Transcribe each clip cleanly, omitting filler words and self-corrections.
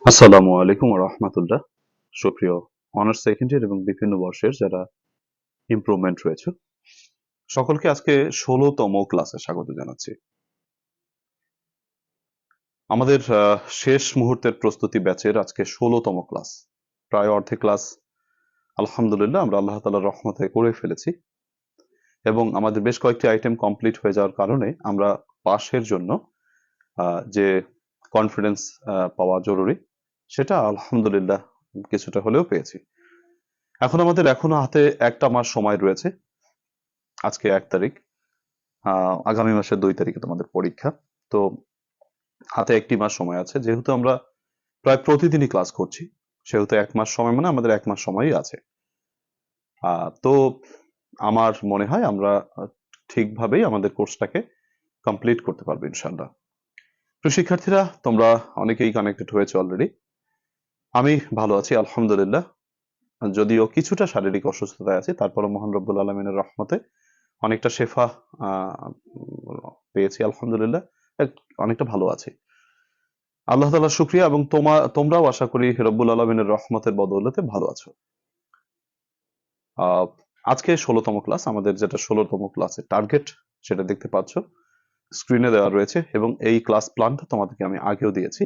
আসসালামু আলাইকুম ওয়া রাহমাতুল্লাহ। সুপ্রিয় অনার্স সেকেন্ড ইয়ার এবং বিভিন্ন বর্ষের যারা ইমপ্রুভমেন্ট রয়েছে সকলকে আজকে 16তম ক্লাসে স্বাগত জানাচ্ছি। আমাদের শেষ মুহূর্তের প্রস্তুতি ব্যাচের আজকে 16তম ক্লাস। প্রায় অর্ধেক ক্লাস আলহামদুলিল্লাহ আমরা আল্লাহ তাআলার রহমতে করে ফেলেছি এবং আমাদের বেশ কয়েকটি আইটেম কমপ্লিট হয়ে যাওয়ার কারণে আমরা পাশের জন্য যে কনফিডেন্স পাওয়া জরুরি সেটা আলহামদুলিল্লাহ কিছুটা হলেও পেয়েছি। এখন আমাদের এখনো হাতে একটা মাস সময় রয়েছে। আজকে 1 তারিখ, আগামী মাসের 2 তারিখে তোমাদের পরীক্ষা। তো হাতে একটি মাস সময় আছে। যেহেতু আমরা প্রায় প্রতিদিনই ক্লাস করছি সেহেতু 1 মাস সময় মানে আমাদের 1 মাস সময়ই আছে। তো আমার মনে হয় আমরা ঠিকভাবেই আমাদের কোর্সটাকে কমপ্লিট করতে পারবো ইনশাআল্লাহ। তো শিক্ষার্থীরা তোমরা অনেকেই কানেক্টেড হয়েছে অলরেডি। আমি ভালো আছি আলহামদুলিল্লাহ, যদিও কিছুটা শারীরিক অসুস্থতায় আছি, তারপরে মহান রব্বুল আলমিনের রহমতে অনেকটা শেফা পেয়েছি আলহামদুলিল্লাহ, অনেকটা ভালো আছি আল্লাহ তাআলার শুকরিয়া। এবং তোমরাও আশা করি রব্বুল আলমিনের রহমতের বদৌলতে ভালো আছো। আজকে 16তম ক্লাস, আমাদের যেটা 16তম ক্লাসের টার্গেট সেটা দেখতে পাচ্ছ স্ক্রিনে দেওয়া রয়েছে এবং এই ক্লাস প্ল্যানটা তোমাদেরকে আমি আগেও দিয়েছি।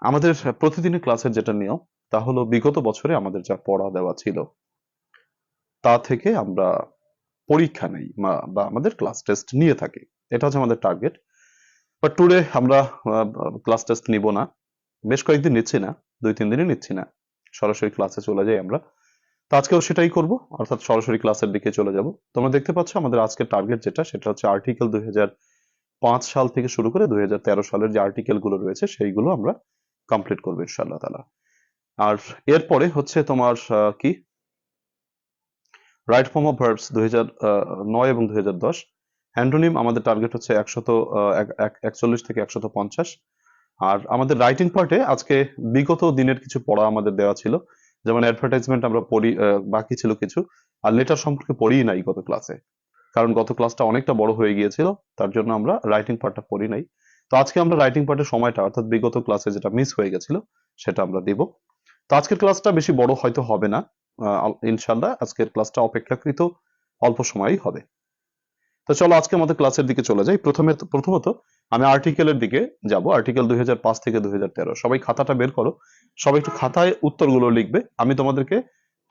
আমাদের প্রতিদিনের ক্লাসের যেটা নিয়ম তা হলো বিগত বছরে আমাদের যা পড়া দেওয়া ছিল তা থেকে আমরা পরীক্ষা নেই বা আমাদের ক্লাস টেস্ট নিয়ে থাকি, এটা হচ্ছে আমাদের টার্গেট। বাট টুডে আমরা ক্লাস টেস্ট নিব না, বেশ কয়েকদিন নিচ্ছি না, 2-3 দিনই নিচ্ছি না, সরাসরি ক্লাসে চলে যাই আমরা। তো আজকেও সেটাই করব, অর্থাৎ সরাসরি ক্লাসের দিকে চলে যাব। তোমরা দেখতে পাচ্ছ আমাদের আজকের টার্গেট যেটা সেটা হচ্ছে আর্টিকেল 2005 সাল থেকে শুরু করে 2013 সালের যে আর্টিকেল গুলো রয়েছে সেইগুলো আমরা কমপ্লিট করবো ইনশাআল্লাহ তাআলা। আর এরপরে হচ্ছে তোমার কি রাইট ফর্ম অফ ভার্বস 2009 এবং 2010। অ্যান্টোনিম আমাদের টার্গেট হচ্ছে 141 থেকে 150। আর আমাদের রাইটিং পার্টে আজকে বিগত দিনের কিছু পড়া আমাদের দেওয়া ছিল, যেমন অ্যাডভার্টাইজমেন্ট আমরা পড়ি, বাকি ছিল কিছু। আর লেটার সম্পর্কে পড়ি নাই গত ক্লাসে, কারণ গত ক্লাসটা অনেকটা বড় হয়ে গিয়েছিল, তার জন্য আমরা রাইটিং পার্টটা পড়ি নাই। তো আজকে আমরা রাইটিং পার্টের সময়টা অর্থাৎ বিগত ক্লাসে যেটা মিস হয়ে গেছিল সেটা আমরা দিব। তো আজকের ক্লাসটা বেশি বড় হয়তো হবে না, ইনশাল্লাহ আজকের ক্লাসটা অপেক্ষাকৃত অল্প সময়ই হবে। তো চলো আজকে আমাদের ক্লাসের দিকে চলে যাই। প্রথমত আমি আর্টিকেলের দিকে যাব। আর্টিকেল 2005 থেকে 2013। সবাই খাতাটা বের করো, সবাই একটু খাতায় উত্তরগুলো লিখবে। আমি তোমাদেরকে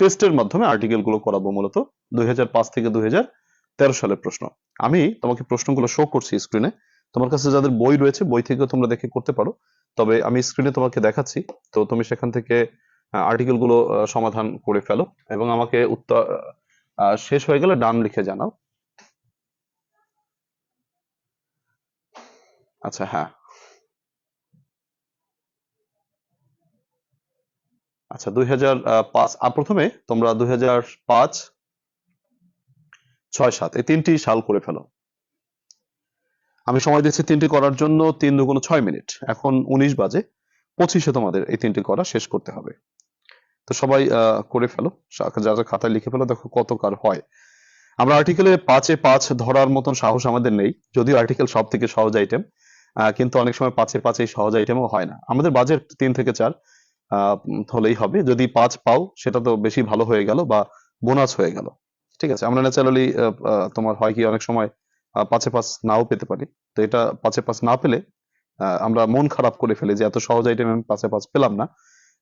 টেস্টের মাধ্যমে আর্টিকেল গুলো করাবো, মূলত 2005 থেকে 2013 সালের প্রশ্ন। আমি তোমাকে প্রশ্নগুলো শো করছি স্ক্রিনে, তোমার কাছে যাদের বই রয়েছে বই থেকে তোমরা দেখে করতে পারো, তবে আমি স্ক্রিনে তোমাকে দেখাচ্ছি। তো তুমি সেখান থেকে আর্টিকেল গুলো সমাধান করে ফেলো এবং আমাকে উত্তর শেষ হয়ে গেলে ডান লিখে জানাও। আচ্ছা, হ্যাঁ, আচ্ছা 2005। প্রথমে তোমরা 2005, 6, 7 এই তিনটি সাল করে ফেলো। আমি সময় দিচ্ছি তিনটি করার জন্য, 3 দুগুণ 6 মিনিট। এখন 19 বাজে, 25-এ তোমাদের এই তিনটি করা শেষ করতে হবে। তো সবাই করে ফেলো, যা যা খাতায় লিখে ফেলো, দেখো কত কার হয়। আমরা আর্টিকেলে 5-এ 5 ধরার মতন সাহস আমাদের নেই, যদিও আর্টিকেল সব থেকে সহজ আইটেম, কিন্তু অনেক সময় 5-এ 5 এই সহজ আইটেমও হয় না। আমাদের বাজেট 3 থেকে 4 হলেই হবে। যদি 5 পাও সেটা তো বেশি ভালো হয়ে গেল, বা বোনাস হয়ে গেল। ঠিক আছে, আমরা ন্যাচারালি তোমার হয় কি অনেক সময় 5-এ 5 নাও পেতে পারি। তো এটা 5-এ 5 না পেলে আমরা মন খারাপ করে ফেলি যে এত সহজ আইটেম আমি 5-এ 5 পেলাম না,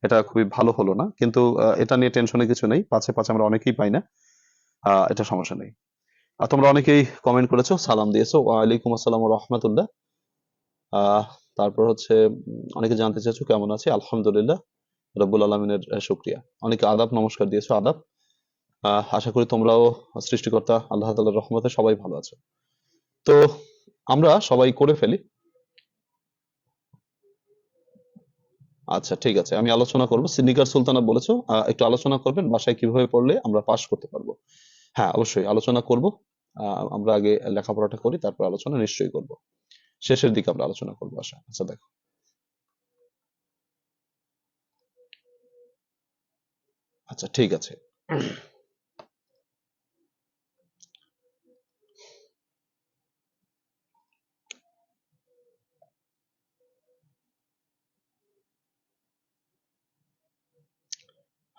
এটা খুবই ভালো হলো না। কিন্তু এটা নিয়ে টেনশনের কিছু নেই, 5-এ 5 আমরা অনেকেই পাই না, এটা সমস্যা নেই। আর তোমরা অনেকেই কমেন্ট করেছো, সালাম দিয়েছো, ওয়ালাইকুম আসসালাম ওয়া রাহমাতুল্লাহ। তারপর হচ্ছে অনেকে জানতে চাইছো কেমন আছে, আলহামদুলিল্লাহ, রব্বুল আলমিনের শুকরিয়া। অনেকে আদাব নমস্কার দিয়েছো, আদাব। আশা করি তোমরাও সৃষ্টিকর্তা আল্লাহ তাআলার রহমতে সবাই ভালো আছো। তো আমরা সবাই করে ফেলি। আচ্ছা ঠিক আছে, আমি আলোচনা করবো। সিদ্দিকার সুলতানা বলেছো একটু আলোচনা করবেন বাসায় কিভাবে পড়লে আমরা পাশ করতে পারবো। হ্যাঁ অবশ্যই আলোচনা করব। আমরা আগে লেখাপড়াটা করি, তারপর আলোচনা নিশ্চয়ই করব। শেষের দিকে আমরা আলোচনা করবো আশা। আচ্ছা দেখো, আচ্ছা ঠিক আছে।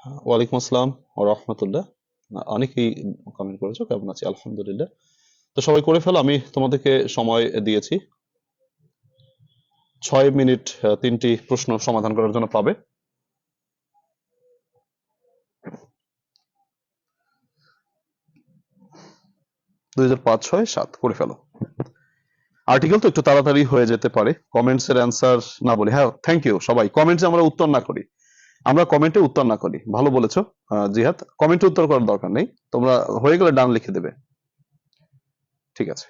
ওয়ালাইকুম আসসালাম ওয়া রাহমাতুল্লাহ। অনেকেই কমেন্ট করেছো, কেমন আছি? আলহামদুলিল্লাহ। তো সবাই করে ফেলো, আমি তোমাদেরকে সময় দিয়েছি 6 মিনিট, 3টি প্রশ্ন সমাধান করার জন্য পাবে। 2005, 6, 7 করে ফেলো। আর্টিকেল তো একটু তাড়াতাড়ি হয়ে যেতে পারে, কমেন্টস এর অ্যান্সার না বলি। হ্যাঁ, থ্যাংক ইউ সবাই। কমেন্টসে আমরা উত্তর না করি, আমরা কমেন্টে উত্তর না করি। ভালো বলেছো জিহাদ, কমেন্টে উত্তর করার দরকার নেই, তোমরা হয়ে গেলে ডান লিখে দেবে। ঠিক আছে।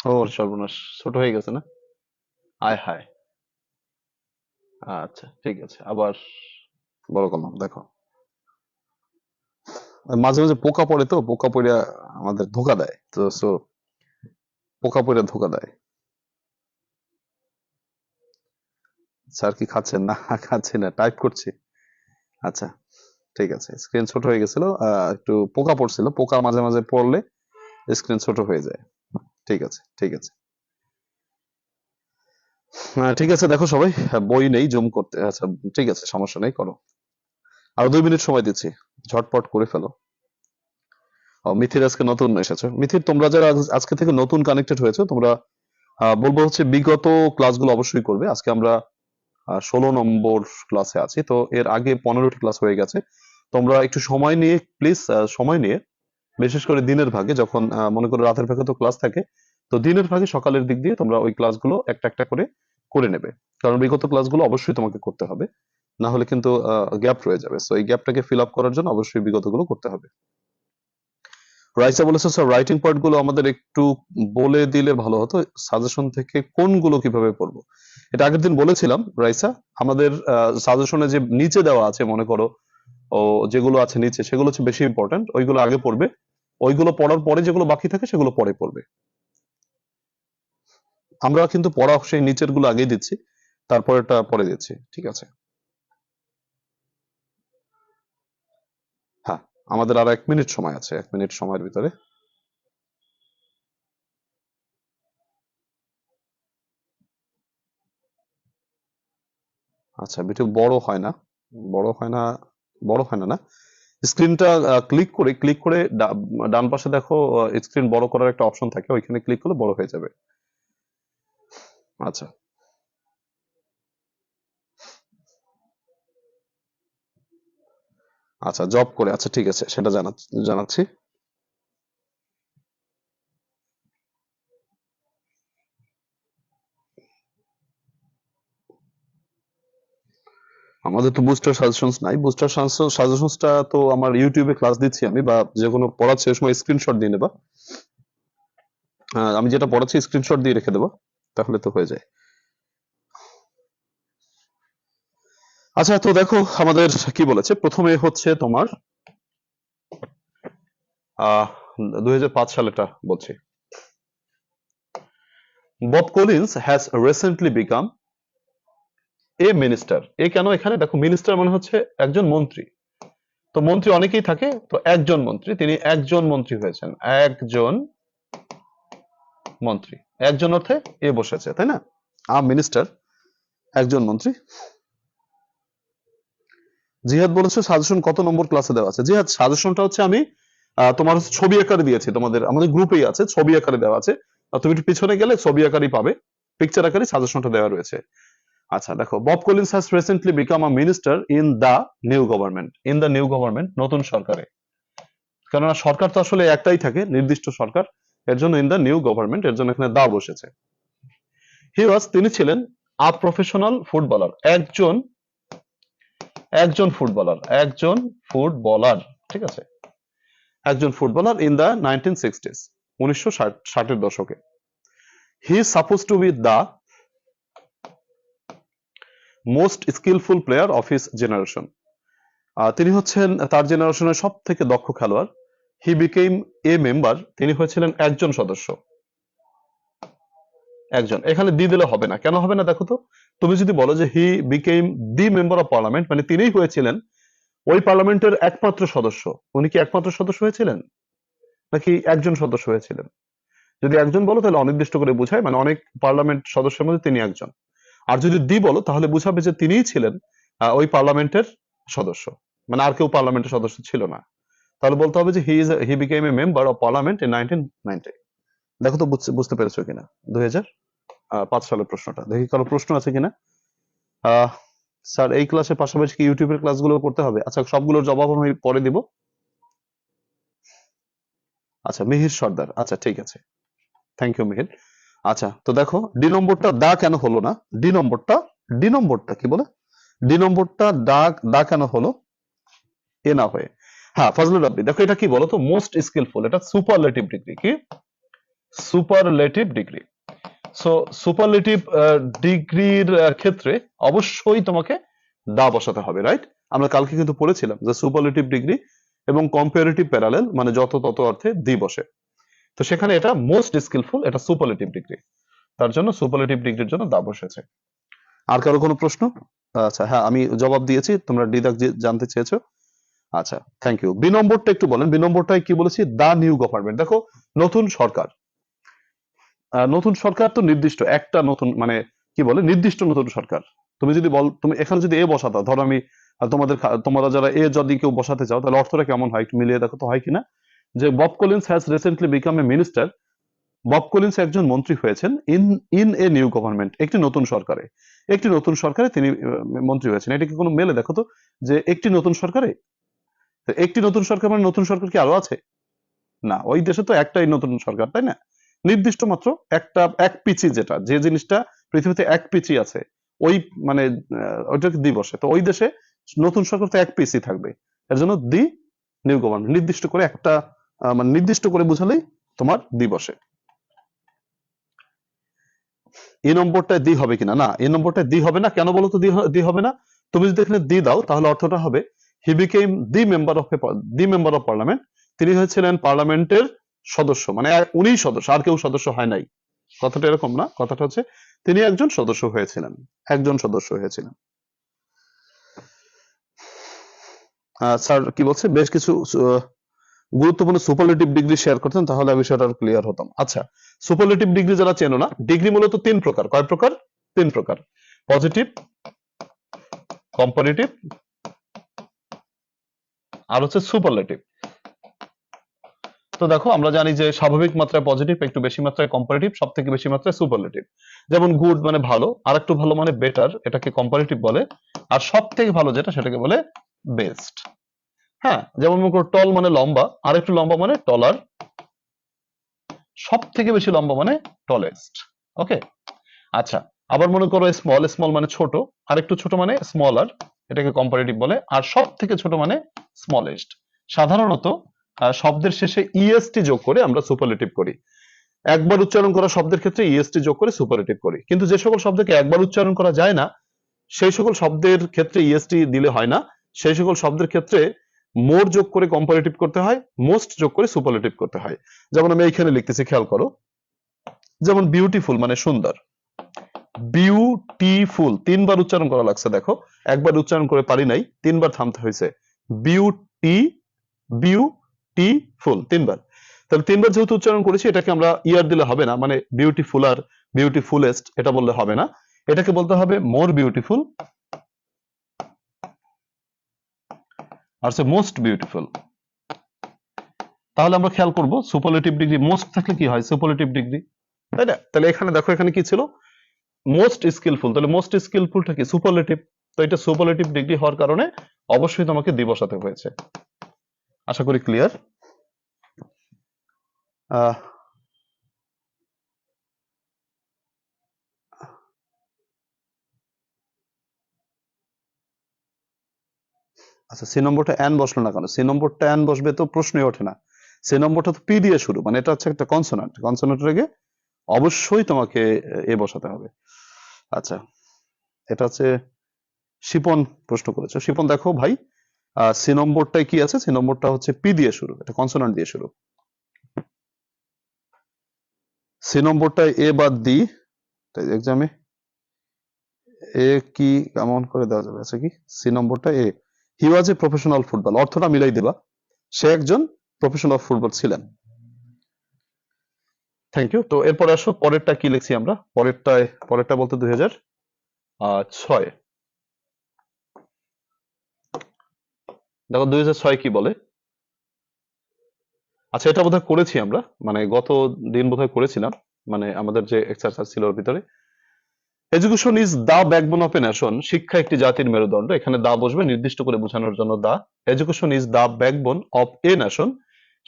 ও সর্বনাশ, ছোট হয়ে গেছে না? আয় হায়। আচ্ছা ঠিক আছে, আবার বড় করলাম। দেখো, মাঝে মাঝে পোকা পড়ে, তো পোকা পড়ে আমাদের ধোকা দেয়, তো পোকা পড়ে ধোকা দেয়। স্যার কি খাচ্ছেন? না, খাচ্ছি না, টাইপ করছি। আচ্ছা ঠিক আছে, স্ক্রিন ছোট হয়ে গেছিল, একটু পোকা পড়ছিল, পোকা মাঝে মাঝে পড়লে স্ক্রিন ছোট হয়ে যায়। ঠিক আছে ঠিক আছে। ঠিক আছে, দেখো সবাই, বই নেই জুম করতে। আচ্ছা ঠিক আছে, সমস্যা নেই, করো। আরো 2 মিনিট সময় দিচ্ছি, ঝটপট করে ফেলো। মিথির আজকে নতুন এসেছো। মিথির, তোমরা যারা আজকে থেকে নতুন কানেক্টেড হয়েছে, তোমরা বলবো হচ্ছে বিগত ক্লাসগুলো অবশ্যই করবে। আজকে আমরা 16 নম্বর ক্লাসে আছি, তো এর আগে 15টি ক্লাস হয়ে গেছে। তোমরা একটু সময় নিয়ে প্লিজ, সময় নিয়ে, বিশেষ করে দিনের ভাগে, যখন মনে করো রাতের ভাগে তো ক্লাস থাকে, তো দিনের ভাগে সকালের দিক দিয়ে তোমরা ওই ক্লাসগুলো একটা একটা করে করে নেবে। কারণ বিগত ক্লাসগুলো অবশ্যই তোমাকে করতে হবে, না হলে কিন্তু গ্যাপ রয়ে যাবে। সো এই গ্যাপটাকে ফিল আপ করার জন্য অবশ্যই বিগতগুলো করতে হবে। রাইসা বলেছে স্যার, রাইটিং পার্ট গুলো আমাদের একটু বলে দিলে ভালো হতো, সাজেশন থেকে কোনগুলো কিভাবে পড়বো। এটা আগের দিন বলেছিলাম রাইসা। আমাদের সাজেশনে যে নিচে দেওয়া আছে, মনে করো ও যেগুলো আছে নিচে, সেগুলো হচ্ছে বেশি ইম্পর্টেন্ট, ওইগুলো আগে পড়বে। ওইগুলো পড়ার পরে যেগুলো বাকি থাকে সেগুলো পরে পড়বে। আমরা কিন্তু পড়া সেই নিচের গুলো আগেই দিচ্ছি, তারপরেটা পরে দিচ্ছি। ঠিক আছে? হ্যাঁ, আমাদের আর 1 মিনিট সময় আছে, 1 মিনিট সময়ের ভিতরে। আচ্ছা, ভিডিও বড় হয় না, বড় হয় না, বড় হয় না না। স্ক্রিনটা ক্লিক করে ডান পাশে দেখো, স্ক্রিন বড় করার একটা অপশন থাকে, ওইখানে ক্লিক করলে বড় হয়ে যাবে। আচ্ছা আচ্ছা, জব করে, আচ্ছা ঠিক আছে, সেটা জানাচ্ছি। আমাদের তো বুস্টার সাজেশনস নাই। বুস্টার সাজেশনসটা তো আমার ইউটিউবে ক্লাস দিচ্ছি আমি, বা যে কোনো পড়াচ্ছি ওই সময় স্ক্রিনশট দিয়ে নেবা। আমি যেটা পড়াচ্ছি স্ক্রিনশট দিয়ে রেখে দেবো, তাহলে তো হয়ে যায়। আচ্ছা, তো দেখো আমাদের কি বলেছে, প্রথমে হচ্ছে তোমার 2005 সালেটা বলছি। Bob Collins has recently become a minister. A কেন এখানে দেখো, মিনিস্টার মানে হচ্ছে একজন মন্ত্রী। তো মন্ত্রী অনেকেই থাকে, তো একজন মন্ত্রী, তিনি একজন মন্ত্রী হয়েছেন। একজন মন্ত্রী, একজন অর্থে এ বসেছে, তাই না? মিনিস্টার, একজন মন্ত্রী। জিহাদ বলেছে সাজেশন কত নম্বর ক্লাসে দেওয়া আছে? জিহাদ, সাজেশনটা হচ্ছে আমি তোমার হচ্ছে ছবি আকারে দিয়েছি, আমাদের গ্রুপেই আছে, ছবি আকারে দেওয়া আছে। তুমি একটু পিছনে গেলে ছবি আকারই পাবে, পিকচার আকারে সাজেশনটা দেওয়া রয়েছে। আচ্ছা দেখো, Bob Collins has recently become a minister in the new government. In the new government, নতুন সরকারে। কেননা সরকার তো আসলে একটাই থাকে, নির্দিষ্ট সরকার, এর জন্য ইন দা নিউ গভর্নমেন্ট, এর জন্য এখানে দা বসেছে। তিনি ছিলেন আ প্রফেশনাল ফুটবলার, একজন ফুটবলার, ঠিক আছে, একজন ফুটবলার ইন দা 1960s, 1960 এর দশকে। He is suppose to be the most skilful player of his generation. তিনি হচ্ছেন তার জেনারেশনের সব থেকে দক্ষ খেলোয়াড়। হি বিকেম এ মেম্বার, তিনি হয়েছিলেন একজন সদস্য। একজন, এখানে দি দিলে হবে না। কেন হবে না দেখো তো, তুমি যদি বলো যে he became the member of parliament, মানে তিনিই হয়েছিলেন ওই পার্লামেন্টের একমাত্র সদস্য। উনি কি একমাত্র সদস্য হয়েছিলেন, নাকি একজন সদস্য হয়েছিলেন? যদি একজন বলো তাহলে অনির্দিষ্ট করে বোঝায়, মানে অনেক পার্লামেন্ট সদস্যের মধ্যে তিনি একজন। আর যদি দি বলো তাহলে বুঝাবে যে তিনিই ছিলেন ওই পার্লামেন্টের সদস্য, মানে আর কেউ পার্লামেন্টের সদস্য ছিল না। তাহলে বলতে হবে যে he became a member of parliament in 1990। দেখো তো বুঝতে পেরেছো কিনা 2005 সালের প্রশ্নটা। দেখি কারো প্রশ্ন আছে কিনা। স্যার এই ক্লাসের পাশাপাশি কি ইউটিউবের ক্লাসগুলো করতে হবে? আচ্ছা, সবগুলোর জবাব আমি পরে দিব। আচ্ছা, মিহির সর্দার, আচ্ছা ঠিক আছে, থ্যাংক ইউ মিহির। আচ্ছা, তো দেখো ডি নম্বরটা দা কেন হলো না? ডি নম্বরটা কি বলে, ডি নম্বরটা দা কেন হলো এ না হয়ে? হ্যাঁ, ফজলুর রাব্বি, দেখো এটা কি বলো তো, মোস্ট স্কিলফুল, এটা সুপারলেটিভ ডিগ্রি। কি সুপারলেটিভ ডিগ্রি? সো সুপারলেটিভ ডিগ্রির ক্ষেত্রে অবশ্যই তোমাকে দা বসাতে হবে, রাইট? আমরা কালকে কিন্তু পড়েছিলাম যে সুপারলেটিভ ডিগ্রি এবং কম্পারেটিভ প্যারালেল মানে যত তত অর্থে দি বসে। তো সেখানে এটা মোস্ট স্কিলফুল, এটা সুপারলেটিভ ডিগ্রি, তার জন্য সুপারলেটিভ ডিগ্রির জন্য দা বসেছে। আর কারো কোনো প্রশ্ন? আচ্ছা হ্যাঁ, আমি জবাব দিয়েছি, তোমরা ডি দাগ জানতে চেয়েছো। আচ্ছা, থ্যাংক ইউ। বি নম্বরটা একটু বলেন, বি নম্বরটায় কি বলেছি? The new government. দেখো, নতুন সরকার, নতুন সরকার তো নির্দিষ্ট একটা নতুন, মানে কি বলে, নির্দিষ্ট নতুন সরকার। তুমি যদি তুমি এখানে যদি এ বসাতা, ধরো আমি তোমরা যারা এ যদি কেউ বসাতে চাও, তাহলে অর্থটা কেমন হয় একটু মিলিয়ে দেখো তো, হয় কিনা। যে Bob Collins has recently become a minister, Bob Collins একজন মন্ত্রী হয়েছেন in in a new government, একটি নতুন সরকারে। একটি নতুন সরকারে তিনি মন্ত্রী হয়েছেন, এটা কি কোনো মেলে দেখো তো, যে একটি নতুন সরকারে? তো একটি নতুন সরকার মানে নতুন সরকার কি আরো আছে? না, ওই দেশে তো একটাই নতুন সরকার, তাই না? নির্দিষ্ট মাত্র একটা, এক পিচি, যেটা যে জিনিসটা পৃথিবীতে এক পিচি আছে, ওই মানে ওইটাকে দি বসে। তো ওই দেশে নতুন সরকার তো এক পিচি থাকবে, এর জন্য দি নিউ গভর্নমেন্ট, নির্দিষ্ট করে একটা মানে নির্দিষ্ট করে বুঝালেই তোমার দি বসে। এই নম্বরটায় দি হবে কিনা? না, এই নম্বরটায় দি হবে না। কেন বলো তো দি হবে না? তুমি যদি এখানে দি দাও তাহলে অর্থটা হবে he became the member of parliament, তিনি হয়েছিলেন পার্লামেন্টের সদস্য, মানে উনিই সদস্য, আর কেউ সদস্য হয় নাই। কথাটা এরকম না, কথাটা হচ্ছে তিনি একজন সদস্য হয়েছিলেন, একজন সদস্য হয়েছিলেন। স্যার কি বলছে, বেশ কিছু গুরুত্বপূর্ণ সুপারলেটিভ ডিগ্রি শেয়ার করতেন, তাহলে বিষয়টা ক্লিয়ার হতাম। আচ্ছা, সুপারলেটিভ ডিগ্রি যারা চেনো না, ডিগ্রি মূলত তিন প্রকার। কয় প্রকার? তিন প্রকার। পজিটিভ, কম্পারেটিভ, আর হচ্ছে সুপারলেটিভ। তো দেখো আমরা জানি যে স্বাভাবিক মাত্রায় পজিটিভ, একটু বেশি মাত্রায় কম্পারেটিভ, সব থেকে বেশি মাত্রায় সুপারলেটিভ। যেমন গুড মানে ভালো, আর একটু ভালো মানে বেটার, এটাকে কম্পারেটিভ বলে। আর সব থেকে ভালো যেটা সেটাকে বলে বেস্ট। হ্যাঁ, যেমন মনে করো টল মানে লম্বা, আর একটু লম্বা মানে টলার, সব থেকে বেশি লম্বা মানে টলেস্ট। ওকে, আচ্ছা। আবার মনে করো স্মল, স্মল মানে ছোট, আর একটু ছোট মানে স্মলার, এটাকে কম্পারেটিভ বলে। আর সব থেকে ছোট মানে স্মলেস্ট। সাধারণত শব্দের শেষে ইএসটি যোগ করে আমরা সুপারলেটিভ করি। একবার উচ্চারণ করা শব্দের ক্ষেত্রে ইএসটি যোগ করে সুপারলেটিভ করি, কিন্তু যে সকল শব্দকে একবার উচ্চারণ করা যায় না সেই সকল শব্দের ক্ষেত্রে ইএসটি দিলে হয় না। সেই সকল শব্দের ক্ষেত্রে মোর যোগ করে কম্পারেটিভ করতে হয়, মোস্ট যোগ করে সুপারলেটিভ করতে হয়। যেমন আমি এইখানে লিখতেছি, খেয়াল করো। যেমন বিউটিফুল মানে সুন্দর, বিউটিফুল তিনবার উচ্চারণ করা লাগছে, দেখো একবার উচ্চারণ করে পারি নাই, তিনবার থামতে হয়েছে। বিউটি, বিউটিফুল তিনবার। তাহলে তিনবার যেহেতু উচ্চারণ করেছি, এটাকে আমরা ইয়ার দিলে হবে না, মানে বিউটিফুল আর বিউটিফুলেস্ট এটা বললে হবে না, এটাকে বলতে হবে মোর বিউটিফুল আর মোস্ট বিউটিফুল। তাহলে আমরা খেয়াল করব সুপারলেটিভ ডিগ্রি মোস্ট থাকলে কি হয়, সুপারলেটিভ ডিগ্রি, তাই না? তাহলে এখানে দেখো, এখানে কি ছিল, মোস্ট স্কিলফুল, তাহলে মোস্ট স্কিলফুলটা কি, সুপারলেটিভ। তো এটা সুপারলেটিভ ডিগ্রি হওয়ার কারণে অবশ্যই তোমাকে দি বসাতে হয়েছে। আশা করি ক্লিয়ার। আচ্ছা, সি নম্বরটা এন বসলো না কেন? সি নম্বরটা এন বসবে তো প্রশ্নই ওঠে না। সি নম্বরটা তো পি দিয়ে শুরু, মানে এটা হচ্ছে একটা কনসোনান্ট, কনসোনান্টের আগে অবশ্যই তোমাকে এ বসাতে হবে। আচ্ছা, এটা হচ্ছে শিপন প্রশ্ন করেছে। শিপন দেখো ভাই, সি নম্বরটায় কি আছে, সি নম্বরটা হচ্ছে পি দিয়ে শুরু, এটা কনসোনান্ট দিয়ে শুরু। সি নম্বরটায় এ বাদ দি, এক্সামে এ কি কেমন করে দেওয়া যাবে, আছে কি সি নম্বরটা এ, হি ওয়াজ এ প্রফেশনাল ফুটবল, অর্থটা মিলাই দেবা, সে একজন প্রফেশনাল ফুটবল ছিলেন। Thank you. তো এরপর আসো, পরেরটা কি লিখছি আমরা, পরেরটা বলতে 2006। দেখো 2006 কি বলে। আচ্ছা, এটা বোধহয় করেছি আমরা, মানে গত দিন বোধহয় করেছিলাম, মানে আমাদের যে এক্সারসাইজ ছিল ওর ভিতরে। Education is the backbone of a nation, শিক্ষা একটি জাতির মেরুদণ্ড, এখানে দা বসবে নির্দিষ্ট করে বোঝানোর জন্য the. Education is the backbone of a nation,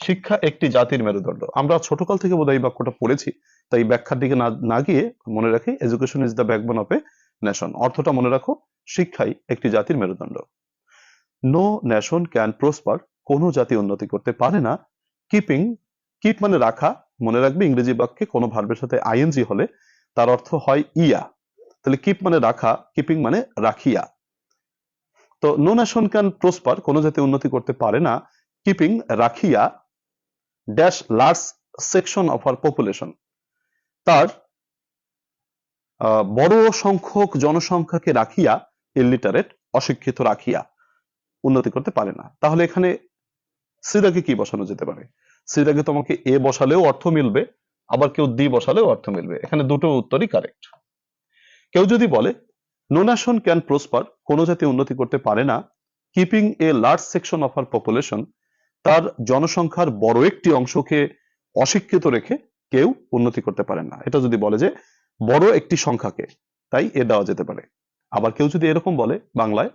শিক্ষা একটি জাতির মেরুদণ্ড। আমরা ছোটকাল থেকে বোধহয় এই বাক্যটা পড়েছি, তাই ব্যাখ্যার দিকে না গিয়ে মনে রাখি, education is the backbone of a nation, অর্থটা মনে রাখো, শিক্ষাই একটি জাতির মেরুদণ্ড। নো নেশন ক্যান প্রসপার, কোনো জাতি উন্নতি করতে পারে না। কিপিং, কিপ মানে রাখা, মনে রাখবে ইংরেজি বাক্যে কোনো ভার্বের সাথে আইএনজি হলে তার অর্থ হয় ইয়া, তাহলে কিপ মানে রাখা, কিপিং মানে রাখিয়া। তো নো নেশন ক্যান প্রসপার, কোনো জাতি উন্নতি করতে পারে না, কিপিং রাখিয়া dash large section of our population, তার বড় সংখ্যক জনসংখ্যাকে রাখিয়া, ইলিটারেট অশিক্ষিত রাখিয়া উন্নতি করতে পারে না। তাহলে এখানে সিদাকে কি বসানো যেতে পারে? সিদাকে তোমাকে এ বসালেও অর্থ মিলবে, আবার কেউ দি বসালেও অর্থ মিলবে, এখানে দুটো উত্তরই কারেক্ট। কেউ যদি বলে নো নেশন ক্যান প্রসপার, কোন জাতি উন্নতি করতে পারে না, keeping a large section of our population, তার জনসংখ্যার বড় একটি অংশকে অশিক্ষিত রেখে কেউ উন্নতি করতে পারে না, এটা যদি বলে যে বড় একটি সংখ্যাকে, তাই এ দেওয়া যেতে পারে। আবার কেউ যদি এরকম বলে বাংলায়,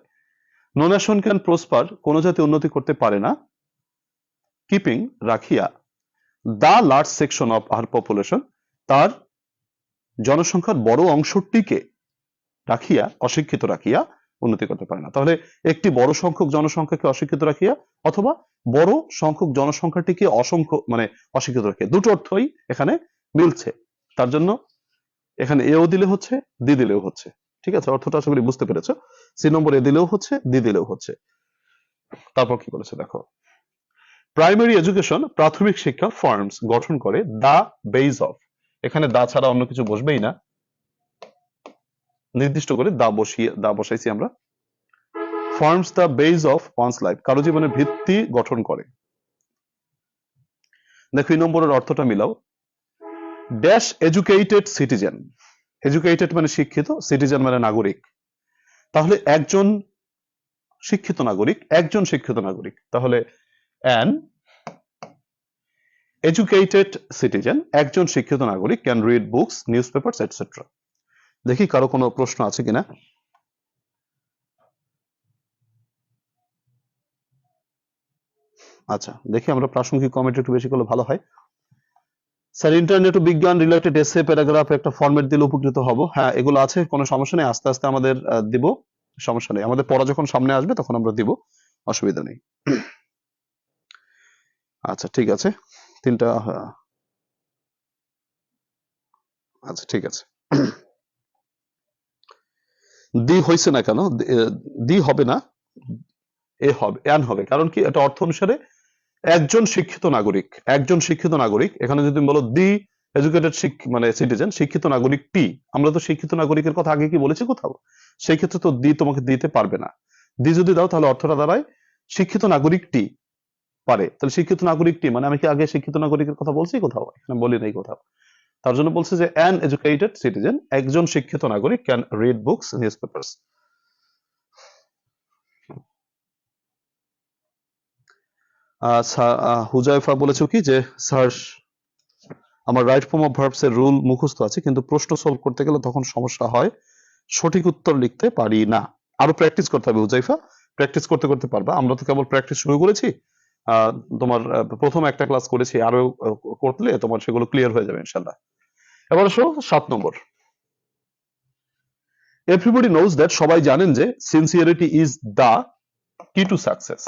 নো নেশন ক্যান প্রসপার, কোন জাতি উন্নতি করতে পারে না, কিপিং রাখিয়া the large section of our population, তার জনসংখ্যার বড় অংশটিকে রাখিয়া, অশিক্ষিত রাখিয়া উন্নতি করতে পারে না। তাহলে একটি বড় সংখ্যক জনসংখ্যাকে অশিক্ষিত রাখিয়া, অথবা বড় সংখ্যক জনসংখ্যাটিকে অসংখ্য মানে অশিক্ষিত রাখিয়া, দুটো অর্থই এখানে মিলছে। তার জন্য এখানে এও দিলে হচ্ছে, দি দিলেও হচ্ছে। ঠিক আছে, অর্থটা আশা করি বুঝতে পেরেছো। সি নম্বর এ দিলেও হচ্ছে, দি দিলেও হচ্ছে। তারপর কি বলেছে দেখো, প্রাইমারি এডুকেশন, প্রাথমিক শিক্ষা, ফর্মস গঠন করে দা বেজ অফ, এখানে দা ছাড়া অন্য কিছু বসবেই না, নির্দিষ্ট করে দা বসাইছি আমরা। Forms the base of one's life, কারো জীবনের ভিত্তি গঠন করে। দেখো এই নম্বরের অর্থটা মিলাও, ড্যাশ এডুকেটেড সিটিজেন, এডুকেটেড মানে শিক্ষিত, সিটিজেন মানে নাগরিক, তাহলে একজন শিক্ষিত নাগরিক, একজন শিক্ষিত নাগরিক, তাহলে অ্যান এডুকেটেড সিটিজেন, একজন শিক্ষিত নাগরিক, can read books, news papers etcetera. দেখি কারো কোনো প্রশ্ন আছে কিনা। আচ্ছা, দেখি আমরা প্রাসঙ্গিক কমেন্ট একটু বেশি করলে ভালো হয়। স্যার, ইন্টারনেট ও বিজ্ঞান রিলেটেড এসে প্যারাগ্রাফ একটা ফরম্যাট দিলে উপকৃত হব। হ্যাঁ, এগুলো আছে, কোনো সমস্যা নেই, আস্তে আস্তে আমাদের দিব, সমস্যা নেই, আমাদের পড়া যখন সামনে আসবে তখন আমরা দিব, অসুবিধা নেই। আচ্ছা ঠিক আছে, তিনটা, আচ্ছা ঠিক আছে। দি হয়েছে না কেন? দি হবে না, এ হবে, এন হবে, কারণ কি, এটা অর্থ অনুসারে একজন শিক্ষিত নাগরিক, একজন শিক্ষিত নাগরিক। এখানে যদি বলো দি এডুকেটেড মানে সিটিজেন, শিক্ষিত নাগরিক টি, আমরা তো শিক্ষিত নাগরিকের কথা আগে কি বলেছি কোথাও? সেই ক্ষেত্রে তো দি তোমাকে দিতে পারবে না। দি যদি দাও তাহলে অর্থটা দাঁড়ায় শিক্ষিত নাগরিক টি পারে, তাহলে শিক্ষিত নাগরিক টি মানে আমি কি আগে শিক্ষিত নাগরিকের কথা বলছি কোথাও? এখানে বলি নাই কোথাও। তার জন্য বলছে যে অ্যান এডুকেটেড সিটিজেন, একজন শিক্ষিত নাগরিক, can read books, news papers. Huzaifa বলেছো কি যে স্যার, আমার রাইট ফর্ম অফ ভার্বস এর রুল মুখস্থ আছে, কিন্তু প্রশ্ন সলভ করতে গেলে তখন সমস্যা হয়, সঠিক উত্তর লিখতে পারি না। আরো প্র্যাকটিস করতে হবে হুজাইফা, প্র্যাকটিস করতে করতে পারবা। আমরা তো কেবল প্র্যাকটিস শুরু করেছি, তোমার প্রথম একটা ক্লাস করেছি, আরো করলে তোমার সেগুলো ক্লিয়ার হয়ে যাবে ইনশাল্লাহ। এবার আসো 7 নম্বর। এভরিবডি নোজ দ্যাট, সবাই জানেন যে সিনসিয়ারিটি ইজ দা কি টু সাকসেস।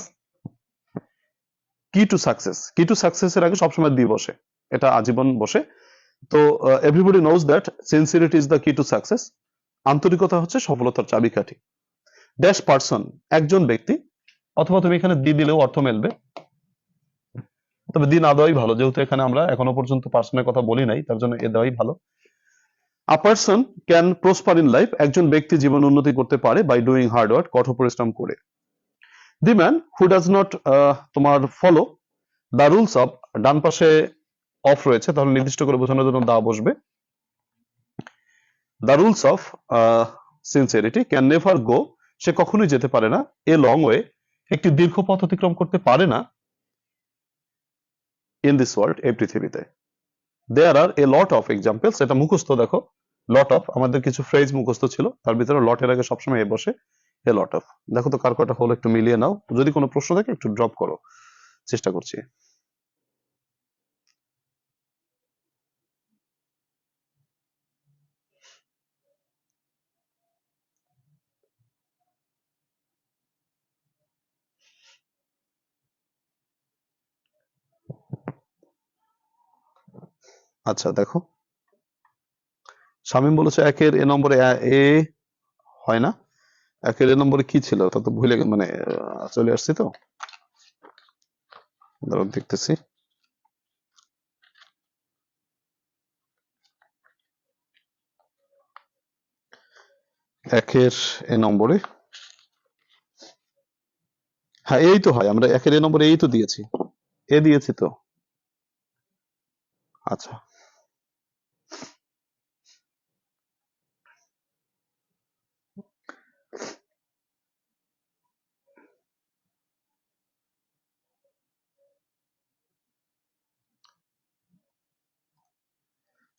কি টু সাকসেস, কি টু সাকসেস এর আগে সবসময় দি বসে, এটা আজীবন বসে। তো everybody knows that sincerity is the কি টু সাকসেস, আন্তরিকতা হচ্ছে সফলতার চাবিকাঠি। ড্যাশ পারসন, একজন ব্যক্তি, অথবা তুমি এখানে দি দিলেও অর্থ মেলবে, তবে দি না দেওয়াই ভালো, যেহেতু এখানে আমরা এখনো পর্যন্ত পার্সনের কথা বলি নাই, তার জন্য এ দেওয়াই ভালো। আ person can prosper in life, একজন ব্যক্তি জীবন উন্নতি করতে পারে বাই ডুইং হার্ড ওয়ার্ক, কঠোর পরিশ্রম করে। The man who does not, তোমার ফলো দ্য রুলস অফ, ডান পাশে অফ রয়েছে, তাহলে নির্দিষ্ট করে বোঝানোর জন্য দা বসবে। The rules of sincerity can never go, সে কখনোই যেতে পারে না, এ লং ওয়ে, একটি দীর্ঘ পথ অতিক্রম করতে পারে না, ইন দিস ওয়ার্ল্ড, এই পৃথিবীতে। দেয়ার আর এ লট অফ এক্সাম্পলস, এটা মুখস্থ দেখো, লট অফ, আমাদের কিছু ফ্রেজ মুখস্থ ছিল, তার ভিতরে লটের আগে সবসময় এ বসে, এ লট অফ। দেখো তো কার কয়টা হলো, একটু মিলিয়ে নাও, যদি কোনো প্রশ্ন থাকে একটু ড্রপ করো, চেষ্টা করছি। আচ্ছা দেখো, শামীম বলেছে একের এ নম্বরে এ হয় না, একের এ নম্বরে কি ছিল তা তো ভুলে মানে চলে আসছি তো, দাঁড়াও দেখতেছি। একের এ নম্বরে, হ্যাঁ এই তো হয়, আমরা একের এ নম্বরে এই তো দিয়েছি, এ দিয়েছি তো। আচ্ছা,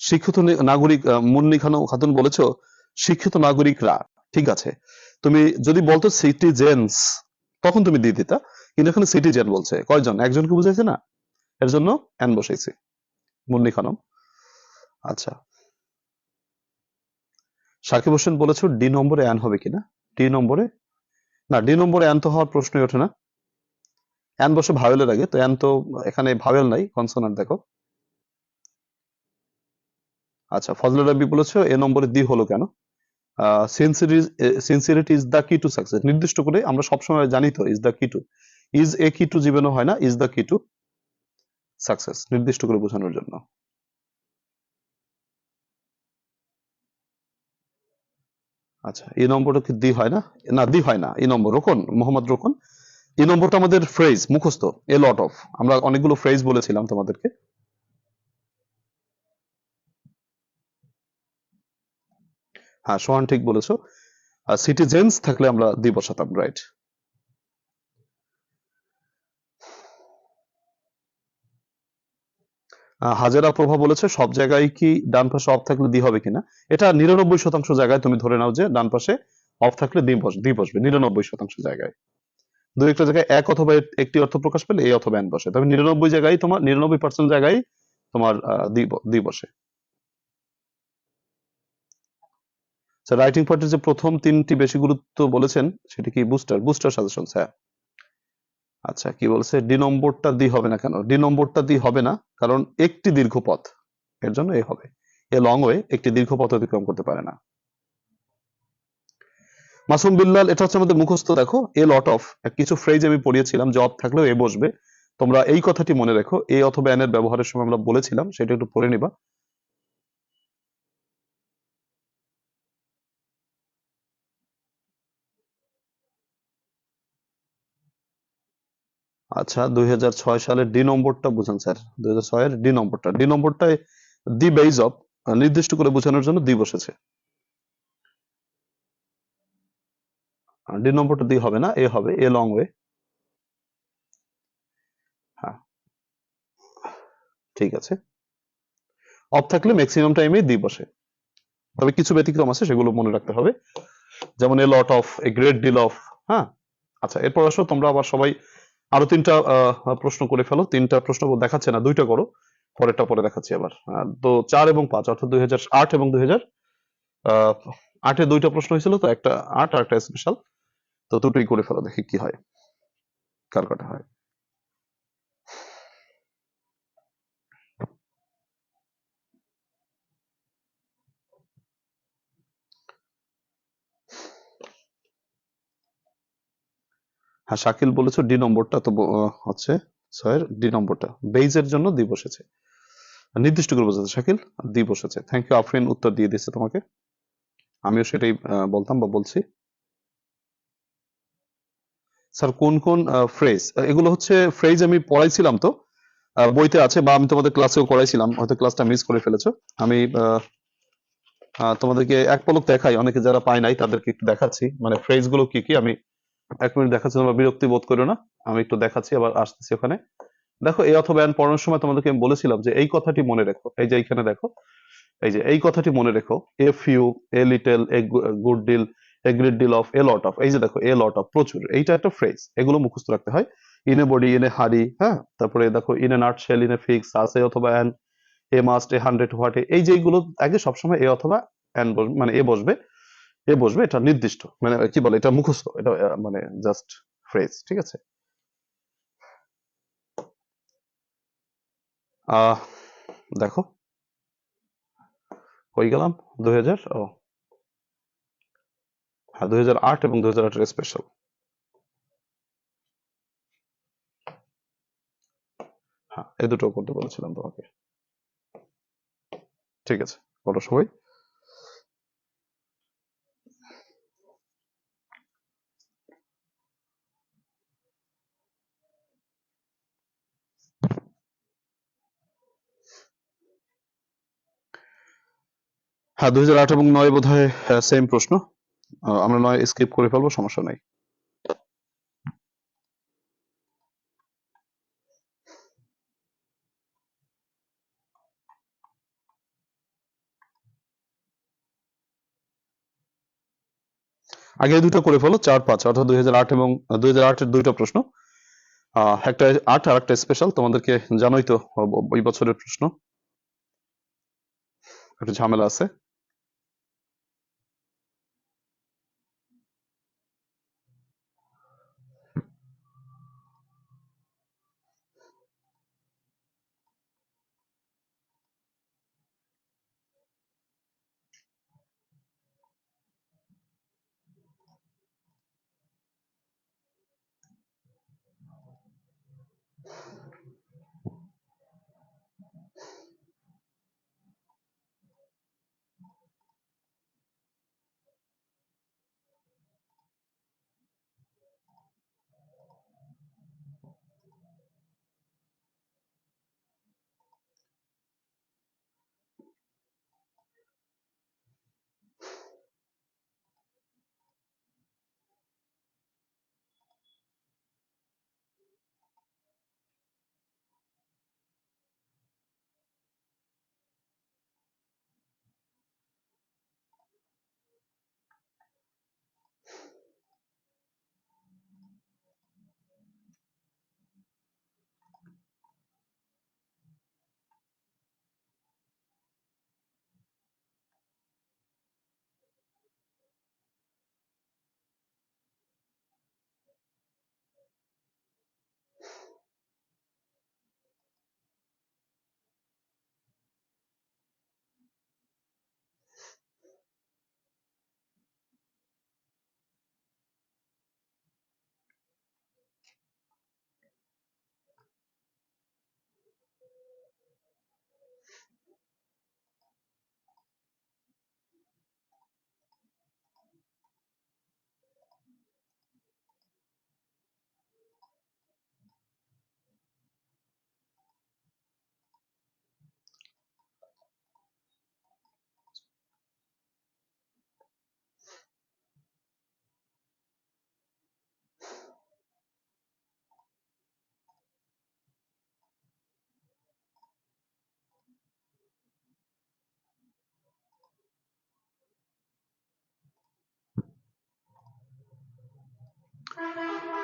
শিক্ষিত নাগরিক, মুন্নি খাতুন বলেছো শিক্ষিত নাগরিকরা, ঠিক আছে, তুমি যদি বলতো সিটিজেন্স তখন তুমি দিয়ে দিতা, কিন্তু এখানে সিটিজেন বলছে, কয়জন, একজনকে বুঝাইছে না, এর জন্য এন বসাইছে, মুন্নি খানম। আচ্ছা, সাকিব হোসেন বলেছো ডি নম্বরে এন হবে কিনা, ডি নম্বরে, না ডি নম্বরে এন তো হওয়ার প্রশ্নই ওঠে না, এন বসে ভাওয়েলের আগে, তো এন তো এখানে ভাওয়েল নাই, কনসোনান্ট দেখো। আচ্ছা, ফজলে রাব্বি বলেছো এ নম্বরে দি হলো কেন, সিনসিয়ারিটি ইজ দ্য কি টু সাকসেস, নির্দিষ্ট করে আমরা সবসময় জানি তো ইজ দ্য কি টু, ইজ এ কি টু জীবনে হয় না, ইজ দ্য কি টু সাকসেস, নির্দিষ্ট করে বোঝানোর জন্য। আচ্ছা, এই নম্বরটা কি দি হয় না, না দি হয় না, এই নম্বর রোকন, মোহাম্মদ রোকন, এই নম্বরটা আমাদের ফ্রেজ মুখস্থ, এ লট অফ, আমরা অনেকগুলো ফ্রেজ বলেছিলাম তোমাদেরকে। হ্যাঁ সোহান ঠিক বলেছো, সিটিজেন্স থাকলে আমরা দি বসাতাম, রাইট। হাজেরা প্রভা বলেছে সব জায়গায় কি ডান পাশে অফ থাকলে দি হবে কিনা। এটা 99% জায়গায় তুমি ধরে নাও যে ডান পাশে অফ থাকলে দি বসবে 99% জায়গায়। দুই একটা জায়গায় এক অথবা একটি অর্থ প্রকাশ পেলে এই অথবা এন বসে, তবে 99% জায়গায় তোমার দি বসে। রাইটিং পার্টের যে প্রথম তিনটি বেশি গুরুত্ব বলেছেন সেটা কি বুস্টার সাজেশন। হ্যাঁ, আচ্ছা কি বলছে ডি নম্বরটা দি হবে না কেন? ডি নম্বরটা দি হবে না কারণ একটি দীর্ঘ পথ, এর জন্য এ হবে। এ লং ওয়ে একটি দীর্ঘ পথ অতিক্রম করতে পারে না। মাসুম বিল্লাল, এটা হচ্ছে আমাদের মুখস্থ। দেখো এ লট অফ কিছু ফ্রেজ আমি পড়িয়েছিলাম যে অফ থাকলেও এ বসবে, তোমরা এই কথাটি মনে রেখো। এ অথবা এন এর ব্যবহারের সময় আমরা বলেছিলাম, সেটা একটু পড়ে নিবা। আচ্ছা 2006 সালের ডি নম্বরটা বুঝান স্যার। 2006 এর ডি নম্বরটায় দি বেজ অফ নির্দিষ্ট করে বোঝানোর জন্য দি বসেছে। ডি নম্বরটা দি হবে না, এ হবে, এ লং ওয়ে। হ্যাঁ ঠিক আছে, অফ থাকলে ম্যাক্সিমাম টাইমে দি বসে, তবে কিছু ব্যতিক্রম আছে সেগুলো মনে রাখতে হবে, যেমন a lot of, a great deal of. হ্যাঁ আচ্ছা, এরপর আসো তোমরা আবার সবাই আরো তিনটা প্রশ্ন করে ফেলো। তিনটা প্রশ্ন দেখাচ্ছে না, দুইটা করো, পরেরটা পরে দেখাচ্ছি আবার। তো 4 এবং 5 অর্থাৎ 2008 এবং 2008 দুইটা প্রশ্ন হয়েছিল, তো একটা 8 আর একটা স্পেশাল, তো দুটোই করে ফেলো, দেখি কি হয়, কার কাটা হয়। হ্যাঁ শাকিল বলেছো ডি নম্বরটা তো হচ্ছে 6 এর ডি নম্বরটা বেইজের জন্য দি বসেছে, নির্দিষ্ট করে বোঝাতে শাকিল দি বসেছে। থ্যাংক ইউ, আফরিন উত্তর দিয়ে দিচ্ছে তোমাকে, আমিও সেটাই বলতাম বা বলছি। স্যার কোন কোন ফ্রেজ, এগুলো হচ্ছে ফ্রেজ আমি পড়াইছিলাম তো, বইতে আছে, বা আমি তোমাদের ক্লাসেও করাইছিলাম, হয়তো ক্লাসটা মিস করে ফেলেছো। আমি তোমাদেরকে এক পলক দেখাই, অনেকে যারা পায় নাই তাদেরকে একটু দেখাচ্ছি, মানে ফ্রেজ গুলো কি কি। আমি 1 মিনিট দেখাচ্ছি, তোমরা বিরক্তি বোধ করো না, আমি একটু দেখাচ্ছি, আবার আসতেছি ওখানে। দেখো এই অথবা এন পড়ানোর সময় তোমাদেরকে আমি বলেছিলাম যে এই কথাটি মনে রেখো, এই যে এইখানে দেখো, এই যে এই কথাটি মনে রেখো, a few, a little, a good deal, a great deal of, a lot of. এই যে দেখো এ লট অফ প্রচুর, এইটা একটা ফ্রেজ, এগুলো মুখস্থ রাখতে হয়। In a body, in a hurry, হ্যাঁ, তারপরে দেখো in a nutshell, in a fix, আছে অথবা an, a must, a hundred, what, এই যে এইগুলো আগে সবসময় এ অথবা এন বসবে, মানে এ বসবে, এটা নির্দিষ্ট, মানে কি বলে, এটা মুখস্থ, এটা মানে জাস্ট ফ্রেজ, ঠিক আছে। আহ দেখো কই গেলাম, 2000, হ্যাঁ 2008 এবং 2008 স্পেশাল। হ্যাঁ এই দুটো করতে বলেছিলাম তোমাকে, ঠিক আছে, করো সবাই। হ্যাঁ 2008 এবং 9 বোধহয় সেম প্রশ্ন, আমরা 9 স্কিপ করে ফেলবো, সমস্যা নাই। আগে এই দুটো করে ফেলো, 4 5 অর্থাৎ 2008 এবং 2008 এর দুইটা প্রশ্ন, একটা 8 আর একটা স্পেশাল, তোমাদেরকে জানোই তো ওই বছরের প্রশ্ন, একটু ঝামেলা আছে।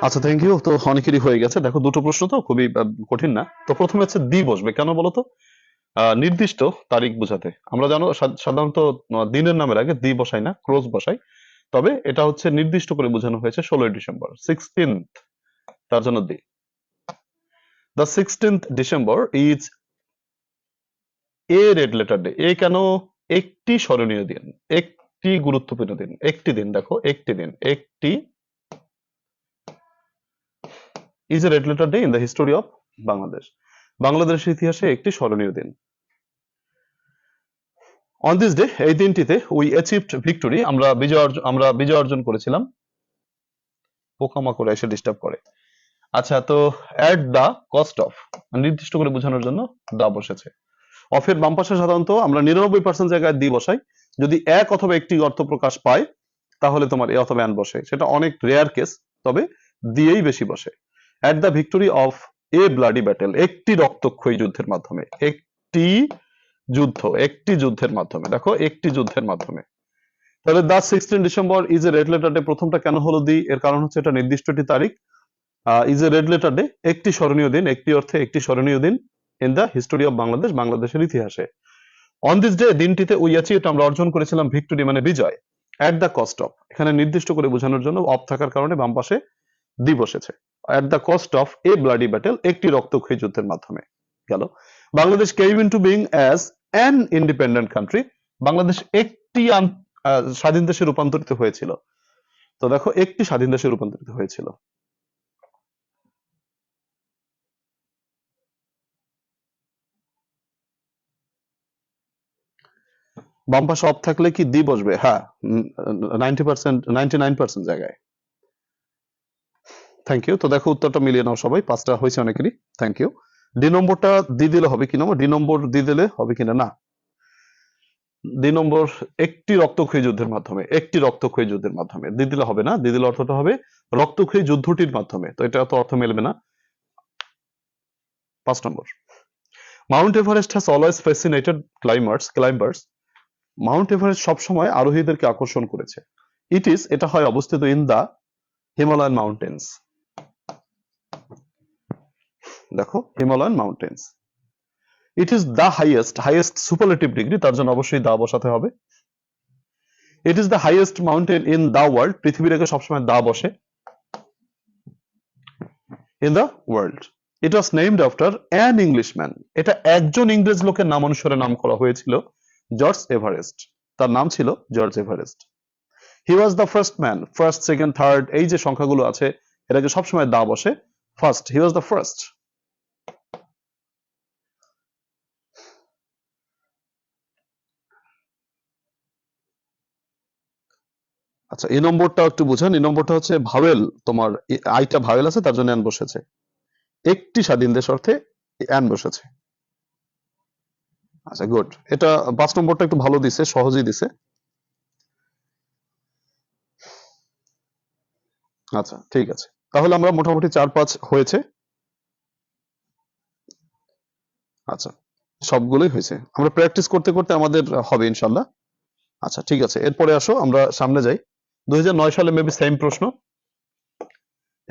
আচ্ছা, থ্যাংক ইউ। তো অনেকেরই হয়ে গেছে। দেখো, দুটো প্রশ্ন তো খুবই কঠিন না। তো প্রথমে হচ্ছে দি বসবে কেন বলো তো? নির্দিষ্ট তারিখ বোঝাতে। আমরা জানো সাধারণত দিনের নামের আগে দি বসাই না, ক্রস বসাই। তবে এটা হচ্ছে নির্দিষ্ট করে বোঝানো হয়েছে 16ই ডিসেম্বর, 16th, তার জন্য the. The 16th December is a red letter day. A কেন? একটি স্মরণীয় দিন, একটি গুরুত্বপূর্ণ দিন, একটি দিন। দেখো, একটি দিন, একটি is a red letter day in the history of Bangladesh. বাংলাদেশের ইতিহাসে একটি স্মরণীয় দিন। অন দিস ডে, এই দিনটিতে উই অ্যাচিভড ভিক্টোরি, আমরা বিজয় অর্জন করেছিলাম। পোকামাকড় এসে ডিস্টার্ব করে। আচ্ছা, তো অ্যাট দা কস্ট অফ, নির্দিষ্ট করে বোঝানোর জন্য দা বসেছে। অফের বাম পাশে সাধারণত আমরা 99% জায়গায় দি বসাই। যদি এক অথবা একটি অর্থ প্রকাশ পায় তাহলে তোমার এ অথবা অ্যান বসে। সেটা অনেক রেয়ার কেস, তবে দিয়েই বেশি বসে। At the victory of A bloody battle, একটি রক্তক্ষয়ী যুদ্ধের মাধ্যমে। একটি যুদ্ধের মাধ্যমে। দেখো, একটি যুদ্ধের মাধ্যমে। তাহলে দা 16 December is a red letter day, প্রথমটা কেন হলো দি? এর কারণ হচ্ছে এটা নির্দিষ্ট একটি তারিখ। Is a red letter day, একটি স্মরণীয় দিন, একটি অর্থে একটি স্মরণীয় দিন in the history of Bangladesh, বাংলাদেশের ইতিহাসে। অন দিস ডে, দিনটিতে উই অ্যাচিভড, আমরা অর্জন করেছিলাম ভিক্টোরি মানে বিজয়। অ্যাট দ্য কস্ট অফ, এখানে নির্দিষ্ট করে বোঝানোর জন্য অফ থাকার কারণে বাম পাশে দি বসেছে। At the cost of A bloody battle, একটি রক্তক্ষয়ী যুদ্ধের মাধ্যমে। গেল। Bangladesh came into being as an independent country, Bangladesh একটি স্বাধীন দেশে রূপান্তরিত হয়েছিল। তো দেখো, একটি স্বাধীন দেশে রূপান্তরিত হয়েছিল। বাম পাশে অফ থাকলে কি দি বসবে? হ্যাঁ, 90%, 99% জায়গায়। Thank you. তো দেখো, উত্তরটা মিলিয়ে নাও সবাই, 5টা হয়েছে অনেকেরই। Thank you. ডি নম্বরটা দি দিলে হবে কি নম্বর? ডি নম্বর দি দিলে হবে কিনা? না, দুই নম্বর একটি রক্তক্ষয়ী যুদ্ধের মাধ্যমে, একটি রক্তক্ষয়ী যুদ্ধের মাধ্যমে। দি দিলে হবে না, দি দিলে অর্থটা হবে রক্তক্ষয়ী যুদ্ধটির মাধ্যমে। তো এটা তো অর্থ মেলবে না। 5 number, Mount Everest has always fascinated climbers. Mount Everest সবসময় আরোহীদেরকে আকর্ষণ করেছে। এটা হয় অবস্থিত ইন দা হিমালয়ান মাউন্টেন্স। দেখো, Himalayan mountains. It is the highest superlative degree, তার জন্য অবশ্যই দা বসাতে হবে। It is the highest mountain in the world, পৃথিবীর আগে সবসময় দা বসে। In the world, it was named after an Englishman, এটা একজন ইংরেজ লোকের নাম অনুসারে নাম করা হয়েছিল, জর্জ এভারেস্ট। তার নাম ছিল George Everest. He was the first man, first, second, third, এই যে সংখ্যাগুলো আছে এটাকে সবসময় দা বসে। First, he was the first. আচ্ছা, এই নম্বরটা একটু বুঝেন। এই নম্বরটা হচ্ছে ভাওয়েল, তোমার আইটা ভাওয়েল আছে, তার জন্য অ্যান বসেছে। একটি স্বাধীন দেশ অর্থে অ্যান বসেছে। আচ্ছা, গুড। এটা 5 নম্বরটা একটু ভালো দিছে, সহজেই দিছে। আচ্ছা, ঠিক আছে। তাহলে আমরা মোটামুটি 4-5 হয়েছে। আচ্ছা, সবগুলোই হয়েছে। আমরা প্র্যাকটিস করতে করতে আমাদের হবে ইনশাল্লাহ। আচ্ছা, ঠিক আছে। এরপরে আসো, আমরা সামনে যাই। 2009 সালে মেবি সেম প্রশ্ন।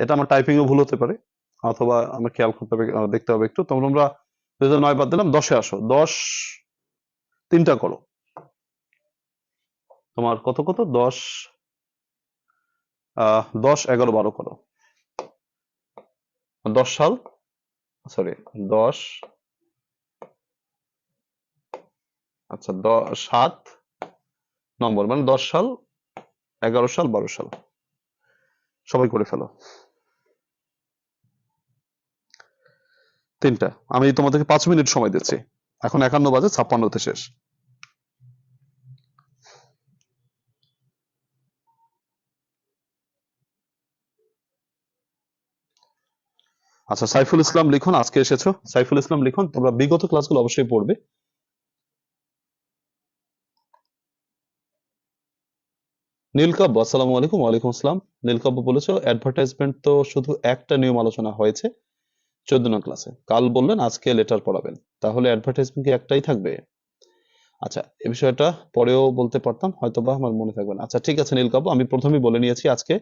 এটা আমার টাইপিং এ ভুল হতে পারে, অথবা আমরা খেয়াল করতে হবে, দেখতে হবে একটু। তখন আমরা 2009 বাদ দিলাম, 10-এ আসো। 10 তিনটা করো। তোমার কত কত? 10, 10, 11, 12 করো। 10 সাল, সরি, 10, আচ্ছা, 7 নম্বর, মানে 10 সাল, 11 সাল, 12 সাল। সবাই করে ফেলো। তিনটা। আমি তোমাদেরকে 5 মিনিট সময় দিচ্ছি। এখন 51 বাজে, 56তে শেষ। আচ্ছা, সাইফুল ইসলাম লিখুন, আজকে এসেছো। সাইফুল ইসলাম লিখুন, তোমরা বিগত ক্লাসগুলো অবশ্যই পড়বে। নীলকাব্য, আসসালামু আলাইকুম। ওয়ালাইকুম আসসালাম। নীলকাব্য বলেছো অ্যাডভার্টাইজমেন্ট তো শুধু একটা নিয়ম আলোচনা হয়েছে 14 নং ক্লাসে। কাল বললেন আজকে লেটার পড়াবেন, তাহলে অ্যাডভার্টাইজমেন্ট কি একটাই থাকবে? আচ্ছা, এই বিষয়টা পরেও বলতে পারতাম, হয়তোবা আমার মনে থাকবে না। আচ্ছা, ঠিক আছে নীলকাব্য, আমি প্রথমেই বলে নিয়েছি আজকে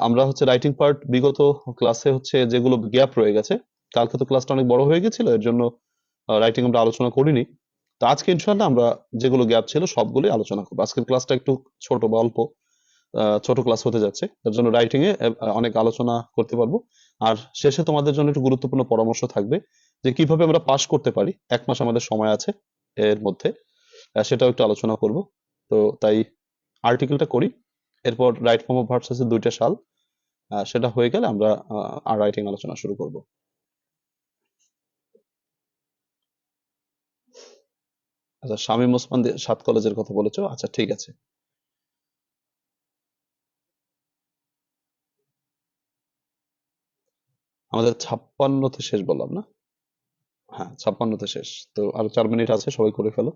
আমরা হচ্ছে রাইটিং পার্ট বিগত ক্লাসে হচ্ছে যেগুলো গ্যাপ রয়ে গেছে, কালকে তো ক্লাসটা অনেক বড় হয়ে গেছিল, এর জন্য রাইটিং আমরা আলোচনা করিনি। তো আজকে ইনশাআল্লাহ আমরা যেগুলো গ্যাপ ছিল সবগুলোই আলোচনা করবো। আজকের ক্লাসটা একটু ছোট বা অল্প ছোট ক্লাস হতে যাচ্ছে, তার জন্য রাইটিং এ অনেক আলোচনা করতে পারবো। আর শেষে তোমাদের জন্য একটু গুরুত্বপূর্ণ পরামর্শ থাকবে যে কিভাবে আমরা পাস করতে পারি, 1 মাস আমাদের সময় আছে এর মধ্যে, সেটাও একটু আলোচনা করব। তো তাই আর্টিকেলটা করি, এরপর রাইট ফর্ম অফ ভার্বস আছে 2টা সাল, সেটা হয়ে গেলে আমরা আর রাইটিং আলোচনা শুরু করব। আচ্ছা, শামীম ওসমান 7 কলেজের কথা বলেছো, আচ্ছা ঠিক আছে। আমাদের 56তে শেষ বললাম না? হ্যাঁ, 56তে শেষ। তো আরো 4 মিনিট আছে, সবাই করে ফেলো।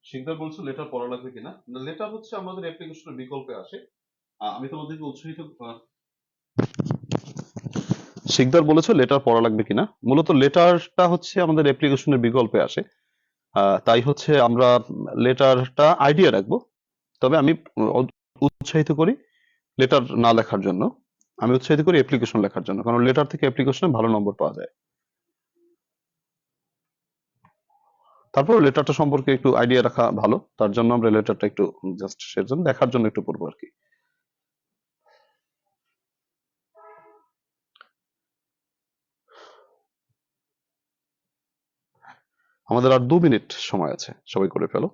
শিকদার বলছো লেটার পড়া লাগবে কিনা? লেটার হচ্ছে আমাদের অ্যাপ্লিকেশনের বিকল্পে আসে। আমি তোমাদেরকে উৎসাহিত শিকদার বলেছো লেটার পড়া লাগবে কিনা, মূলত লেটারটা হচ্ছে আমাদের অ্যাপ্লিকেশনের বিকল্পে আসে। তাই হচ্ছে আমরা লেটারটা আইডিয়া রাখবো, তবে আমি উৎসাহিত করি লেটার না লেখার জন্য, আমি উৎসাহিত করি অ্যাপ্লিকেশন লেখার জন্য, কারণ লেটার থেকে অ্যাপ্লিকেশনে ভালো নম্বর পাওয়া যায়। তারপর লেটারটা সম্পর্কে একটু আইডিয়া রাখা ভালো, তার জন্য আমরা লেটারটা একটু জাস্ট সেজন্য দেখার জন্য একটু পড়বো আর কি। আমাদের আর 2 মিনিট সময় আছে, সবাই করে ফেলো।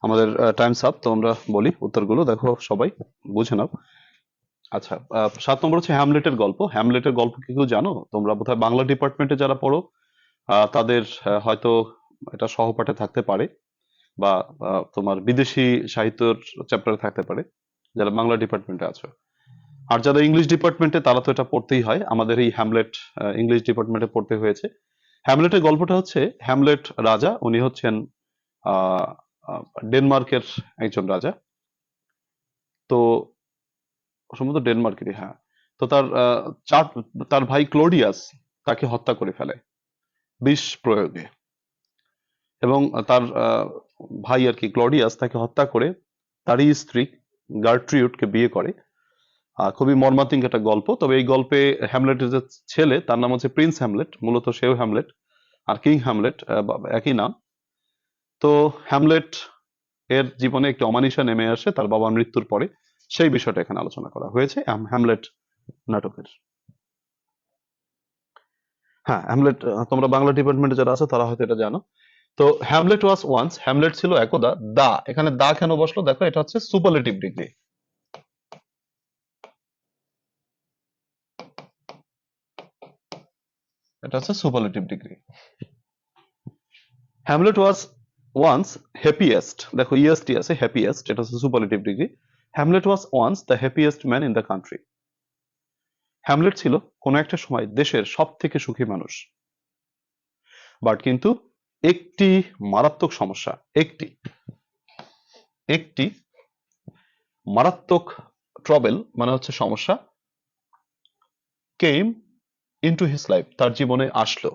আমাদের টাইমস আপ, তো আমরা বলি উত্তরগুলো, দেখো সবাই বুঝে নাও। আচ্ছা, 7 নম্বর হচ্ছে হ্যামলেটের গল্প। হ্যামলেটের গল্প কি কেউ জানো? তোমরা বোধহয় বাংলা ডিপার্টমেন্টে যারা পড়ো, তাদের হয়তো এটা সহপাঠে থাকতে পারে, বা তোমার বিদেশি সাহিত্যের চ্যাপ্টারে থাকতে পারে যারা বাংলা ডিপার্টমেন্টে আছো। আর যারা ইংলিশ ডিপার্টমেন্টে, তারা তো এটা পড়তেই হয়, আমাদের এই হ্যামলেট ইংলিশ ডিপার্টমেন্টে পড়তে হয়েছে। হ্যামলেটের গল্পটা হচ্ছে, হ্যামলেট রাজা, উনি হচ্ছেন আহ আহ, ডেনমার্কের একজন রাজা। তো সম্ভবত ডেনমার্কেরই, হ্যাঁ। তো তার ভাই ক্লোডিয়াস তাকে হত্যা করে ফেলে বিষ প্রয়োগে, এবং তার ভাই আর কি ক্লডিয়াস তাকে হত্যা করে তারই স্ত্রী গার্ট্রিউডকে বিয়ে করে। খুবই মর্মান্তিক একটা গল্প। তবে এই গল্পে হ্যামলেটের যে ছেলে তার নাম হচ্ছে প্রিন্স হ্যামলেট, মূলত সেও হ্যামলেট আর কিং হ্যামলেট একই নাম। তো হ্যামলেট এর জীবনে একটি অমানিশা নেমে আসে তার বাবার মৃত্যুর পরে, সেই বিষয়টা এখানে আলোচনা করা হয়েছে হ্যামলেট নাটকের। হ্যাঁ, হ্যামলেট তোমরা বাংলা ডিপার্টমেন্টে যারা আছো তারা হয়তো এটা জানো। তো হ্যামলেট ওয়াজ ওয়ান্স, হ্যামলেট ছিল একদা, দা এখানে দা কেন বসলো দেখো, এটা হচ্ছে সুপারলেটিভ ডিগ্রি। এটা হচ্ছে superlative degree. Hamlet was once happiest, দেখো ইএসটি আছে, হ্যাপিয়েস্ট এটা হচ্ছে superlative degree. Hamlet was once the happiest man in the country. হ্যামলেট ছিল কোন একটা সময় দেশের সব থেকে সুখী মানুষ, বাট কিন্তু একটি মারাত্মক সমস্যা, একটি একটি মারাত্মক ট্রাবল মানে হচ্ছে সমস্যা, কেম ইনটু হিজ লাইফ তার জীবনে আসলো।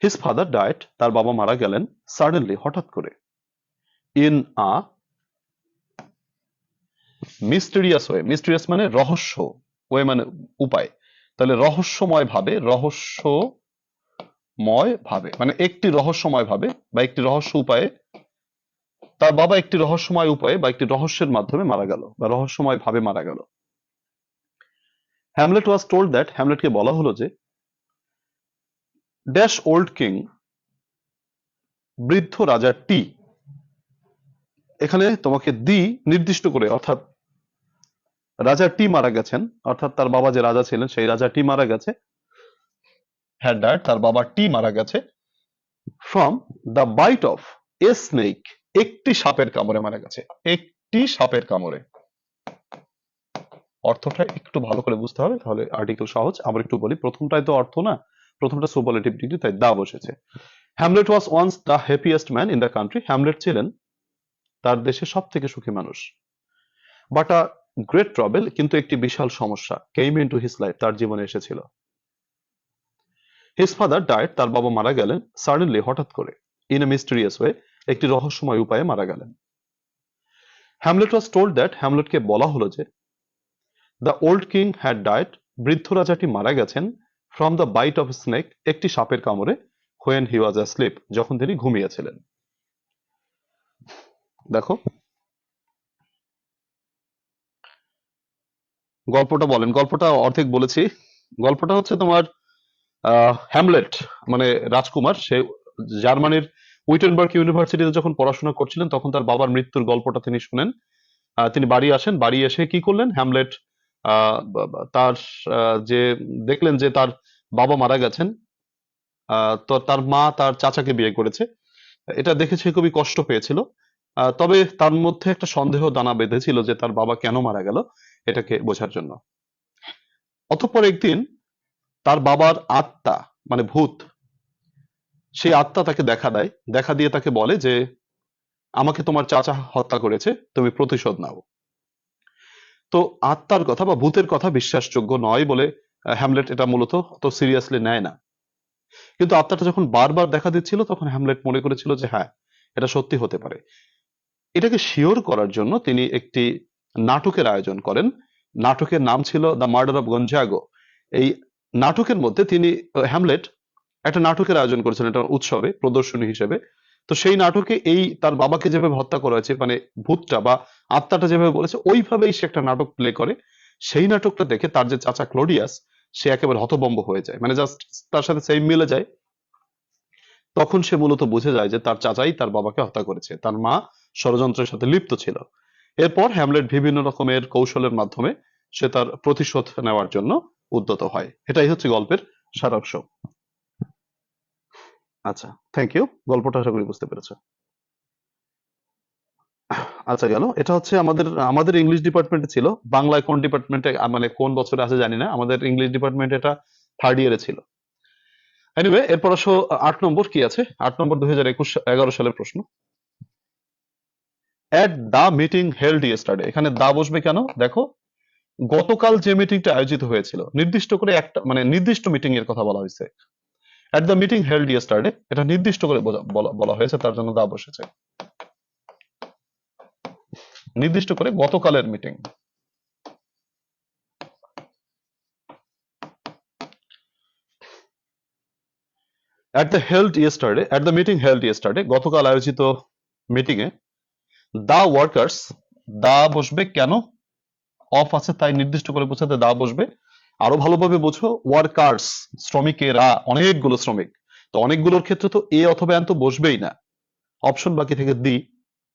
হিজ ফাদার ডায়েড তার বাবা মারা গেলেন, সাডেনলি হঠাৎ করে, in a mysterious way, mysterious মানে রহস্য, ওয়ে মানে উপায়, তাহলে রহস্যময় ভাবে, রহস্যময় ভাবে মানে একটি রহস্যময় ভাবে বা একটি রহস্য উপায়ে, তার বাবা একটি রহস্যময় উপায়ে বা একটি রহস্যের মাধ্যমে মারা গেল বা রহস্যময় ভাবে মারা গেল। হ্যামলেট ওয়াজ টোল্ড দ্যাট, হ্যামলেটকে বলা হলো যে ড্যাশ ওল্ড কিং, বৃদ্ধ রাজা টি, এখানে তোমাকে দি নির্দিষ্ট করে, অর্থাৎ রাজা টি মারা গেছেন, অর্থাৎ তার বাবা যে রাজা ছিলেন সেই রাজা টি মারা গেছে, হ্যাড ডায়েড তার বাবা টি মারা গেছে, from the bite of a snake, একটি সাপের কামড়ে মারা গেছে, একটি সাপের কামড়ে। অর্থটা একটু ভালো করে বুঝতে হবে, তাহলে আর্টিকেল সহজ। আবার একটু বলি, প্রথমটাই তো অর্থ না, প্রথমটা সুপারলেটিভ ডিগ্রি, তাই দা বসেছে। Hamlet was once the happiest man in the country, হ্যামলেট ছিলেন তার দেশের সব থেকে সুখী মানুষ, বাট আ গ্রেট ট্রাবল, কিন্তু একটি বিশাল সমস্যা, কেম ইনটু হিজ লাইফ তার জীবনে এসেছিল। হিজ ফাদার ডায়েড তার বাবা মারা গেলেন, সাডেনলি হঠাৎ করে, ইন এ মিস্টেরিয়াস ওয়ে একটি রহস্যময় উপায়ে মারা গেলেন। হ্যামলেট ওয়াজ টোল্ড দ্যাট, হ্যামলেটকে বলা হলো যে the old king had died, বৃদ্ধ রাজাটি মারা গেছেন, from the bite of snake, একটি সাপের কামড়ে, হোয়েন হি ওয়াজ অ্যাসলিপ, যখন তিনি ঘুমিয়েছিলেন। দেখো গল্পটা বলেন, গল্পটা অর্ধেক বলেছি। গল্পটা হচ্ছে তোমার হ্যামলেট মানে রাজকুমার, সে জার্মানির উইটেনবার্গ ইউনিভার্সিটিতে যখন পড়াশোনা করছিলেন তখন তার বাবার মৃত্যুর গল্পটা তিনি শুনেন। তিনি বাড়ি আসেন, বাড়ি এসে কি করলেন, হ্যামলেট তার যে দেখলেন যে তার বাবা মারা গেছেন, তো তার মা তার চাচাকে বিয়ে করেছে, এটা দেখে সে খুবই কষ্ট পেয়েছিল। তবে তার মধ্যে একটা সন্দেহ দানা বেঁধেছিল যে তার বাবা কেন মারা গেল এটাকে বোঝার জন্য। অতঃপর একদিন তার বাবার আত্মা মানে ভূত, সেই আত্মা তাকে দেখা দেয়, দেখা দিয়ে তাকে বলে যে আমাকে তোমার চাচা হত্যা করেছে, তুমি প্রতিশোধ নাও। তো আত্মার কথা বা ভূতের কথা বিশ্বাসযোগ্য নয় বলে হ্যামলেট এটা মূলত তো সিরিয়াসলি নেয় না, কিন্তু আত্মাটা যখন বারবার দেখা দিচ্ছিল তখন হ্যামলেট মনে করেছিল যে হ্যাঁ এটা সত্যি হতে পারে। এটাকে শিওর করার জন্য তিনি একটি নাটকের আয়োজন করেন। নাটকের নাম ছিল দ্য মার্ডার অফ গঞ্জাগো। এই নাটকের মধ্যে তিনি হ্যামলেট একটা নাটকের আয়োজন করেছিলেন, একটা উৎসবে প্রদর্শনী হিসেবে। তো সেই নাটকে এই তার বাবাকে যেভাবে হত্যা করা হয়েছে, মানে ভূতটা বা আত্মাটা যেভাবে বলেছে ওইভাবেই সে একটা নাটক প্লে করে। সেই নাটকটা দেখে তার যে চাচা ক্লোডিয়াস সে একেবারে হতভম্ব হয়ে যায়, মানে জাস্ট তার সাথে সেম মিলে যায়। তখন সে মূলত বুঝে যায় যে তার চাচাই তার বাবাকে হত্যা করেছে, তার মা ষড়যন্ত্রের সাথে লিপ্ত ছিল। এরপর হ্যামলেট বিভিন্ন রকমের কৌশলের মাধ্যমে সে তার প্রতিশোধ নেওয়ার জন্য উদ্যত হয়। এটাই হচ্ছে গল্পের সারাংশ। আচ্ছা, থ্যাংক ইউ, গল্পটা আশা করি বুঝতে পেরেছো। আচ্ছা গেল, এটা হচ্ছে আমাদের আমাদের ইংলিশ ডিপার্টমেন্টে ছিল। বাংলায় কোন ডিপার্টমেন্টে মানে কোন বছরে আছে জানি না, আমাদের ইংলিশ ডিপার্টমেন্টে এটা থার্ড ইয়ারে ছিল। এনিওয়ে, এরপর আসো 8 নম্বর কি আছে। 8 নম্বর 2011 সালের প্রশ্ন। এট দা মিটিং হেল্ড ইয়েস্টারডে, এখানে দা বসবে কেন দেখো, গতকাল যে মিটিংটা আয়োজিত হয়েছিল, নির্দিষ্ট করে একটা মানে নির্দিষ্ট মিটিং এর কথা বলা হয়েছে। At the meeting held yesterday, এটা নির্দিষ্ট করে বলা হয়েছে, তার জন্য দা বসেছে। নির্দিষ্ট করে গতকালের meeting, at the meeting held yesterday, গতকাল আয়োজিত মিটিং এ the workers, দা বসবে কেন, অফ আছে তাই নির্দিষ্ট করে বোঝাতে দা বসবে। আরো ভালোভাবে বোঝো, ওয়ার্কার্স শ্রমিকেরা, অনেকগুলো শ্রমিক, তো অনেকগুলোর ক্ষেত্রে তো এ অথবা এন তো বসবেই না, অপশন বাকি থেকে দি,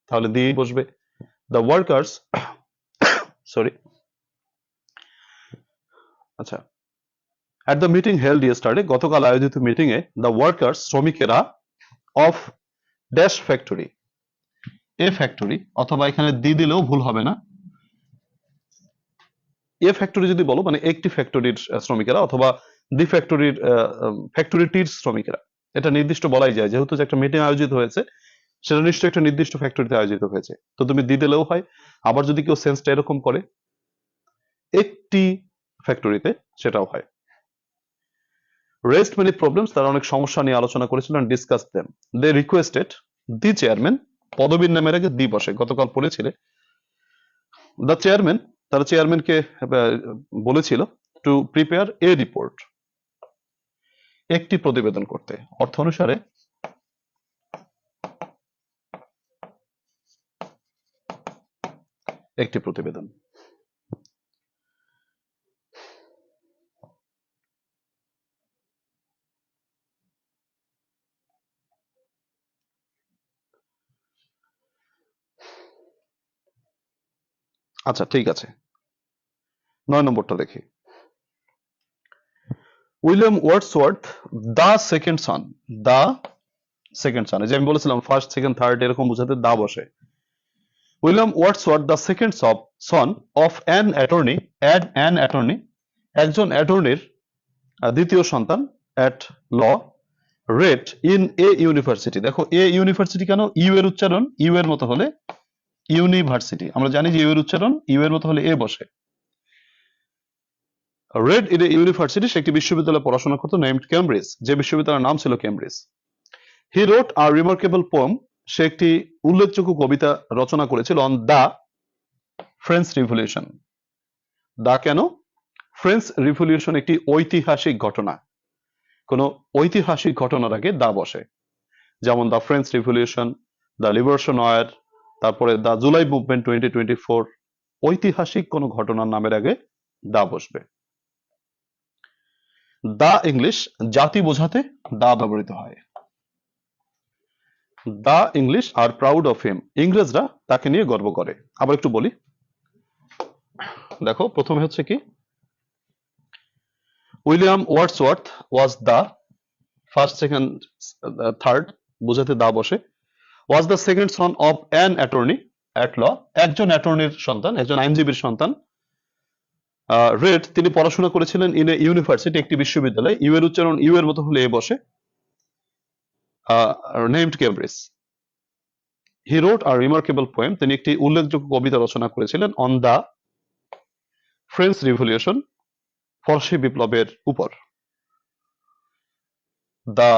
তাহলে দি বসবে। দ্য ওয়ার্কার্স সরি আচ্ছা, at the meeting held yesterday, গতকাল আয়োজিত মিটিং এ দ্য ওয়ার্কার্স শ্রমিকেরা of dash factory, A factory, অথবা এখানে দি দিলেও ভুল হবে না, এ ফ্যাক্টরি যদি বলো মানে একটি ফ্যাক্টরির শ্রমিকেরা, অথবা দি ফ্যাক্টরির ফ্যাক্টরিটির শ্রমিকেরা, এটা নির্দিষ্ট বলাই যায়, যেহেতু যে একটা মিটিং আয়োজিত হয়েছে সেটা নিশ্চয়ই একটা নির্দিষ্ট ফ্যাক্টরিতে আয়োজিত হয়েছে, তো তুমি দি দিলেও হয়। আবার যদি কেউ সেন্সটা এরকম করে একটি ফ্যাক্টরিতে, সেটাও হয়। রেজড মেনি প্রবলেমস, তারা অনেক সমস্যা নিয়ে আলোচনা করেছিল, discuss them. They requested the chairman, পদবীর নামের আগে দি বসে, গতকাল পড়েছিলে। দ্য চেয়ারম্যান, তারা চেয়ারম্যানকে বলেছিল টু প্রিপেয়ার এ রিপোর্ট, একটি প্রতিবেদন করতে, অর্থ অনুসারে একটি প্রতিবেদন। আচ্ছা ঠিক আছে, 9 নম্বরটা দেখি। William Wordsworth the second son, the second son, যে আমি বলেছিলাম ফার্স্ট সেকেন্ড থার্ড এরকম বোঝাতে দা বসে। William Wordsworth the second son of an attorney, an attorney, একজন অ্যাটর্নির দ্বিতীয় সন্তান, at law, read in a university. দেখো এ ইউনিভার্সিটি কেন, ইউ এর উচ্চারণ ইউ এর মতো হলে ইউনিভার্সিটি, আমরা জানি যে ইউ এর উচ্চারণ ইউ এর মতো হলে এ বসে। রেড ইন এ ইউনিভার্সিটি, সে একটি বিশ্ববিদ্যালয়ে পড়াশোনা করতো, নেমড কেমব্রিজ, যে বিশ্ববিদ্যালয়ের নাম ছিল Cambridge. He wrote a remarkable poem, সে একটি উল্লেখযোগ্য কবিতা রচনা করেছিল, on the French revolution. The কেন, ফ্রেঞ্চ রিভলিউশন একটি ঐতিহাসিক ঘটনা, কোন ঐতিহাসিক ঘটনার আগে দা বসে, যেমন দা ফ্রেঞ্চ রিভলিউশন, দা লিবারেশন ওয়ার, তারপরে দা জুলাই মুভমেন্ট 2024, ঐতিহাসিক কোন ঘটনার নামের আগে দা বসবে। দা ইংলিশ, জাতি বোঝাতে দা ব্যবহৃত হয়। The English are proud of him, ইংরেজরা তাকে নিয়ে গর্ব করে। আবার একটু বলি, দেখো প্রথমে হচ্ছে কি, William Wordsworth was the, first second third বোঝাতে দা বসে। Was the second son of an attorney at law, একজন অ্যাটর্নির সন্তান, একজন আইনজীবীর সন্তান। রেড, তিনি পড়াশোনা করেছিলেন ইন এ ইউনিভার্সিটি, একটি বিশ্ববিদ্যালয়, ইউ এর উচ্চারণ ইউ এর মতো হলে এ বসে। Named Cambridge. He wrote a remarkable poem, তিনি একটি উল্লেখযোগ্য কবিতা রচনা করেছিলেন, অন দা ফ্রেঞ্চ রিভলিউশন, ফরাসি বিপ্লবের উপর। The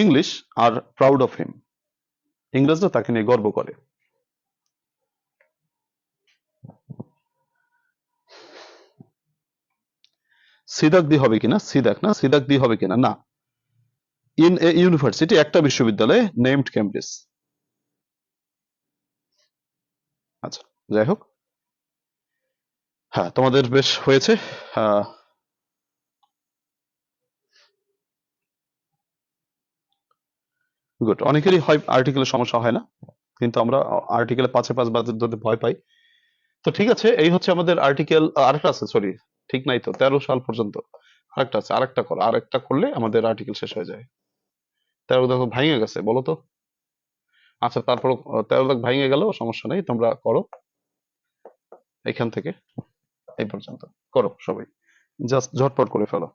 English are proud of him, ইংরেজরা তাকে নিয়ে গর্ব করে। সিদাক দি হবে কিনা, সিদাক না, সিদাক দি হবে কিনা, না, ইন এ ইউনিভার্সিটি, একটা বিশ্ববিদ্যালয়ে, নেমড কেমব্রিজ। আচ্ছা যাই হোক, হ্যাঁ তোমাদের বেশ হয়েছে। গুড, অনেকেরই হয় আর্টিকেলের সমস্যা হয় না, কিন্তু আমরা আর্টিকেলে 5-5 বাদ ধরতে ভয় পাই। তো ঠিক আছে, এই হচ্ছে আমাদের আর্টিকেল। আরেকটা আছে, সরি ঠিক নাই তো, 13 সাল পর্যন্ত আরেকটা আছে, আরেকটা করো, আরেকটা করলে আমাদের আর্টিকেল শেষ হয়ে যায়। 13 দেখো ভাঙে গেছে, বলো তো। আচ্ছা তারপর 13 দাগ ভাঙে গেল, সমস্যা নেই, তোমরা করো এখান থেকে এই পর্যন্ত, করো সবাই, জাস্ট ঝটপট করে ফেলো।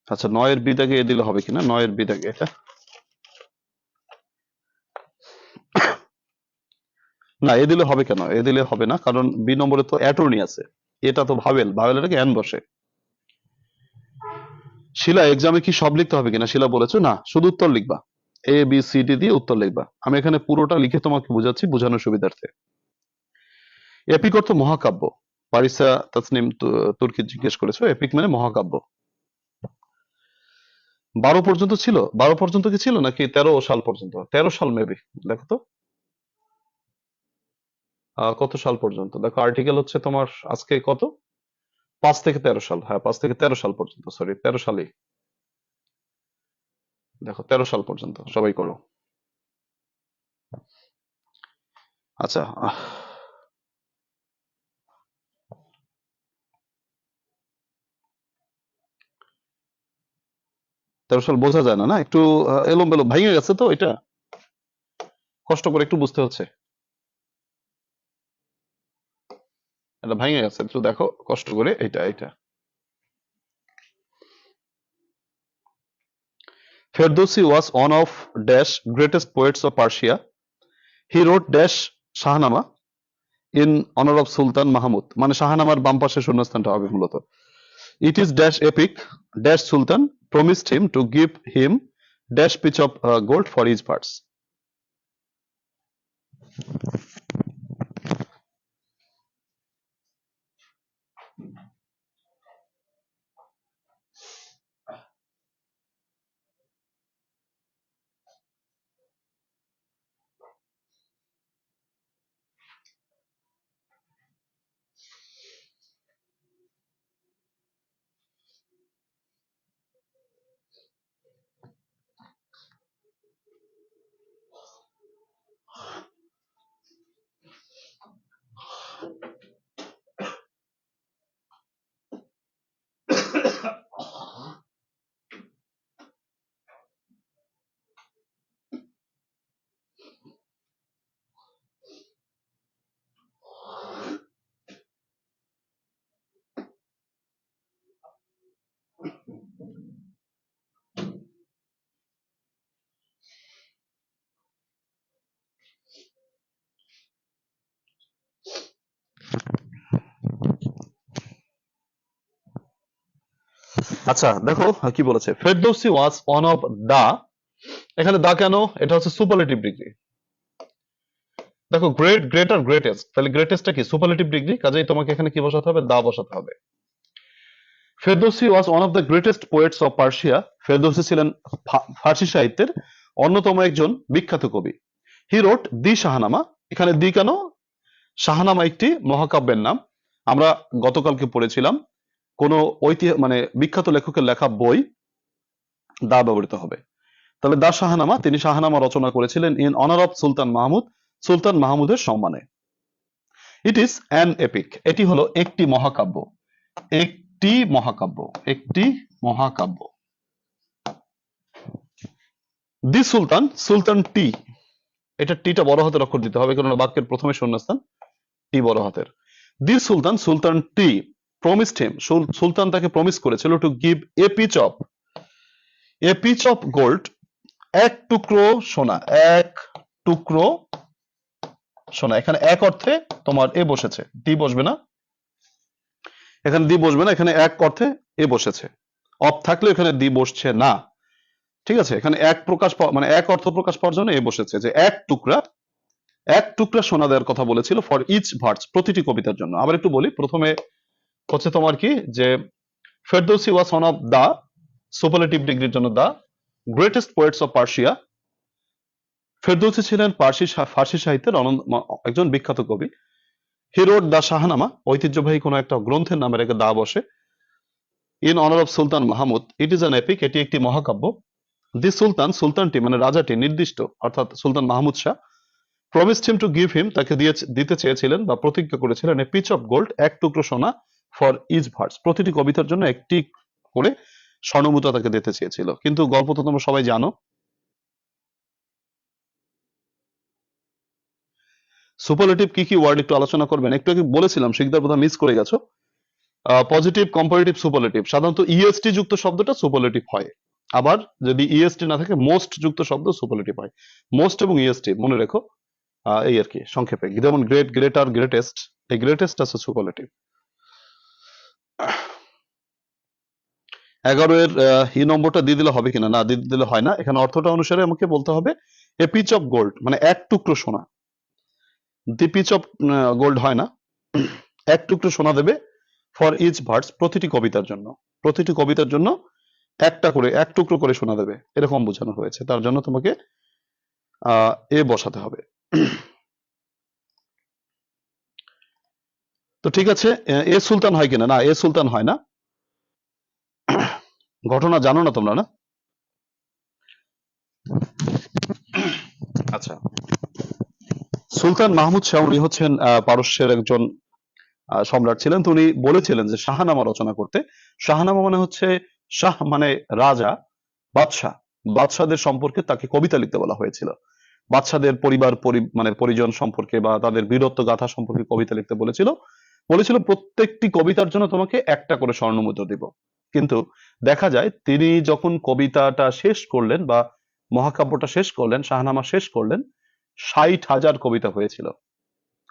আচ্ছা 9 এর বিদাগে এ দিলে হবে কিনা, 9 এর বিদাগে এটা, না এ দিলে হবে কেন, এ দিলে হবে না, কারণ বি নম্বরে তো অ্যাটর্নি আছে, এটা তো ভাওয়েল, ভাওয়েলের আগে এন বসে। শিলা, এক্সামে কি সব লিখতে হবে কিনা, শিলা বলেছো না, শুধু উত্তর লিখবা, এ বি সি ডি দিয়ে উত্তর লিখবা। আমি এখানে পুরোটা লিখে তোমাকে বোঝাচ্ছি বোঝানোর সুবিধার্থে। এপিক অর্থ মহাকাব্য, পারিসা তাসনিম তুর্কি জিজ্ঞেস করেছো, এপিক মানে মহাকাব্য। 12 পর্যন্ত ছিল, 12 পর্যন্ত কি ছিল নাকি 13 সাল পর্যন্ত? 13 সাল মেবি, দেখো তো কত সাল পর্যন্ত। দেখো আর্টিকেল হচ্ছে তোমার আজকে কত, 5 থেকে 13 সাল, হ্যাঁ 5 থেকে 13 সাল পর্যন্ত, সরি 13 সালই, দেখো 13 সাল পর্যন্ত সবাই করো। আচ্ছা 13 সাল বোঝা যায় না, না একটু এলোমেলো ভেঙে গেছে তো, এটা কষ্ট করে একটু বুঝতে হচ্ছে, এটা ভেঙে গেছে একটু দেখো কষ্ট করে, এটা Ferdowsi was one of dash greatest poets of Persia. He wrote dash Shahnama in honor of Sultan Mahmud, মানে শাহনামার বাম পাশে শূন্যস্থানটা হবে মূলত। It is dash epic dash Sultan promised him to give him dash pitch of gold for his parts. আচ্ছা দেখো কি বলেছে, Ferdowsi was one of the, এখানে দা কেন, এটা হচ্ছে সুপারলেটিভ ডিগ্রি। দেখো গ্রেট, গ্রেট আর গ্রেটেস্ট, তাহলে গ্রেটেস্টটা কি সুপারলেটিভ ডিগ্রি, কাজেই তোমাকে এখানে কি বসাতে হবে, দা বসাতে হবে। Ferdowsi was one of the greatest poets of Persia, ফেরদৌসি ছিলেন ফার্সি সাহিত্যের অন্যতম একজন বিখ্যাত কবি। হি রোট দি শাহনামা, এখানে দি কেন, শাহনামা একটি মহাকাব্যের নাম। আমরা গতকালকে পড়েছিলাম কোন মানে বিখ্যাত লেখকের লেখা বই দা ব্যবহৃত হবে, তাহলে দা শাহনামা, তিনি শাহনামা রচনা করেছিলেন ইন অনার অফ সুলতান মাহমুদ, সুলতান মাহমুদের সম্মানে। ইট ইজ অ্যান এপিক, এটি হলো একটি মহাকাব্য, একটি মহাকাব্য, একটি মহাকাব্য। দি সুলতান, সুলতান টি, এটা টিটা বড় হাতের অক্ষর দিতে হবে কারণ বাক্যের প্রথমে শূন্যস্থান, টি বড় হাতের। দি সুলতান, সুলতান টি প্রমিসড হিম, সুলতান তাকে প্রমিস করেছিল to give a piece of gold, এক টুকরো সোনা, এক টুকরো সোনা। এখানে এক অর্থে তোমার এ বসেছে, দি বসবে না, এখানে দি বসবে না, এখানে এক অর্থে এ বসেছে, অফ থাকলে এখানে দি বসছে না, ঠিক আছে। এখানে এক প্রকাশ মানে এক অর্থ প্রকাশ পাওয়ার জন্য এ বসেছে, যে এক টুকরা সোনা দেওয়ার কথা বলেছিল ফর ইচ ভার্স, প্রতিটি কবিতার জন্য। আবার একটু বলি, প্রথমে হচ্ছে তোমার কি, যে Ferdowsi was one of the, superlative ডিগ্রির জন্য the greatest poets of Persia, ফেরদৌসি ছিলেন ফার্সি সাহিত্যের একজন বিখ্যাত কবি। হি রোট দা শাহনামা, ঐতিহ্যবাহী কোন একটা গ্রন্থের নামে রেখে দা বসে। In honour of Sultan Mahmud, it is an epic, এটি একটি মহাকাব্য। দি সুলতান, সুলতানটি মানে রাজাটি, নির্দিষ্ট অর্থাৎ Sultan Mahmud Shah, promised him to give him, তাকে দিতে চেয়েছিলেন বা প্রতিজ্ঞা করেছিলেন এ পিচ অফ গোল্ড, এক টুকরো সোনা, ফর ইচ ভার্স, প্রতিটি কবিতার জন্য একটি করে স্বর্ণমুদ্রা তাকে দিতে চেয়েছিল। কিন্তু গল্প তো তোমরা সবাই জানো, সুপারলেটিভ কি কি ওয়ার্ড একটু আলোচনা করবেন, একটু আগে বলেছিলাম, শিকদার বোধহয় মিস করে গেছো। পজিটিভ, কম্পারেটিভ, সুপারলেটিভ, সাধারণত ইএসটি যুক্ত শব্দটা সুপারলেটিভ হয়, আবার যদি ইএসটি না থাকে মোস্ট যুক্ত শব্দ সুপারলেটিভ হয়। মোস্ট এবং ইএসটি মনে রেখো, এই আর কি সংক্ষেপে, যেমন গ্রেট, গ্রেটার, গ্রেটেস্ট, এই গ্রেটেস্ট আছে সুপারলেটিভ। 11 এর ই নম্বরটা দিয়ে দিলে হবে কিনা, না দিয়ে দিলে হয় না, এখানে অর্থটা অনুসারে আমাকে বলতে হবে এ পিচ অফ গোল্ড, মানে এক টুকরো সোনা, দি পিচ অফ গোল্ড হয় না, এক টুকরো সোনা দেবে ফর ইচ ভার্স, প্রতিটি কবিতার জন্য, প্রতিটি কবিতার জন্য একটা করে, এক টুকরো করে সোনা দেবে, এরকম বোঝানো হয়েছে। তার জন্য তোমাকে এ বসাতে হবে। তো ঠিক আছে, এ সুলতান হয় কিনা? না, এ সুলতান হয় না। ঘটনা জানো না তোমরা, না? আচ্ছা, সুলতান মাহমুদ শাহ উনি হচ্ছেন পারস্যের একজন সম্রাট ছিলেন। তো উনি বলেছিলেন যে শাহনামা রচনা করতে। শাহনামা মানে হচ্ছে, শাহ মানে রাজা, বাদশাহ, বাদশাদের সম্পর্কে তাকে কবিতা লিখতে বলা হয়েছিল। বাদশাদের পরিবার মানে পরিজন সম্পর্কে বা তাদের বীরত্ব গাথা সম্পর্কে কবিতা লিখতে বলেছিল। বলেছিল প্রত্যেকটি কবিতার জন্য তোমাকে একটা করে স্বর্ণমুদ্রা দিব। কিন্তু দেখা যায় তিনি যখন কবিতাটা শেষ করলেন বা মহাকাব্যটা শেষ করলেন, শাহনামা শেষ করলেন, 60,000 কবিতা হয়েছিল।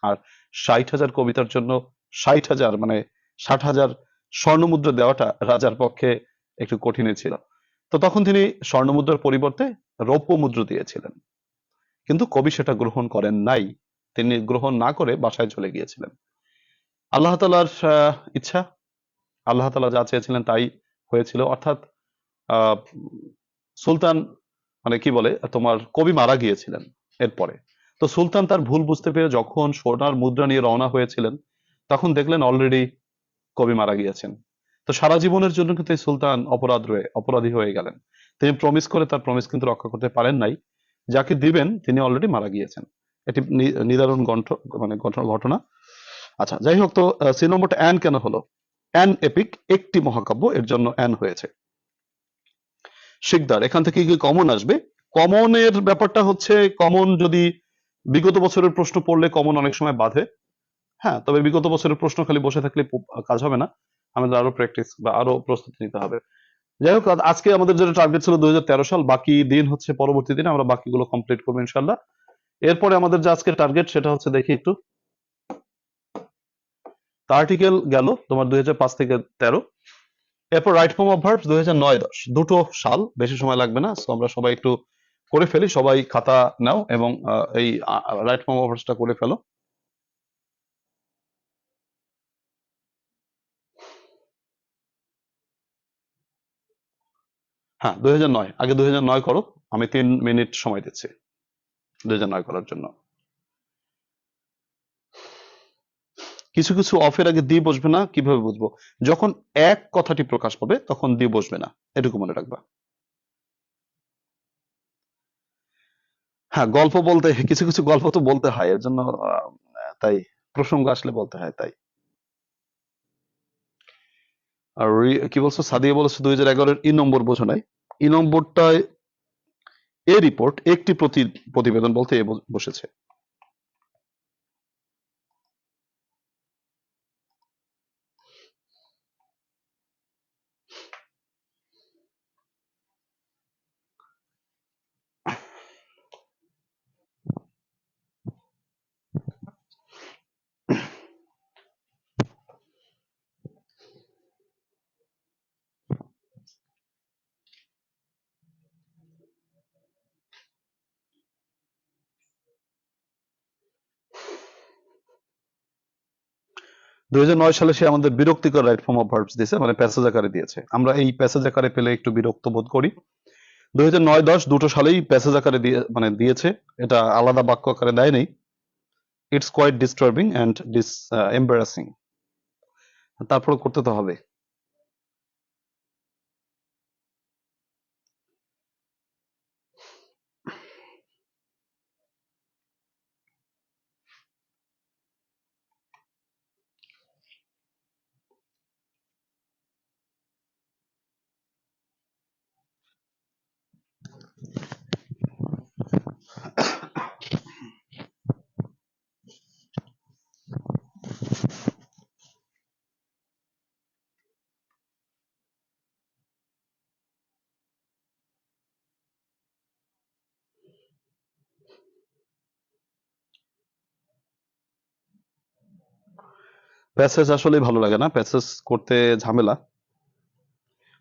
আর 60,000 কবিতার জন্য 60,000 মানে 60,000 স্বর্ণমুদ্রা দেওয়াটা রাজার পক্ষে একটু কঠিনই ছিল। তো তখন তিনি স্বর্ণমুদ্রার পরিবর্তে রৌপ্য মুদ্রা দিয়েছিলেন। কিন্তু কবি সেটা গ্রহণ করেন নাই। তিনি গ্রহণ না করে বাসায় চলে গিয়েছিলেন। আল্লাহ তাআলার ইচ্ছা, আল্লাহ তাআলা যা চেয়েছিলেন তাই হয়েছিল। অর্থাৎ আহ, সুলতান মানে কি বলে, তোমার কবি মারা গিয়েছিলেন এরপরে। তো সুলতান তার ভুল বুঝতে পেরে যখন সোনার মুদ্রা নিয়ে রওনা হয়েছিলেন, তখন দেখলেন অলরেডি কবি মারা গিয়েছেন। তো সারা জীবনের জন্য কিন্তু এই সুলতান অপরাধী হয়ে গেলেন। তিনি প্রমিস করে তার প্রমিস কিন্তু রক্ষা করতে পারেন নাই। যাকে দিবেন তিনি অলরেডি মারা গিয়েছেন। এটি নিদারুণ মানে ঘটনা। আচ্ছা, যাই হোক, তো সি নম্বরটা অ্যান কেন হলো? অ্যান এপিক, একটি মহাকাব্য, এর জন্য অ্যান হয়েছে। শিকদার, এখান থেকে কি কমন আসবে? কমনের ব্যাপারটা হচ্ছে, কমন যদি বিগত বছরের প্রশ্ন পড়লে কমন অনেক সময় বাধে। হ্যাঁ, তবে বিগত বছরের প্রশ্ন খালি বসে থাকলে কাজ হবে না, আমাদের আরো প্র্যাকটিস বা আরো প্রস্তুতি নিতে হবে। যাই হোক, আজকে আমাদের যেটা টার্গেট ছিল 2013 সাল, বাকি দিন হচ্ছে পরবর্তী দিনে আমরা বাকিগুলো কমপ্লিট করবো ইনশাল্লাহ। এরপরে আমাদের যে আজকের টার্গেট সেটা হচ্ছে, দেখি একটু, আর্টিকেল গেল তোমার 2005 থেকে 13। এরপর রাইট ফর্ম অফ ভার্বস 2009-10, দুটো সাল, বেশি সময় লাগবে না। সো আমরা সবাই একটু করে ফেলি, সবাই খাতা নাও এবং এই রাইট ফর্ম অফ ভার্বসটা করে ফেলো। হ্যাঁ, 2009, আগে 2009 করো। আমি 3 মিনিট সময় দিচ্ছি 2009 করার জন্য। কিছু কিছু অফের আগে দিয়ে বসবে না, কিভাবে বুঝবো? যখন এক কথাটি প্রকাশ পাবে তখন দিয়ে বসবে না, এটুকু মনে রাখবা। হ্যাঁ, গল্প বলতে, কিছু কিছু গল্প তো বলতে হয়, এর জন্য তাই প্রসঙ্গ আসলে বলতে হয় তাই। আর কি বলছো, সাদিয়া বলেছো 2011-এর ই নম্বর বোঝো নাই। ই নম্বরটায় এ রিপোর্ট, একটি প্রতিবেদন বলতে এ বসেছে। দুই সালে সে আমাদের বিরক্তিকর রাইট ফর্ম অফ ভার্বস দিয়েছে, মানে প্যাসেজ আকারে দিয়েছে। আমরা এই প্যাসেজ আকারে পেলে একটু বিরক্ত বোধ করি। 2009-10 দুটো সালেই প্যাসেজ আকারে মানে দিয়েছে, এটা আলাদা বাক্য আকারে দেয় নেই। It's quite disturbing and embarrassing. তারপরে করতে তো হবে। প্যাসেজ আসলে ভালো লাগে না, প্যাসেজ করতে ঝামেলা,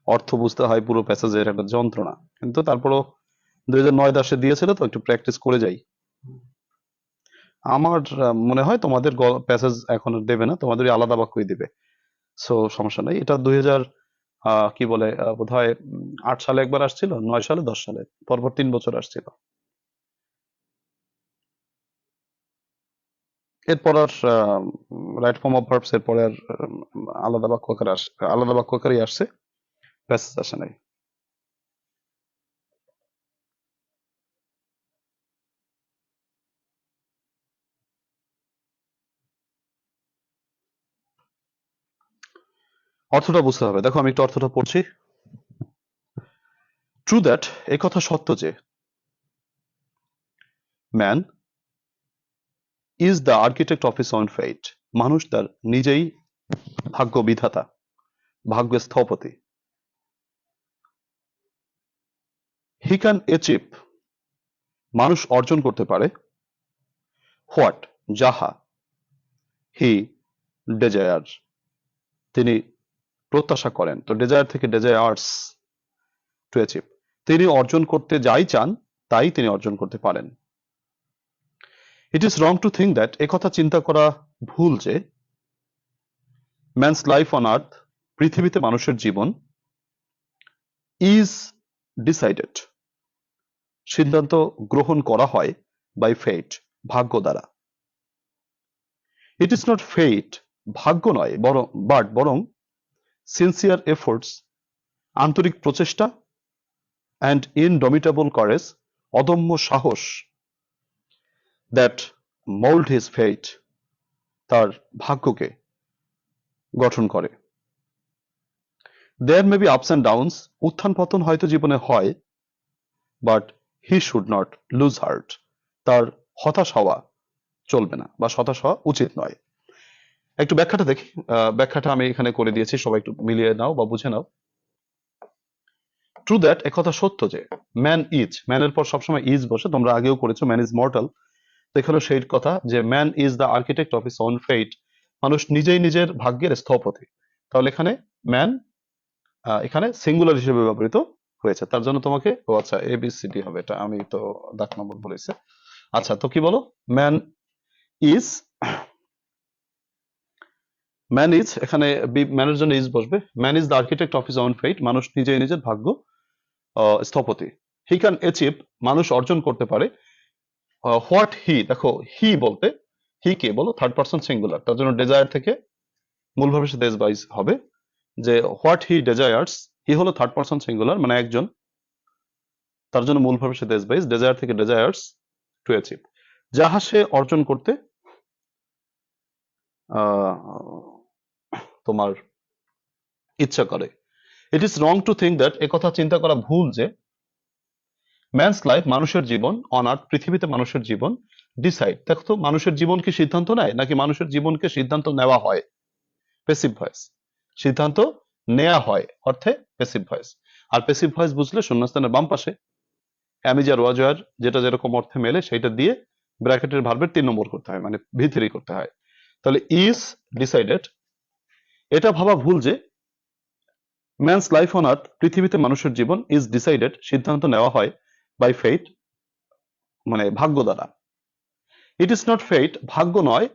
অর্থ বুঝতে হয় পুরো প্যাসেজের, একটা যন্ত্রণা। কিন্তু তারপরও 2009-10 দিয়েছিল তো একটু প্র্যাকটিস করে যাই। আমার মনে হয় তোমাদের প্যাসেজ এখন আর দেবে না, তোমাদের ওই আলাদা বাক্যই দিবে। সো সমস্যা নাই। এটা 2000 কি বলে বোধহয় 8 সালে একবার আসছিল, 9 সালে, 10 সালে, পরপর 3 বছর আসছিল। এরপর আর রাইট ফর্ম অফ ভার্বস এর পরে আর আলাদা বাক্য আকারে আলাদা বাক্য আকারেই আসছে, প্যাসেজ আসে নাই। অর্থটা বুঝতে হবে। দেখো আমি একটু অর্থটা পড়ছি। ট্রু দ্যাট, এই কথা সত্য যে man is the architect of his own fate, মানুষ তার নিজেই ভাগ্য বিধাতা, ভাগ্য স্থপতি। হি ক্যান অ্যাচিভ, মানুষ অর্জন করতে পারে, হোয়াট, যাহা, হি ডেজায়ার, তিনি প্রত্যাশা করেন। তো ডেজায়ার থেকে ডেজায়ার্স, টু অ্যাচিভ, তিনি অর্জন করতে যাই চান তাই তিনি অর্জন করতে পারেন। It is wrong to think that, একথা চিন্তা করা ভুল যে ম্যানস লাইফ অন আর্থ, পৃথিবীতে মানুষের জীবন, ইজ ডিসাইডেড, সিদ্ধান্ত গ্রহণ করা হয়, বাই ফেট, ভাগ্য দ্বারা। ইট ইজ নট ফেট, ভাগ্য নয়, বরং সিনসিয়ার এফোর্টস, আন্তরিক প্রচেষ্টা, অ্যান্ড ইনডমিটেবল কারেজ, অদম্য সাহস, দ্যাট মোল্ড হিজ ফেট, তার ভাগ্যকে গঠন করে। There may be ups and downs, উত্থান পতন হয়তো জীবনে হয়, but he should not lose heart, তার হতাশ হওয়া চলবে না, বা হতাশ হওয়া উচিত নয়। একটু ব্যাখ্যাটা দেখি। ব্যাখ্যাটা আমি এখানে করে দিয়েছি, সবাই একটু মিলিয়ে নাও বা বুঝে নাও। ট্রু দ্যাট, একথা সত্য যে ম্যান ইজ, ম্যানের পর সবসময় ইজ বসে, তোমরা আগেও করেছো, ম্যান ইজ মর্টাল। তো এখানে সেই কথা যে man is the architect of his own fate, মানুষ নিজেই নিজের ভাগ্যের স্থপতি। তাহলে এখানে ম্যান এখানে সিঙ্গুলার হিসেবে ব্যবহৃত হয়েছে, তার জন্য তোমাকে, ও আচ্ছা, ABCD হবে, এটা আমি তো দাগ নম্বর বলেছে। আচ্ছা, তো কি বলো, ম্যান ইজ, ম্যান ইজ, এখানে ম্যানের জন্য ইজ বসবে। Man is the architect of his own fate, মানুষ নিজেই নিজের ভাগ্য স্থপতি। হি ক্যান অ্যাচিভ, মানুষ অর্জন করতে পারে, হোয়াট হি, দেখো হি বলতে, হি কে বলো, থার্ড পারসন সিঙ্গুলার, তার জন্য ডেজায়ার থেকে মূল ভাবে দেশ বাইজ হবে, যে হোয়াট হি ডেজায়ার্স, হি হলো থার্ড পারসন সিঙ্গুলার, মানে একজন, তার জন্য মূল ভাবে দেশ বাইজ, ডেজায়ার থেকে ডেজায়ার্স, টু অ্যাচিভ, যাহা সে অর্জন করতে আহ, তোমার ইচ্ছা করে। It is wrong to think that, একথা চিন্তা করা ভুল যে ম্যানস লাইফ, মানুষের জীবন, অন আর্থ, পৃথিবীতে মানুষের জীবন, ডিসাইড, দেখো তো মানুষের জীবন কি সিদ্ধান্ত নেয়, নাকি মানুষের জীবনকে সিদ্ধান্ত নেওয়া হয়, প্যাসিভ ভয়েস, সিদ্ধান্ত নেওয়া হয় অর্থে প্যাসিভ ভয়েস। আর প্যাসিভ ভয়েস বুঝলে শূন্যস্থানের বাম পাশে অ্যামিজার ওয়াজয়ার, যেটা যেরকম অর্থে মেলে সেটা দিয়ে ব্র্যাকেটের ভার্বের 3 নম্বর করতে হয়, মানে ভিতরি করতে হয়। তাহলে ইজ ডিসাইডেড, এটা ভাবা ভুল যে ম্যানস লাইফ অন আর্থ, পৃথিবীতে মানুষের জীবন, ইজ ডিসাইডেড, সিদ্ধান্ত নেওয়া হয়, বাই ফেট, মানে ভাগ্য দ্বারা। ইট ইজ নট ফেট, ভাগ্য নয়,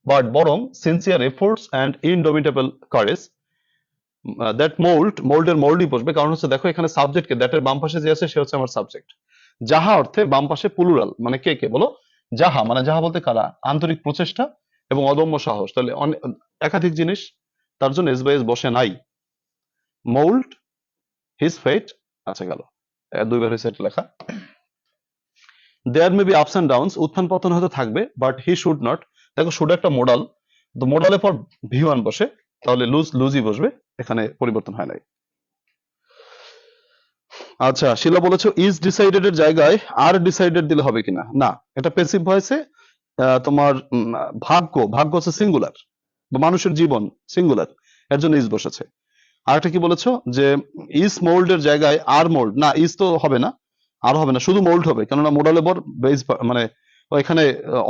বাট বরং sincere efforts and indomitable courage, that মোল্ডের মোল্ডই বসবে, কারণ হচ্ছে দেখো এখানে সাবজেক্টকে, দ্যাটের বাম পাশে যে আছে সে হচ্ছে আমার সাবজেক্ট। যাহা অর্থে বাম পাশে প্লুরাল, মানে কে কে বলো, যাহা, মানে যাহা বলতে কারা, আন্তরিক প্রচেষ্টা এবং অদম্য সাহস, তাহলে একাধিক জিনিস, তার জন্য এস বাই এস বসে নাই। মোল্ড হিজ ফেট, আচ্ছা গেল, দুইবার হয়েছে এটা লেখা। There may be ups and downs, উত্থান পতন হয়তো থাকবে, বাট হি শুড নট, দেখো শুড একটা মোডাল, তো মোডালের পর V1 বসে, তাহলে লুজই বসবে, এখানে পরিবর্তন হয় নাই। আচ্ছা, শিলা বলেছো ইজ ডিসাইডেড এর জায়গায় আর ডিসাইডেড দিলে হবে কিনা, না, এটা প্যাসিভ ভয়েসে তোমার ভাগ্য হচ্ছে সিঙ্গুলার, বা মানুষের জীবন সিঙ্গুলার, এর জন্য ইজ বসেছে। আর একটা কি বলেছো যে ইজ মোল্ড এর জায়গায় আর মোল্ড, না, ইজ তো হবে না, আর হবে না, শুধু মোল্ড হবে, কেননা মোডালের পর বেস, মানে এখানে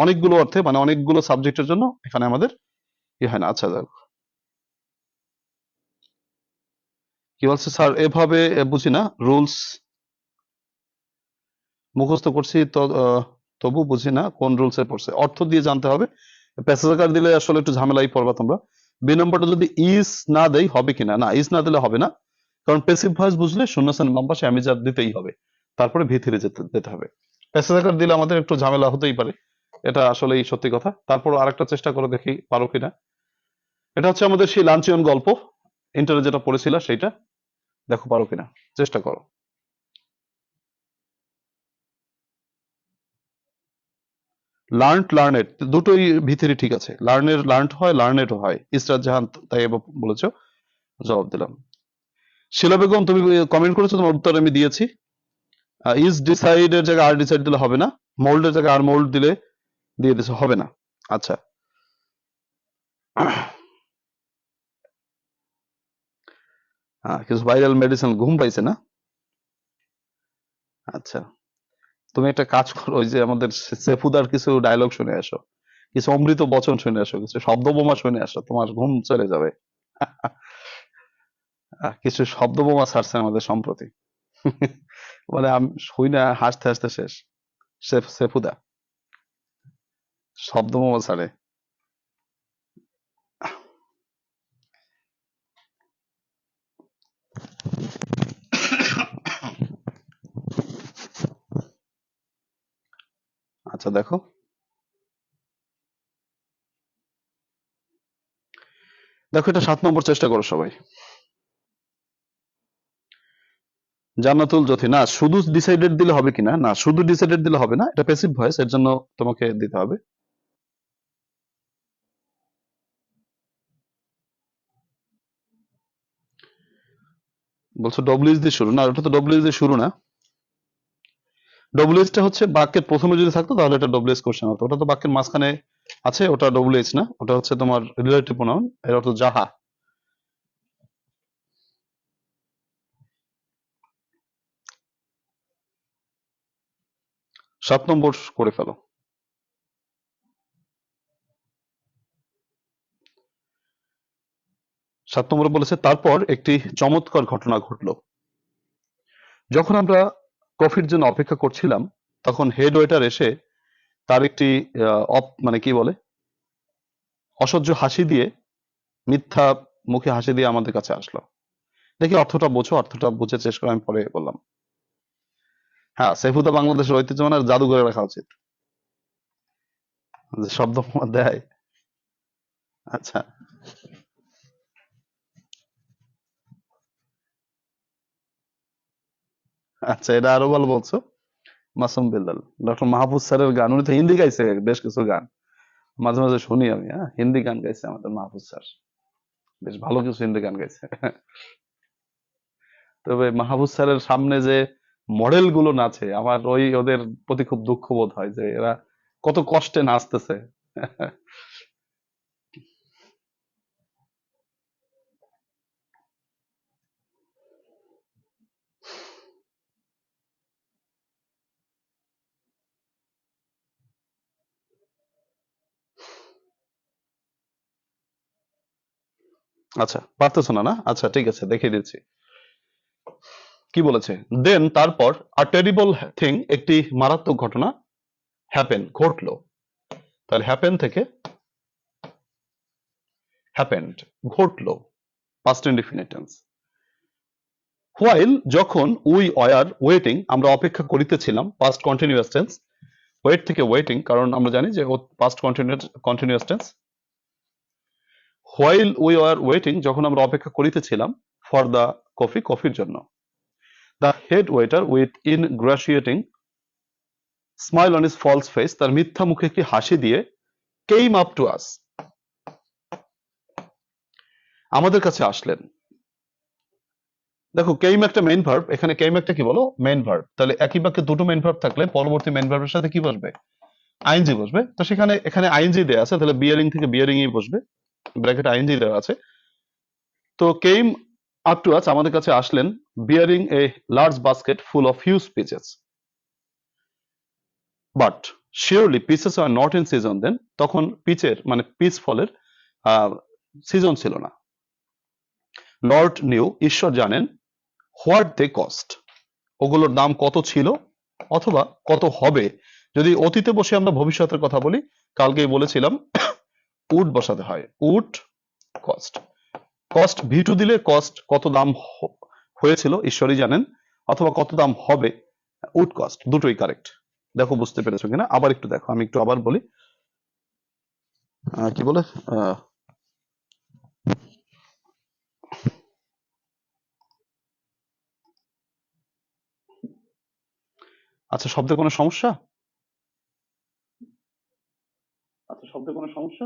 অনেকগুলো অর্থে, মানে অনেকগুলো সাবজেক্টের জন্য এখানে আমাদের ই হয় না। আচ্ছা, কি বলছে স্যার, এভাবে বুঝি না, রুলস মুখস্থ করছি তো তবু বুঝি না কোন রুলসে পড়ছে, অর্থ দিয়ে জানতে হবে। প্যাসেজাকার দিলে আসলে একটু ঝামেলাই পড়বা তোমরা। বি নম্বরটা যদি ইজ না দেই হবে কিনা, না ইজ না দিলে হবে না, কারণ প্যাসিভ ভয়েস বুঝলে শূন্যস্থানের বাম পাশে আমি যা দিতেই হবে, তারপরে ভিতরে যেতে হবে। প্যাসেজাকার দিলে আমাদের একটু ঝামেলা হতেই পারে, এটা আসলেই সত্যি কথা। তারপর আরেকটা চেষ্টা করে দেখি পারো কিনা। এটা হচ্ছে আমাদের সেই লাঞ্চিয়ন গল্প, ইন্টারে যেটা পড়েছিল সেইটা, দেখো পারো কিনা, চেষ্টা করো। লার্নেড দুটোই ভিতরে ঠিক আছে, লার্নড হয়, লার্নেডও হয়। ইসরাত জাহান তাই এবার বলেছো, জবাব দিলাম। শিলা বেগম তুমি কমেন্ট করেছো, তোমার উত্তর আমি দিয়েছি। ইজ ডিসাইড এর জায়গায় আর ডিসাইড দিলে হবে না, মোল্ড এর জায়গায় আর মোল্ড দিলে দিয়ে দিছে, হবে না। আচ্ছা, কিছু ভাইরাল মেডিসিন ঘুম পাইছে না? আচ্ছা, তুমি একটা কাজ করো, ওই যে আমাদের সেফুদার কিছু ডায়লগ শুনে আসো, কিছু অমৃত বচন শুনে আসো, কিছু শব্দ বোমা শুনে আসো, তোমার ঘুম চলে যাবে। কিছু শব্দ বোমা ছাড়ছে আমাদের সম্প্রতি। মানে আমি শুই না হাসতে হাসতে শেষ। সেফুদা শব্দ বোমা ছাড়ে। আচ্ছা দেখো, দেখো এটা 7 নম্বর, চেষ্টা করো সবাই। জান্নাতুল জ্যোতি, না শুধু ডিসাইডেড দিলে হবে কিনা, না শুধু ডিসাইডেড দিলে হবে না, এটা প্যাসিভ ভয়েস, এর জন্য তোমাকে দিতে হবে। বলছো ডব্লিউএস দিয়ে শুরু, না ওটা তো ডব্লিউএস দিয়ে শুরু না। ডব্লিউএস টা হচ্ছে বাক্যের প্রথমে যদি থাকতো তাহলে এটা ডব্লিউএস কোশ্চেন হতো, ওটা তো বাক্যের মাঝখানে আছে, ওটা ডব্লিউএস না, ওটা হচ্ছে তোমার রিলেটিভ প্রোনাউন, এর অর্থ যাহা। 7 নম্বর করে ফেলো। 7 নম্বরে বলেছে তারপর একটি চমৎকার ঘটনা ঘটলো। যখন আমরা কফির জন্য অপেক্ষা করছিলাম, তখন হেড ওয়েটার এসে তার একটি মানে কি বলে, অসহ্য হাসি দিয়ে, মিথ্যা মুখে হাসি দিয়ে আমাদের কাছে আসলো। দেখি অর্থটা বোঝো, অর্থটা বুঝে চেষ্টা করে, আমি পরে বললাম। হ্যাঁ, সেফুদা বাংলাদেশের ঐতিহ্যবান জাদু করে রাখা উচিত, যে শব্দ দেয়। আচ্ছা, আচ্ছা, এটা আরো ভালো বলছো। মাসুম বিল্লাল, ডক্টর মাহফুজ স্যারের গান, উনি তো হিন্দি গাইছে বেশ কিছু গান, মাঝে মাঝে শুনি আমি। হ্যাঁ, হিন্দি গান গাইছে আমাদের মাহফুজ স্যার, বেশ ভালো কিছু হিন্দি গান গাইছে। তবে মাহফুজ স্যারের সামনে যে মডেল গুলো নাচে, আমার ওদের প্রতি খুব দুঃখ বোধ হয় যে এরা কত কষ্টে নাচতেছে। আচ্ছা, পারতেছো না, না আচ্ছা ঠিক আছে, দেখিয়ে দিচ্ছি। কি বলেছে, দেন তারপর আ টেরিবল থিং, একটি মারাত্মক ঘটনা, হ্যাপেন ঘটলো। তাহলে হ্যাপেন থেকে হ্যাপেন্ড, ঘটলো, পাস্ট ইনডিফিনিট টেন্স। হোয়াইল যখন, উই ওয়ার ওয়েটিং আমরা অপেক্ষা করিতেছিলাম, পাস্ট কন্টিনিউয়াস টেন্স। ওয়েট থেকে ওয়েটিং, কারণ আমরা জানি যে past continuous tense. While we were waiting যখন আমরা অপেক্ষা করিতেছিলাম, ফর দ্য কফি কফির জন্য। The head waiter with ingratiating smile on his false face, তার মিথ্যা মুখে কি হাসি দিয়ে, কেইম আপ টু আস আমাদের কাছে আসলেন। দেখো কেইম একটা মেইন ভার্ব, এখানে কেইম একটা কি বলো, মেইন ভার্ব। তাহলে একই বাক্যে দুটো মেইন ভার্ব থাকলে পরবর্তী মেইন ভার্বের সাথে কি বসবে, আইএনজি বসবে। তো সেখানে এখানে আইএনজি দেয়া আছে, তাহলে বিয়ারিং থেকে বিয়ারিং ই বসবে, ব্র্যাকেট আইএনজি দেওয়া আছে। তো কেইম আপ টু আস আমাদের কাছে আসলেন, bearing a large basket full of huge peaches, but surely peaches are not in season then, তখন পিচের মানে পিচ ফলের সিজন ছিল না। লর্ড নিউ, ঈশ্বর জানেন, হোয়াট দে কস্ট, ওগুলোর দাম কত ছিল অথবা কত হবে, যদি অতীতে বসে আমরা ভবিষ্যতের কথা বলি, কালকেই বলেছিলাম উড বসাতে হয়, উড কস্ট। কস্ট ভি2 দিলে কস্ট কত দাম হয়েছিল ঈশ্বরই জানেন, অথবা কত দাম হবে, উড কস্ট, দুটোই কারেক্ট। দেখো বুঝতে পেরেছো কিনা, আবার একটু দেখো, আমি একটু আবার বলি। কি বলে, আচ্ছা শব্দে কোনো সমস্যা, আচ্ছা শব্দে কোনো সমস্যা,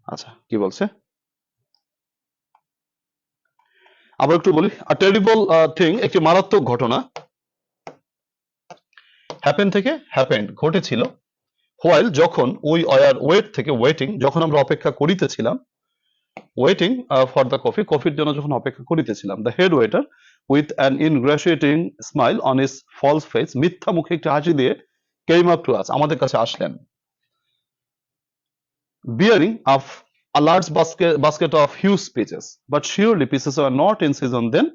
আচ্ছা কি বলছে, আবার একটু বলি। আ টেরিবল থিং, একটি মারাত্মক ঘটনা, হ্যাপেন থেকে হ্যাপেন্ড, ঘটেছিল, হোয়াইল যখন, উই আর ওয়েট থেকে ওয়েটিং, যখন আমরা অপেক্ষা করিতেছিলাম, ওয়েটিং ফর দ্য কফি, কফির জন্য যখন অপেক্ষা করিতেছিলাম, the head waiter with an ingratiating smile on his false face, মিথ্যা মুখে একটি হাসি দিয়ে, কেম আপ টু আস, আমাদের কাছে আসলেন, bearing of a large basket of huge peaches, but surely pieces were not in season then.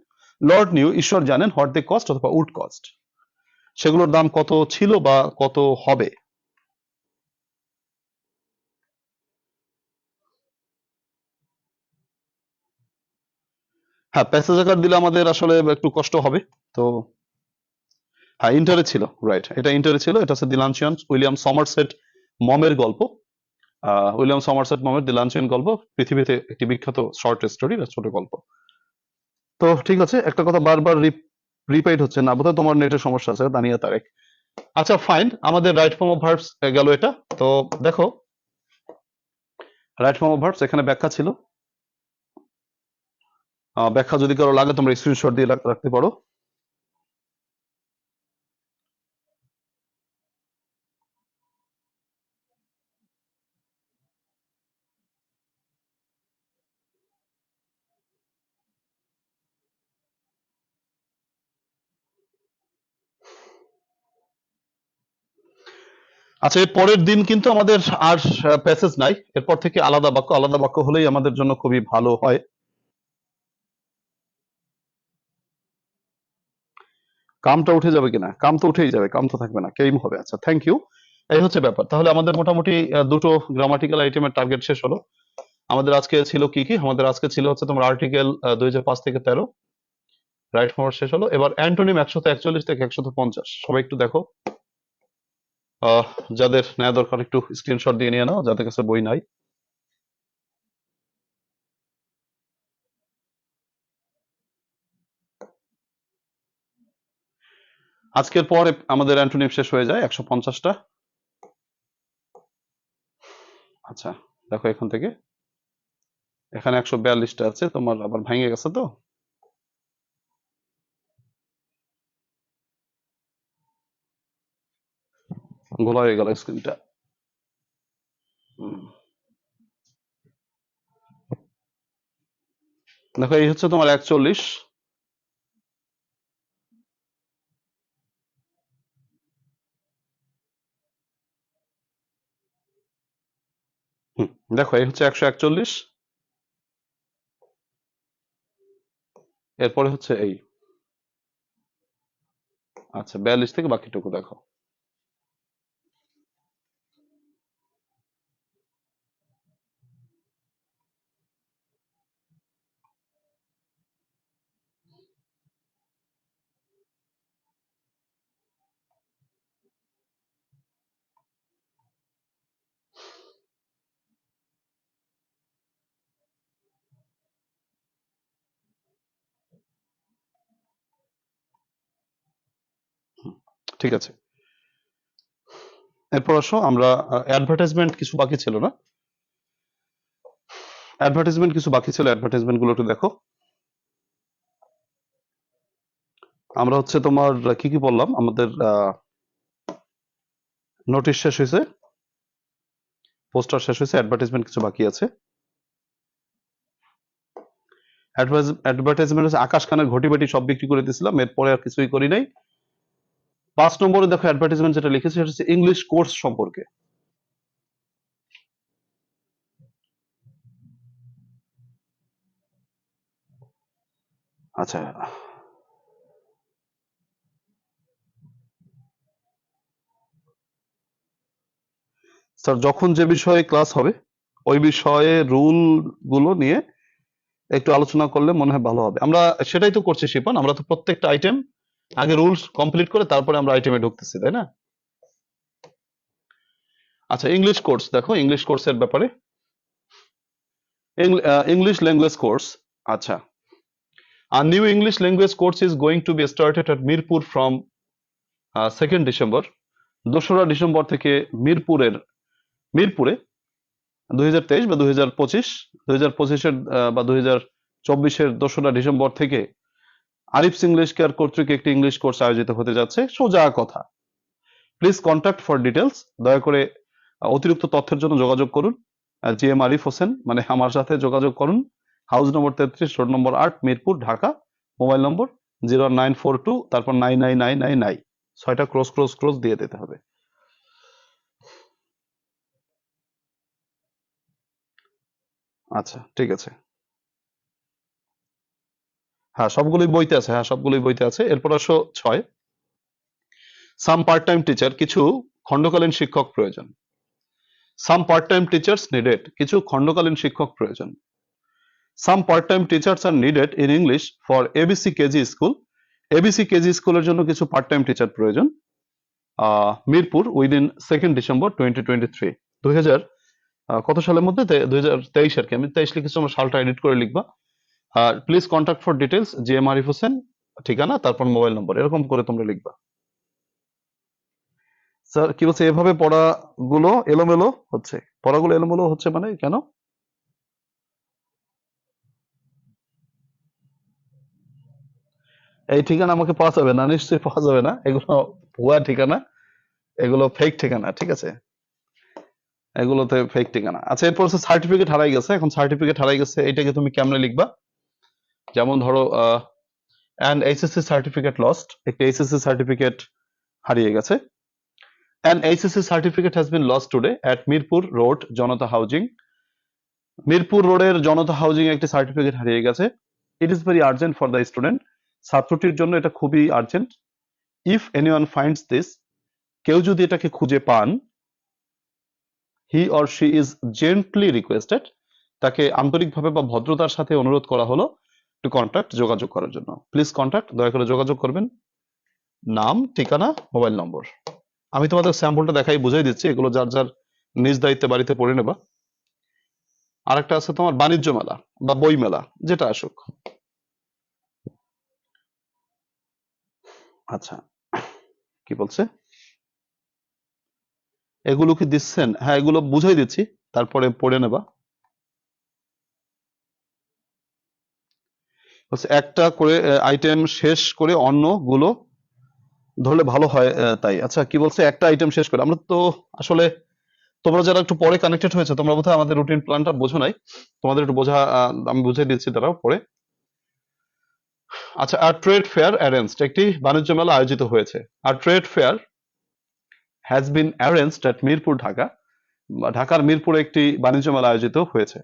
Lord knew, ঈশ্বর জানেন, what they cost অথবা would cost, সেগুলোর দাম কত ছিল বা কত হবে। হ্যাঁ, প্যাসেজ আকার দিলে আমাদের আসলে একটু কষ্ট হবে। তো হ্যাঁ, ইন্টারে ছিল, রাইট, এটা ইন্টারে ছিল, এটা হচ্ছে দি লাঞ্চিয়ন, উইলিয়াম সমারসেট মমের গল্প। উইলিয়াম সমারসেট মমের দি লাঞ্চিয়ন গল্প পৃথিবীতে একটি বিখ্যাত শর্ট স্টোরি বা ছোট গল্প। তো ঠিক আছে, একটা কথা বারবার রিপিট হচ্ছে না, বোধহয় তোমার নেটের সমস্যা আছে, দানিয়া তারেক। আচ্ছা ফাইন, আমাদের রাইট ফর্ম অফ ভার্বস গেল এটা। তো দেখো, রাইট ফর্ম অফ ভার্বস এখানে ব্যাখ্যা ছিল, ব্যাখ্যা যদি কারো লাগে তোমরা স্ক্রিনশট দিয়ে রাখতে পারো। আচ্ছা, এর পরের দিন কিন্তু আমাদের আর প্যাসেজ নাই, এরপর থেকে আলাদা বাক্য, আলাদা বাক্য হলেই আমাদের জন্য খুবই ভালো হয়। কামটা উঠে যাবে কিনা, কাম তো উঠেই যাবে, কাম তো থাকবে না, কেইম হবে। আচ্ছা থ্যাংক ইউ, এই হচ্ছে ব্যাপার। তাহলে আমাদের মোটামুটি দুটো গ্রামাটিক্যাল আইটেমের টার্গেট শেষ হলো। আমাদের আজকে ছিল কি কি, আমাদের আজকে ছিল হচ্ছে তোমার আর্টিকেল 2005 থেকে 13, রাইট ফর্ম শেষ হলো। এবার অ্যান্টোনিম 141 থেকে 150, সবাই একটু দেখো। আহ যাদের নেওয়া দরকার একটু স্ক্রিনশট দিয়ে নিয়ে নাও, যাদের কাছে বই নাই। আজকের পরে আমাদের অ্যান্টোনিম শেষ হয়ে যায় 150টা। আচ্ছা দেখো, এখান থেকে এখানে 142টা আছে, তোমার আবার ভেঙে গেছে তো। ঘোলা হয়ে গেল স্ক্রিনটা। দেখো এই হচ্ছে তোমার 41। দেখো এই হচ্ছে 141, এরপরে হচ্ছে এই, আচ্ছা 42 থেকে বাকিটুকু দেখো। ঠিক আছে, এরপর আসো আমরা অ্যাডভার্টাইজমেন্ট কিছু বাকি ছিল না, অ্যাডভার্টাইজমেন্ট কিছু বাকি ছিল, অ্যাডভার্টাইজমেন্ট গুলো একটু দেখো। আমরা হচ্ছে তোমার কি কি বললাম, আমাদের নোটিশ শেষ হয়েছে, পোস্টার শেষ হয়েছে, অ্যাডভার্টাইজমেন্ট কিছু বাকি আছে। অ্যাডভার্টাইজমেন্ট হচ্ছে আকাশ খানের ঘটি বাটি সব বিক্রি করে দিয়েছিলাম, এরপরে আর কিছুই করি নাই। 5 নম্বরে দেখো অ্যাডভার্টাইজমেন্ট যেটা লিখেছে সেটা হচ্ছে ইংলিশ কোর্স সম্পর্কে। আচ্ছা স্যার যখন যে বিষয়ে ক্লাস হবে ওই বিষয়ে রুল গুলো নিয়ে একটু আলোচনা করলে মনে হয় ভালো হবে। আমরা সেটাই তো করছি শিপন, আমরা তো প্রত্যেকটা আইটেম আগে রুলস কমপ্লিট করে তারপরে আমরা আইটেমে ঢুকতেছি, তাই না? আচ্ছা, ইংলিশ কোর্স দেখো, ইংলিশ কোর্সের ব্যাপারে ইংলিশ ল্যাঙ্গুয়েজ কোর্স। আচ্ছা, a new English language course is going to be started at Mirpur from 2nd December, 2রা ডিসেম্বর থেকে মিরপুরে 2023 বা 2025, 2025-এর বা 2024-এর 2রা ডিসেম্বর থেকে আরিফস ইংলিশ কেয়ার কর্তৃক একটি ইংলিশ কোর্স আয়োজিত হতে যাচ্ছে। সোজা কথা, প্লিজ কন্ট্যাক্ট ফর ডিটেলস, দয়া করে অতিরিক্ত তথ্যের জন্য যোগাযোগ করুন জিএম আরিফ হোসেন, মানে আমার সাথে যোগাযোগ করুন। হাউস নম্বর 33, road number 8, Mirpur, Dhaka. Mobile নম্বর 0942, তারপর 99999, 6টা ক্রস দিয়ে দিতে হবে। আচ্ছা, ঠিক আছে। হ্যাঁ, সবগুলোই বইতে আছে। এরপর আসো 6, সাম পার্ট টাইম টিচার, কিছু খণ্ডকালীন শিক্ষক প্রয়োজন। সাম পার্ট টাইম টিচার্স নিডেড, কিছু খণ্ডকালীন শিক্ষক প্রয়োজন। সাম part time teachers are needed in English for ABC KG school, ABC KG স্কুলের জন্য কিছু পার্ট টাইম টিচার প্রয়োজন। মিরপুর উইদিন 2nd ডিসেম্বর 2023, 2000 কত সালের মধ্যে, 2023 আর কি। আমি 23 লিখেছি, আমরা সালটা এডিট করে লিখবা। Please contact for details GM Arif Hossain, ঠিকানা, তারপর মোবাইল নম্বর, এরকম করে তোমরা লিখবা। স্যার কি বলছে, এভাবে পড়াগুলো এলোমেলো হচ্ছে মানে কেন? এই ঠিকানা আমাকে পাওয়া যাবে না, নিশ্চয়ই পাওয়া যাবে না, এগুলো ভুয়া ঠিকানা, এগুলো ফেক ঠিকানা, ঠিক আছে, এগুলোতে ফেক ঠিকানা। আচ্ছা, এরপর হচ্ছে সার্টিফিকেট হারাই গেছে। এখন সার্টিফিকেট হারাই গেছে, এটাকে তুমি কেমনে লিখবা? যেমন ধরো অ্যান এইচএসসি সার্টিফিকেট লস্ট, একটি এইচএসসি সার্টিফিকেট হারিয়ে গেছে। An HSC certificate has been lost today at Mirpur road Janata housing, Mirpur রোডের জনতা হাউজিং একটি সার্টিফিকেট হারিয়ে গেছে। It is very urgent for the student, ছাত্রটির জন্য এটা খুবই urgent. If anyone finds this, কেউ যদি এটাকে খুঁজে পান, he or she is gently requested, তাকে আন্তরিকভাবে বা ভদ্রতার সাথে অনুরোধ করা হলো টু কন্ট্যাক্ট, যোগাযোগ করার জন্য। প্লিজ কন্ট্যাক্ট, দয়া করে যোগাযোগ করবেন। নাম, ঠিকানা, মোবাইল নম্বর। আমি তোমাদের স্যাম্পলটা দেখাই বুঝাই দিচ্ছি, এগুলো যার যার নিজ দায়িত্বে বাড়িতে পড়ে নেবা। আরেকটা আছে তোমার বাণিজ্য মেলা বা বই মেলা, যেটা আসুক। আচ্ছা, কি বলছে, এগুলো কি দিচ্ছেন? হ্যাঁ, এগুলো বুঝাই দিচ্ছি, তারপরে পড়ে নেবা। একটা করে আইটেম শেষ করে অন্য গুলো ধরলে ভালো হয়, তাই। আচ্ছা, কি বলছে, একটা আইটেম শেষ করে, আমরা তো আসলে, তোমরা যারা একটু পরে কানেক্টেড হয়েছে, তোমরা বোধহয় আমাদের রুটিন প্ল্যানটা বোঝো নাই, তোমাদের একটু বোঝা, আমি বুঝিয়ে দিচ্ছি তারাও পরে। আচ্ছা, আর ট্রেড ফেয়ার অ্যারেঞ্জড, একটি বাণিজ্য মেলা আয়োজিত হয়েছে। আর trade fair has been arranged at Mirpur, Dhaka, ঢাকার মিরপুরে একটি বাণিজ্য মেলা আয়োজিত হয়েছে।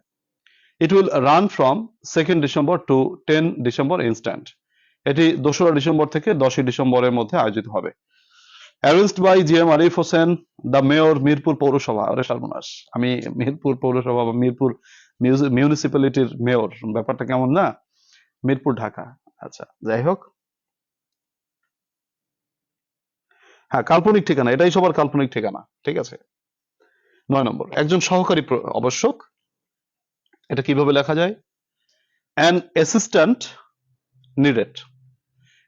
It will run from 2nd December to 10 December instant, এটি 2রা ডিসেম্বর থেকে 10ই ডিসেম্বরের মধ্যে আয়োজিত হবে। Arranged by GM Arif Hossain, the mayor, Mirpur পৌরসভা। আরে সর্বনাশ, আমি মিরপুর পৌরসভা বা মিরপুর মিউনিসিপ্যালিটির মেয়র, ব্যাপারটা কেমন না? মিরপুর, ঢাকা। আচ্ছা, যাই হোক, হ্যাঁ, কাল্পনিক ঠিকানা, এটাই সবার কাল্পনিক ঠিকানা, ঠিক আছে। 9 নম্বর, একজন সহকারী আবশ্যক। এটা কিভাবে লেখা যায়? An assistant needed,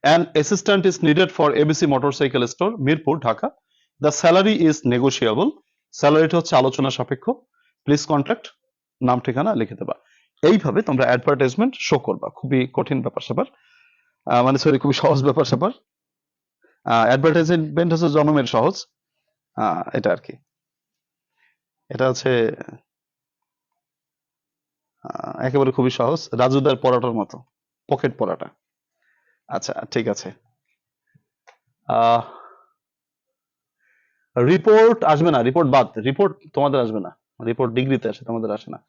an assistant is needed for ABC motorcycle store, Mirpur, Dhaka. The salary is negotiable, স্যালারিটা হচ্ছে আলোচনা সাপেক্ষ। প্লিজ কন্ট্যাক্ট, নাম ঠিকানা লিখে দেবা। এইভাবে তোমরা অ্যাডভার্টাইজমেন্ট শো করবা। খুবই কঠিন ব্যাপার স্যাপার, মানে সরি, খুবই সহজ ব্যাপার স্যাপার। অ্যাডভার্টাইজমেন্ট হচ্ছে জনমের সহজ, এটা আর কি। এটা হচ্ছে একেবারে খুবই সহজ, রাজুদার পরাটার মতো, পকেট পরাটা। আচ্ছা, ঠিক আছে। রিপোর্ট আসবে না, রিপোর্ট বাদ, রিপোর্ট তোমাদের আসবে না, রিপোর্ট ডিগ্রিতে আসে, তোমাদের আসে না।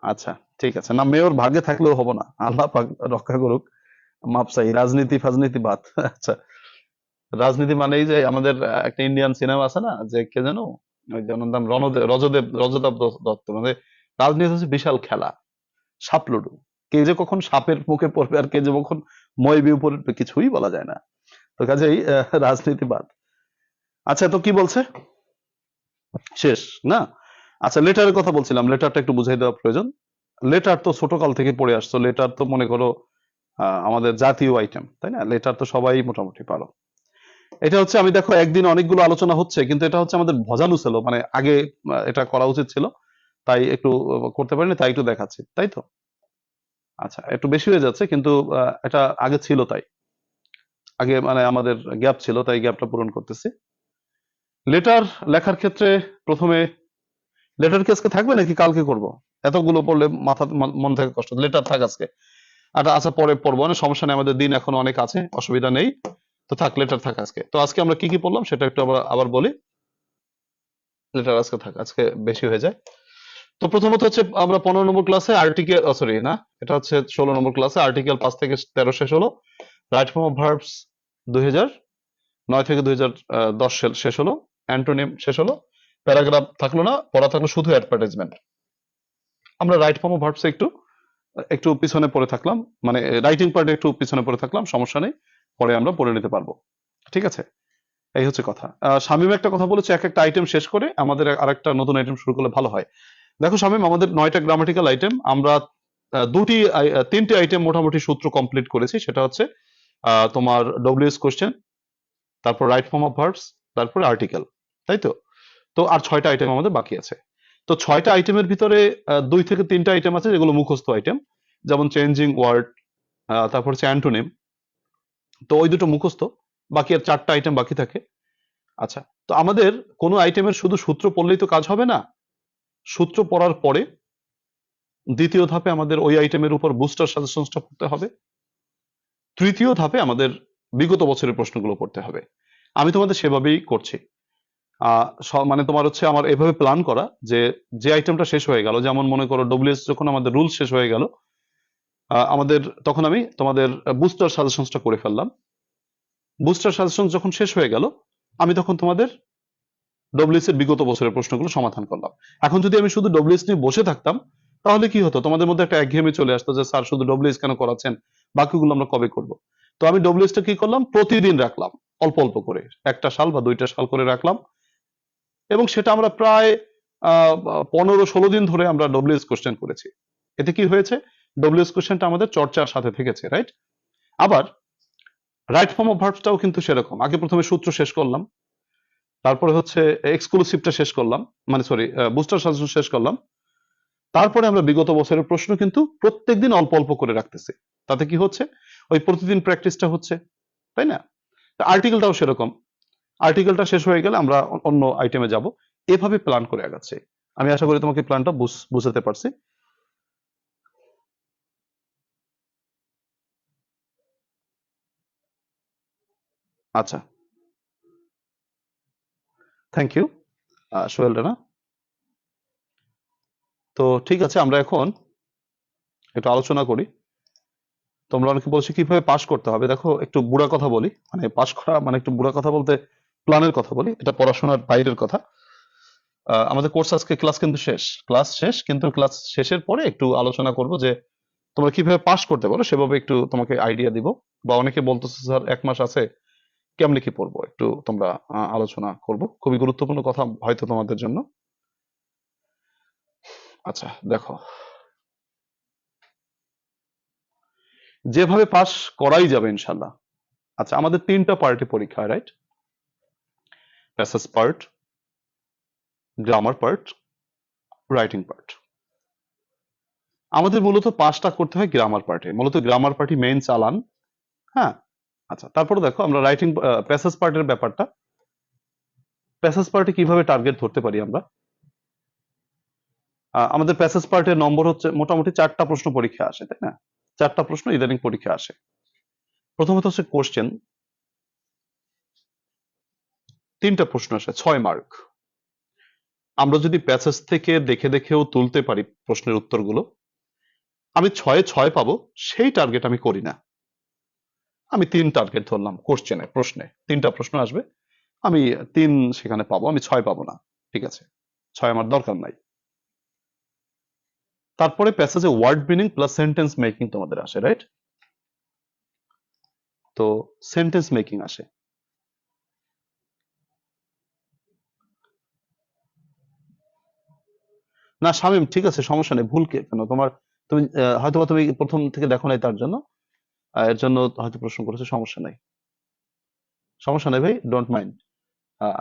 আচ্ছা, ঠিক আছে, না মেয়র ভাগ্যে থাকলেও হবো না, আল্লাহ পাক রক্ষা করুক, মাপ চাই, রাজনীতি ফাজনীতি বাদ। আচ্ছা, রাজনীতি মানেই যে আমাদের একটা ইন্ডিয়ান সিনেমা আছে না, যে কে জানো, ওই যে ওনার নাম রজতাভ দত্ত, মানে রাজনীতি হচ্ছে বিশাল খেলা, সাপ লুডু। কে যে কখন সাপের মুখে পড়বে আর কে যে কখন মইবি উপরে উঠবে কিছুই বলা যায় না। তো কাজেই রাজনীতিবাদ। আচ্ছা, তো কি বলছে শেষ না? আচ্ছা, লেটারের কথা বলছিলাম, লেটারটা একটু বুঝাই দেওয়া প্রয়োজন। লেটার তো ছোটকাল থেকে পড়ে আসছো, লেটার তো মনে করো আমাদের জাতীয় আইটেম, তাই না? লেটার তো সবাই মোটামুটি পারো। এটা হচ্ছে, আমি দেখো একদিন অনেকগুলো আলোচনা হচ্ছে, কিন্তু এটা হচ্ছে আমাদের ভজালু ছিল, মানে আগে এটা করা উচিত ছিল, তাই একটু করতে পারিনি, তাই একটু দেখাচ্ছি, তাই তো। আচ্ছা, একটু বেশি হয়ে যাচ্ছে, কিন্তু এটা আগে ছিল, তাই আগে মানে আমাদের গ্যাপ ছিল, তাই গ্যাপটা পূরণ করতেছি। লেটার লেখার ক্ষেত্রে প্রথমে, লেটার কি আজকে থাকবে নাকি কালকে করব? এতগুলো পড়লে মাথা মন থেকে কষ্ট, লেটার থাক আজকে। আর আচ্ছা, পরে পড়বো, অনেক সমস্যা নেই, আমাদের দিন এখনো অনেক আছে, অসুবিধা নেই। তো থাক, লেটার থাক আজকে। তো আজকে আমরা কি কি পড়লাম সেটা একটু আবার আবার বলি। লেটার আজকে থাক, আজকে বেশি হয়ে যায়। তো প্রথমত হচ্ছে আমরা 15 নম্বর ক্লাসে আর্টিকেল, সরি না, এটা হচ্ছে 16 নম্বর ক্লাসে আর্টিকেল 5 থেকে 13 শেষ হলো। রাইট ফর্ম অফ ভার্বস 2009 থেকে 2010 শেষ হলো। অ্যান্টোনিম শেষ হলো। প্যারাগ্রাফ থাকলো না, পড়া থাকলো শুধু অ্যাডভার্টাইজমেন্ট। আমরা রাইট ফর্ম অফ ভার্বস একটু একটু পিছনে পড়ে থাকলাম, মানে রাইটিং পার্টে একটু পিছনে পড়ে থাকলাম, সমস্যা নেই, পরে আমরা পড়ে নিতে পারবো। ঠিক আছে, এই হচ্ছে কথা। শামীম একটা কথা বলেছে, এক একটা আইটেম শেষ করে আমাদের আরেকটা নতুন আইটেম শুরু করলে ভালো হয়। দেখো শামীম, আমাদের 9টা গ্রামাটিক্যাল আইটেম, আমরা তিনটি আইটেম মোটামুটি সূত্র কমপ্লিট করেছি, সেটা হচ্ছে তোমার ডব্লিউএস কোশ্চেন, তারপর রাইট ফর্ম অফ ভার্বস, তারপর আর্টিকেল, তাই তো। তো আর 6টা আইটেম আমাদের বাকি আছে। তো 6টা আইটেমের ভিতরে 2 থেকে 3টা আইটেম আছে যেগুলো মুখস্থ আইটেম, যেমন চেঞ্জিং ওয়ার্ড, তারপর হচ্ছে অ্যান্টোনিম। তো ওই দুটো মুখস্থ, বাকি আর 4টা আইটেম বাকি থাকে। আচ্ছা, তো আমাদের কোনো আইটেমের শুধু সূত্র পড়লেই তো কাজ হবে না। সূত্র পড়ার পরে দ্বিতীয় ধাপে আমাদের ওই আইটেমের উপর বুস্টার সাজেশনসটা পড়তে হবে। তৃতীয় ধাপে আমাদের বিগত বছরের প্রশ্নগুলো পড়তে হবে। আমি তোমাদের সেভাবেই করছি। মানে তোমার হচ্ছে আমার এভাবে প্ল্যান করা, যে যে আইটেমটা শেষ হয়ে গেল, যেমন মনে করো ডব্লিউএস যখন আমাদের রুলস শেষ হয়ে গেল, আমাদের তখন আমি তোমাদের বুস্টার সাজেশনসটা করে ফেললাম। বুস্টার সাজেশন যখন শেষ হয়ে গেল, আমি তখন তোমাদের ডব্লিউএস এর বিগত বছরের প্রশ্নগুলো সমাধান করলাম। এখন যদি আমি শুধু ডব্লিউএস নিয়ে বসে থাকতাম, তাহলে কি হতো, তোমাদের মধ্যে একটা একঘেয়েমি চলে আসতো, যে স্যার শুধু ডব্লিউএস কেন করাচ্ছেন, বাকিগুলো আমরা কবে করব। তো আমি ডব্লিউএসটা কি করলাম, প্রতিদিন রাখলাম, অল্প অল্প করে, 1টা সাল বা 2টা সাল করে রাখলাম, এবং সেটা আমরা প্রায় 15-16 দিন ধরে আমরা ডব্লিউএস কোশ্চেন করেছি। এতে কি হয়েছে, ডব্লিউএস কোশ্চেনটা আমাদের চর্চার সাথে থেকেছে, রাইট। আবার রাইট ফর্ম অফ ভার্বসটাও কিন্তু সেরকম, আগে প্রথমে সূত্র শেষ করলাম, তারপরে হচ্ছে এক্সক্লুসিভটা শেষ করলাম, মানে সরি, বুস্টার সাজেশন শেষ করলাম, তারপরে আমরা বিগত বছরের প্রশ্ন কিন্তু প্রত্যেকদিন অল্প অল্প করে রাখতেছি। তাতে কি হচ্ছে, ওই প্রতিদিন প্র্যাকটিসটা হচ্ছে, তাই না। আর্টিকেলটাও সেরকম, আর্টিকেলটা শেষ হয়ে গেলে আমরা অন্য আইটেমে যাব, এভাবে প্ল্যান করে আগাচ্ছে। আমি আশা করি তোমাকে প্ল্যানটা বুঝাতে পারছি। আচ্ছা, থ্যাংক ইউ সোহেল রানা। তো ঠিক আছে, আমরা এখন একটু আলোচনা করি। তোমরা অনেকে বলছো কিভাবে পাস করতে হবে। দেখো, একটু বুড়া কথা বলি, মানে পাস করা মানে একটু বুড়া কথা বলতে প্ল্যানের কথা বলি, এটা পড়াশোনার বাইরের কথা। আমাদের কোর্স আজকে ক্লাস কিন্তু শেষ, ক্লাস শেষ, কিন্তু ক্লাস শেষের পরে একটু আলোচনা করব যে তোমরা কিভাবে পাস করতে পারো, সেভাবে একটু তোমাকে আইডিয়া দিব। বা অনেকে বলতেছে স্যার 1 মাস আছে, কেমনে কি পড়বো, একটু তোমরা আলোচনা করব, খুবই গুরুত্বপূর্ণ কথা হয়তো তোমাদের জন্য। আচ্ছা দেখো, যেভাবে পাস করাই যাবে ইনশাল্লাহ। আচ্ছা, আমাদের 3টা পার্টে পরীক্ষা, right. Passage part, grammar part, writing part. আমাদের মূলত পাসটা করতে হয় গ্রামার পার্টে, মূলত গ্রামার পার্টি মেইন চালান। হ্যাঁ, আচ্ছা, তারপরে দেখো আমরা রাইটিং প্যাসেজ পার্টের ব্যাপারটা, প্যাসেজ পার্টে কিভাবে টার্গেট ধরতে পারি আমরা। আমাদের প্যাসেজ পার্টের নম্বর হচ্ছে মোটামুটি 4টা প্রশ্ন পরীক্ষা আসে, তাই না। 4টা প্রশ্ন ইদানিং পরীক্ষা আসে। প্রথমত হচ্ছে কোশ্চেন, 3টা প্রশ্ন আসে, 6 মার্ক। আমরা যদি প্যাসেজ থেকে দেখে দেখেও তুলতে পারি প্রশ্নের উত্তরগুলো, আমি 6-6 পাবো, সেই টার্গেট আমি করি না। আমি 3 টার্গেট ধরলাম কোশ্চেনে, প্রশ্নে 3টা প্রশ্ন আসবে, আমি 3 সেখানে পাবো, আমি 6 পাবো না। ঠিক আছে, 6 আমার দরকার নাই। তারপরে প্যাসেজে word meaning plus sentence making তোমাদের আসে, রাইট? তো সেন্টেন্স মেকিং আসে। না শামীম, ঠিক আছে, সমস্যা নেই, ভুল কেন তোমার? তুমি হয়তোবা তুমি প্রথম থেকে দেখো নাই, তার জন্য এর জন্য হয়তো প্রশ্ন করেছো, সমস্যা নাই। সমস্যা নাই ভাই, ডোন্ট মাইন্ড।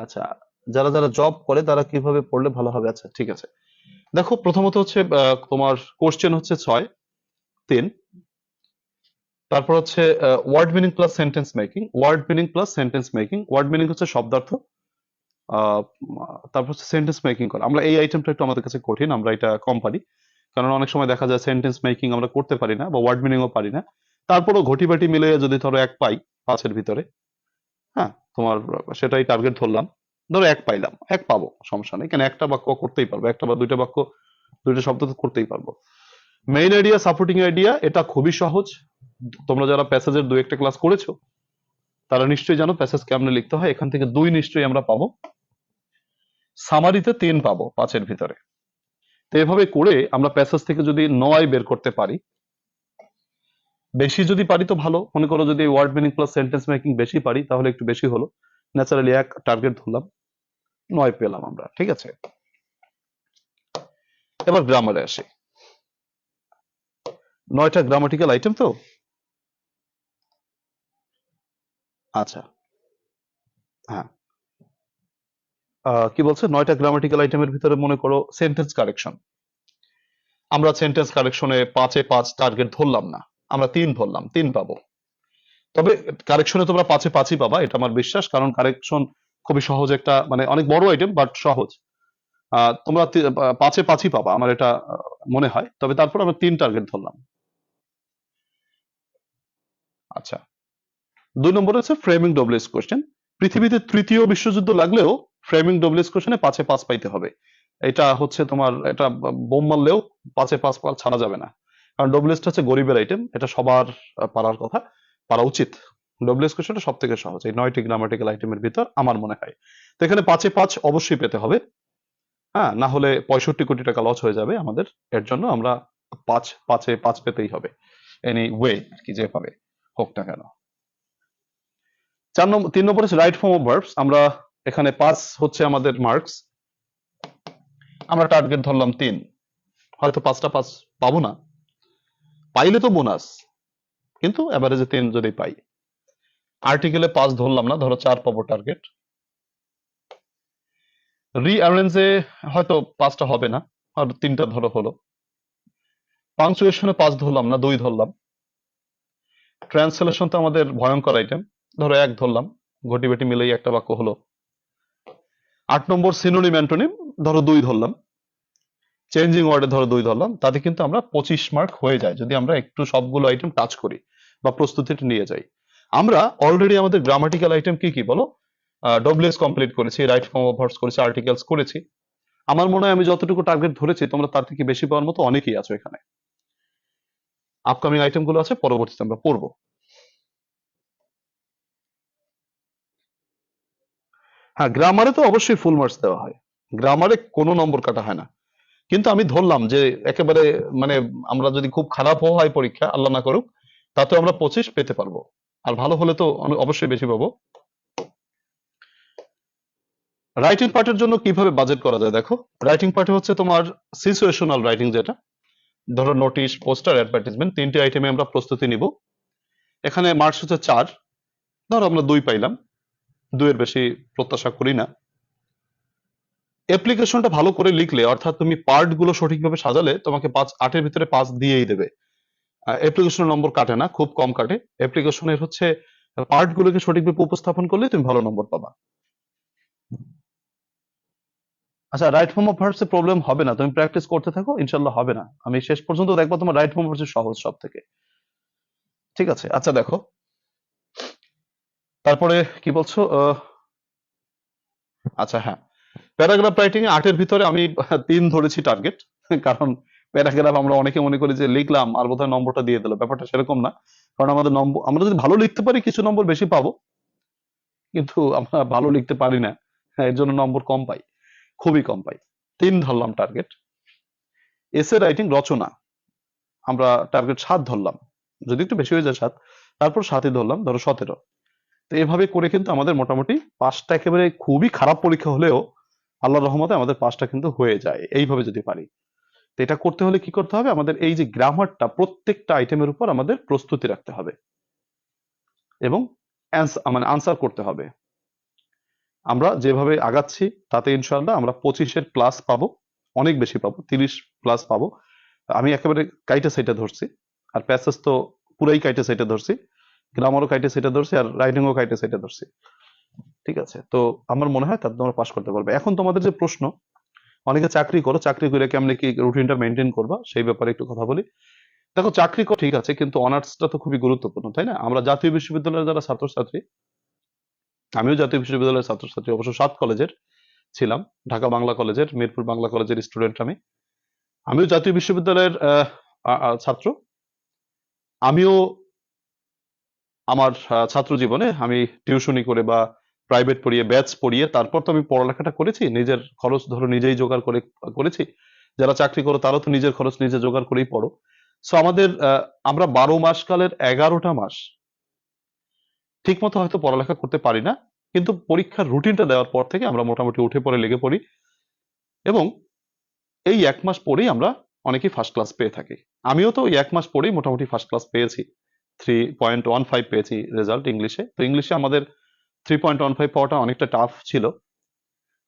আচ্ছা, যারা যারা জব করে তারা কিভাবে পড়লে ভালো হবে? আচ্ছা ঠিক আছে, দেখো প্রথমত হচ্ছে তোমার কোশ্চেন হচ্ছে 6, 3। তারপর হচ্ছে word meaning plus sentence making, word meaning plus sentence making. Word meaning হচ্ছে শব্দার্থ, আহ, তারপর হচ্ছে সেন্টেন্স মেকিং করা। আমরা এই আইটেমটা একটু আমাদের কাছে কঠিন, আমরা এটা কম পারি, কারণ অনেক সময় দেখা যায় সেন্টেন্স মেকিং আমরা করতে পারি না বা ওয়ার্ড মিনিংও পারি না। তারপরও ঘটিবাটি মিলে যদি ধরো 1 পাই 5-এর ভিতরে, হ্যাঁ তোমার সেটাই টার্গেট ধরলাম, ধরো 1 পাইলাম, 1 পাবো, সমস্যা নেই, কেন একটা বাক্য করতেই পারবো, একটা বা দুইটা বাক্য, দুইটা শব্দ তো করতেই পারবো। মেইন আইডিয়া, সাপোর্টিং আইডিয়া, এটা খুবই সহজ। তোমরা যারা প্যাসেজের 2-1টা ক্লাস করেছো তারা নিশ্চয়ই জানো প্যাসেজ কেমনে লিখতে হয়। এখান থেকে 2 নিশ্চয়ই আমরা পাবো, সামারিতে 3 পাবো 5-এর ভিতরে। তো এভাবে করে আমরা প্যাসেজ থেকে যদি 9 বের করতে পারি, বেশি যদি পারি তো ভালো, মনে করো যদি word meaning plus sentence making বেশি পারি তাহলে একটু বেশি হলো, ন্যাচারালি 1 টার্গেট ধরলাম, 9 পেলাম আমরা। ঠিক আছে, এবার গ্রামারে আসি। 9টা গ্রামাটিক্যাল আইটেম তো। আচ্ছা, হ্যাঁ, কি বলছে, 9টা গ্রামাটিক্যাল আইটেমের ভিতরে মনে করো সেন্টেন্স কারেকশন, আমরা সেন্টেন্স কারেকশনে 5-এ 5 টার্গেট ধরলাম না, আমরা 3 ধরলাম, 3 পাবো। তবে কারেকশনে তোমরা 5-এ 5ই পাবা, এটা আমার বিশ্বাস, কারণ কারেকশন খুবই সহজ একটা, মানে অনেক বড় আইটেম বাট সহজ। তোমরা 5-এ 5ই পাবা, আমার এটা মনে হয়। তবে তারপর আমরা 3 টার্গেট ধরলাম। আচ্ছা, 2 নম্বর হচ্ছে ফ্রেমিং ডব্লিউএস কোশ্চেন। পৃথিবীতে তৃতীয় বিশ্বযুদ্ধ লাগলেও ফ্রেমিং ডব্লিউএস কোশ্চেনে 5-এ 5 পাইতে হবে। এটা হচ্ছে তোমার, এটা বোম মারলেও 5-এ 5 ছাড়া যাবে না, কারণ ডব্লিউএসটা হচ্ছে গরিবের আইটেম, এটা সবার পারার কথা, পারা উচিত। ডব্লিউএস কোশ্চেনটা সব থেকে সহজ এই 9টি গ্রামাটিক্যাল আইটেমের ভিতর আমার মনে হয়। তো এখানে 5-এ 5 অবশ্যই পেতে হবে, হ্যাঁ, না হলে 65 কোটি টাকা লস হয়ে যাবে আমাদের। এর জন্য আমরা 5-5-এ 5 পেতেই হবে, এনি ওয়ে কি যেভাবে হোক না কেন। 3 নম্বর হচ্ছে রাইট ফর্ম অফ ভার্বস। আমরা এখানে 5 হচ্ছে আমাদের মার্কস, আমরা টার্গেট ধরলাম 3, হয়তো 5টা 5 পাবো না, পাইলে তো বোনাস, কিন্তু এভারেজে 3 যদি পাই। আর্টিকেলে 5 ধরলাম না, ধরো 4 পাবো টার্গেট। রিঅ্যারেঞ্জে হয়তো 5টা হবে না, আর 3টা ধরো হলো। পাংচুয়েশনে 5 ধরলাম না, 2 ধরলাম। ট্রান্সলেশন তো আমাদের ভয়ঙ্কর আইটেম, ধরো 1 ধরলাম, ঘটি বেটি মিলেই একটা বাক্য হলো। 8 নম্বর সিনোনিম অ্যান্টোনিম, ধরো 2 ধরলাম। চেঞ্জিং ওয়ার্ডে ধরো 2 ধরলাম, তাতে কিন্তু আমরা 25 মার্ক হয়ে যায় যদি আমরা একটু সবগুলো আইটেম টাচ করি বা প্রস্তুতিটা নিয়ে যাই। আমরা অলরেডি আমাদের গ্রামাটিক্যাল আইটেম কি কি বলো, ডব্লিউএস কমপ্লিট করেছি, রাইট ফর্ম অফ ভার্বস করেছি, আর্টিকেলস করেছি। আমার মনে হয় আমি যতটুকু টার্গেট ধরেছি তোমরা তার থেকে বেশি পাওয়ার মতো অনেকেই আছো এখানে। আপকামিং আইটেম গুলো আছে, পরবর্তীতে আমরা পড়বো। হ্যাঁ, গ্রামারে তো অবশ্যই ফুল মার্কস দেওয়া হয়, গ্রামারে কোনো নম্বর কাটা হয় না। কিন্তু আমি ধরলাম যে একেবারে, মানে আমরা যদি খুব খারাপও হয় পরীক্ষা, আল্লাহ না করুক, তাতে আমরা 25 পেতে পারবো, আর ভালো হলে তো অবশ্যই বেশি পাবো। রাইটিং পার্টের জন্য কিভাবে বাজেট করা যায় দেখো, রাইটিং পার্টে হচ্ছে তোমার সিচুয়েশনাল রাইটিং, যেটা ধরো নোটিশ, পোস্টার, অ্যাডভার্টাইজমেন্ট, 3টি আইটেমে আমরা প্রস্তুতি নিব। এখানে মার্কস হচ্ছে 4, ধরো আমরা 2 পাইলাম, 2 এর বেশি প্রত্যাশা করি না। অ্যাপ্লিকেশনটা ভালো করে লিখলে, অর্থাৎ তুমি পার্ট গুলো সঠিকভাবে সাজালে তোমাকে 8-এর ভিতরে 5 দিয়েই দেবে। অ্যাপ্লিকেশনের নম্বর কাটে না, খুব কম কাটে। অ্যাপ্লিকেশনের হচ্ছে পার্ট গুলোকে সঠিকভাবে উপস্থাপন করলে তুমি ভালো নম্বর পাবা। আচ্ছা, right form of verbs A problem হবে না, তুমি প্র্যাকটিস করতে থাকো, ইনশাল্লাহ হবে না। আমি শেষ পর্যন্ত দেখবো তোমার রাইট ফর্ম অফ ভার্বস সহজ সব থেকে। ঠিক আছে, আচ্ছা দেখো তারপরে কি বলছো, আচ্ছা হ্যাঁ, প্যারাগ্রাফ রাইটিং এ 8-এর ভিতরে আমি 3 ধরেছি টার্গেট, কারণ প্যারাগ্রাফ আমরা অনেকে মনে করি যে লিখলাম আর বোধহয় নম্বরটা দিয়ে দিল, ব্যাপারটা সেরকম না। কারণ আমাদের নম্বর, আমরা যদি ভালো লিখতে পারি কিছু নম্বর বেশি পাবো, কিন্তু আমরা ভালো লিখতে পারি না, হ্যাঁ, এর জন্য নম্বর কম পাই, খুবই কম পাই। 3 ধরলাম টার্গেট। এসে রাইটিং রচনা আমরা টার্গেট 7 ধরলাম, যদি একটু বেশি হয়ে যায় 7, তারপর 7ই ধরলাম, ধরো 17। তো এভাবে করে কিন্তু আমাদের মোটামুটি 5টা, একেবারে খুবই খারাপ পরীক্ষা হলেও আল্লাহর রহমতে আমাদের 5টা কিন্তু হয়ে যায় এইভাবে যদি পারি। তো এটা করতে হলে কি করতে হবে, আমাদের এই যে গ্রামারটা প্রত্যেকটা আইটেমের উপর আমাদের প্রস্তুতি রাখতে হবে এবং মানে আনসার করতে হবে। আমরা যেভাবে আগাচ্ছি তাতে ইনশাআল্লাহ আমরা 25-এর প্লাস পাবো, অনেক বেশি পাবো, 30 প্লাস পাবো। আমি একেবারে কাইটা সাইটা ধরছি, আর প্যাসেজ তো পুরাই কাইটা সাইটা ধরছি, গ্রামারও কাইটা সাইটা ধরছি, আর রাইটিংও কাইটা সাইটা ধরছি। ঠিক আছে, তো আমার মনে হয় তাতে তোমরা পাস করতে পারবে। এখন তোমাদের যে প্রশ্ন, অনেকে চাকরি করো, চাকরি করে কেমনে কি রুটিনটা মেনটেন করবা সেই ব্যাপারে একটু কথা বলি। দেখো, চাকরি করো ঠিক আছে, কিন্তু অনার্সটা তো খুবই গুরুত্বপূর্ণ, তাই না? আমরা জাতীয় বিশ্ববিদ্যালয়ের যারা ছাত্রছাত্রী, আমিও জাতীয় বিশ্ববিদ্যালয়ের ছাত্রছাত্রী, অবশ্য 7 কলেজের ছিলাম, ঢাকা বাংলা কলেজের, মিরপুর বাংলা কলেজের স্টুডেন্ট আমিও জাতীয় বিশ্ববিদ্যালয়ের ছাত্র। আমিও আমার ছাত্র জীবনে আমি টিউশনি করে বা প্রাইভেট পড়িয়ে, ব্যাচ পড়িয়ে, তারপর তো আমি পড়ালেখাটা করেছি, নিজের খরচ ধরো নিজেই জোগাড় করে করেছি। যারা চাকরি করো তারাও তো নিজের খরচ নিজে জোগাড় করেই পড়ো। সো আমাদের আমরা 12 মাস কালের 11টা মাস ঠিক মতো হয়তো পড়ালেখা করতে পারি না, কিন্তু পরীক্ষার রুটিনটা দেওয়ার পর থেকে আমরা মোটামুটি উঠে পড়ে লেগে পড়ি, এবং এই 1 মাস পরেই আমরা অনেকেই ফার্স্ট ক্লাস পেয়ে থাকি। আমিও তো ওই 1 মাস পরেই মোটামুটি ফার্স্ট ক্লাস পেয়েছি, 3.15 পেয়েছি রেজাল্ট ইংলিশে। তো ইংলিশে আমাদের 3.15 পাওয়াটা অনেকটা টাফ ছিল।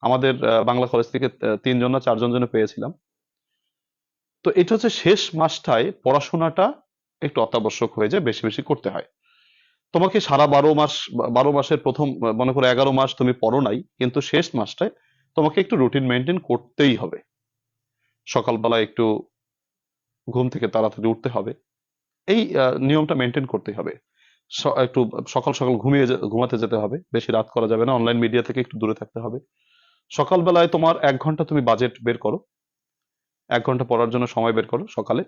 আমাদের বাংলা কলেজ থেকে 3 জন না 4 জন পেয়েছিলাম। তো এটা হচ্ছে শেষ মাসটায় পড়াশোনাটা একটু অত্যাবশ্যক হয়ে যায়, বেশি বেশি করতে হয়। তোমাকে সারা 12 মাসের প্রথম মনে করো 11 মাস তুমি পড়ো নাই, কিন্তু শেষ মাসটায় তোমাকে একটু রুটিন মেনটেন করতেই হবে। সকালবেলা একটু ঘুম থেকে তাড়াতাড়ি উঠতে হবে, এই নিয়মটা মেনটেন করতেই হবে। একটু সকাল সকাল ঘুমাতে যেতে হবে, বেশি রাত করা যাবে না, অনলাইন মিডিয়া থেকে একটু দূরে থাকতে হবে। সকালবেলায় তোমার 1 ঘন্টা তুমি বাজেট বের করো, 1 ঘন্টা পড়ার জন্য সময় বের করো সকালে।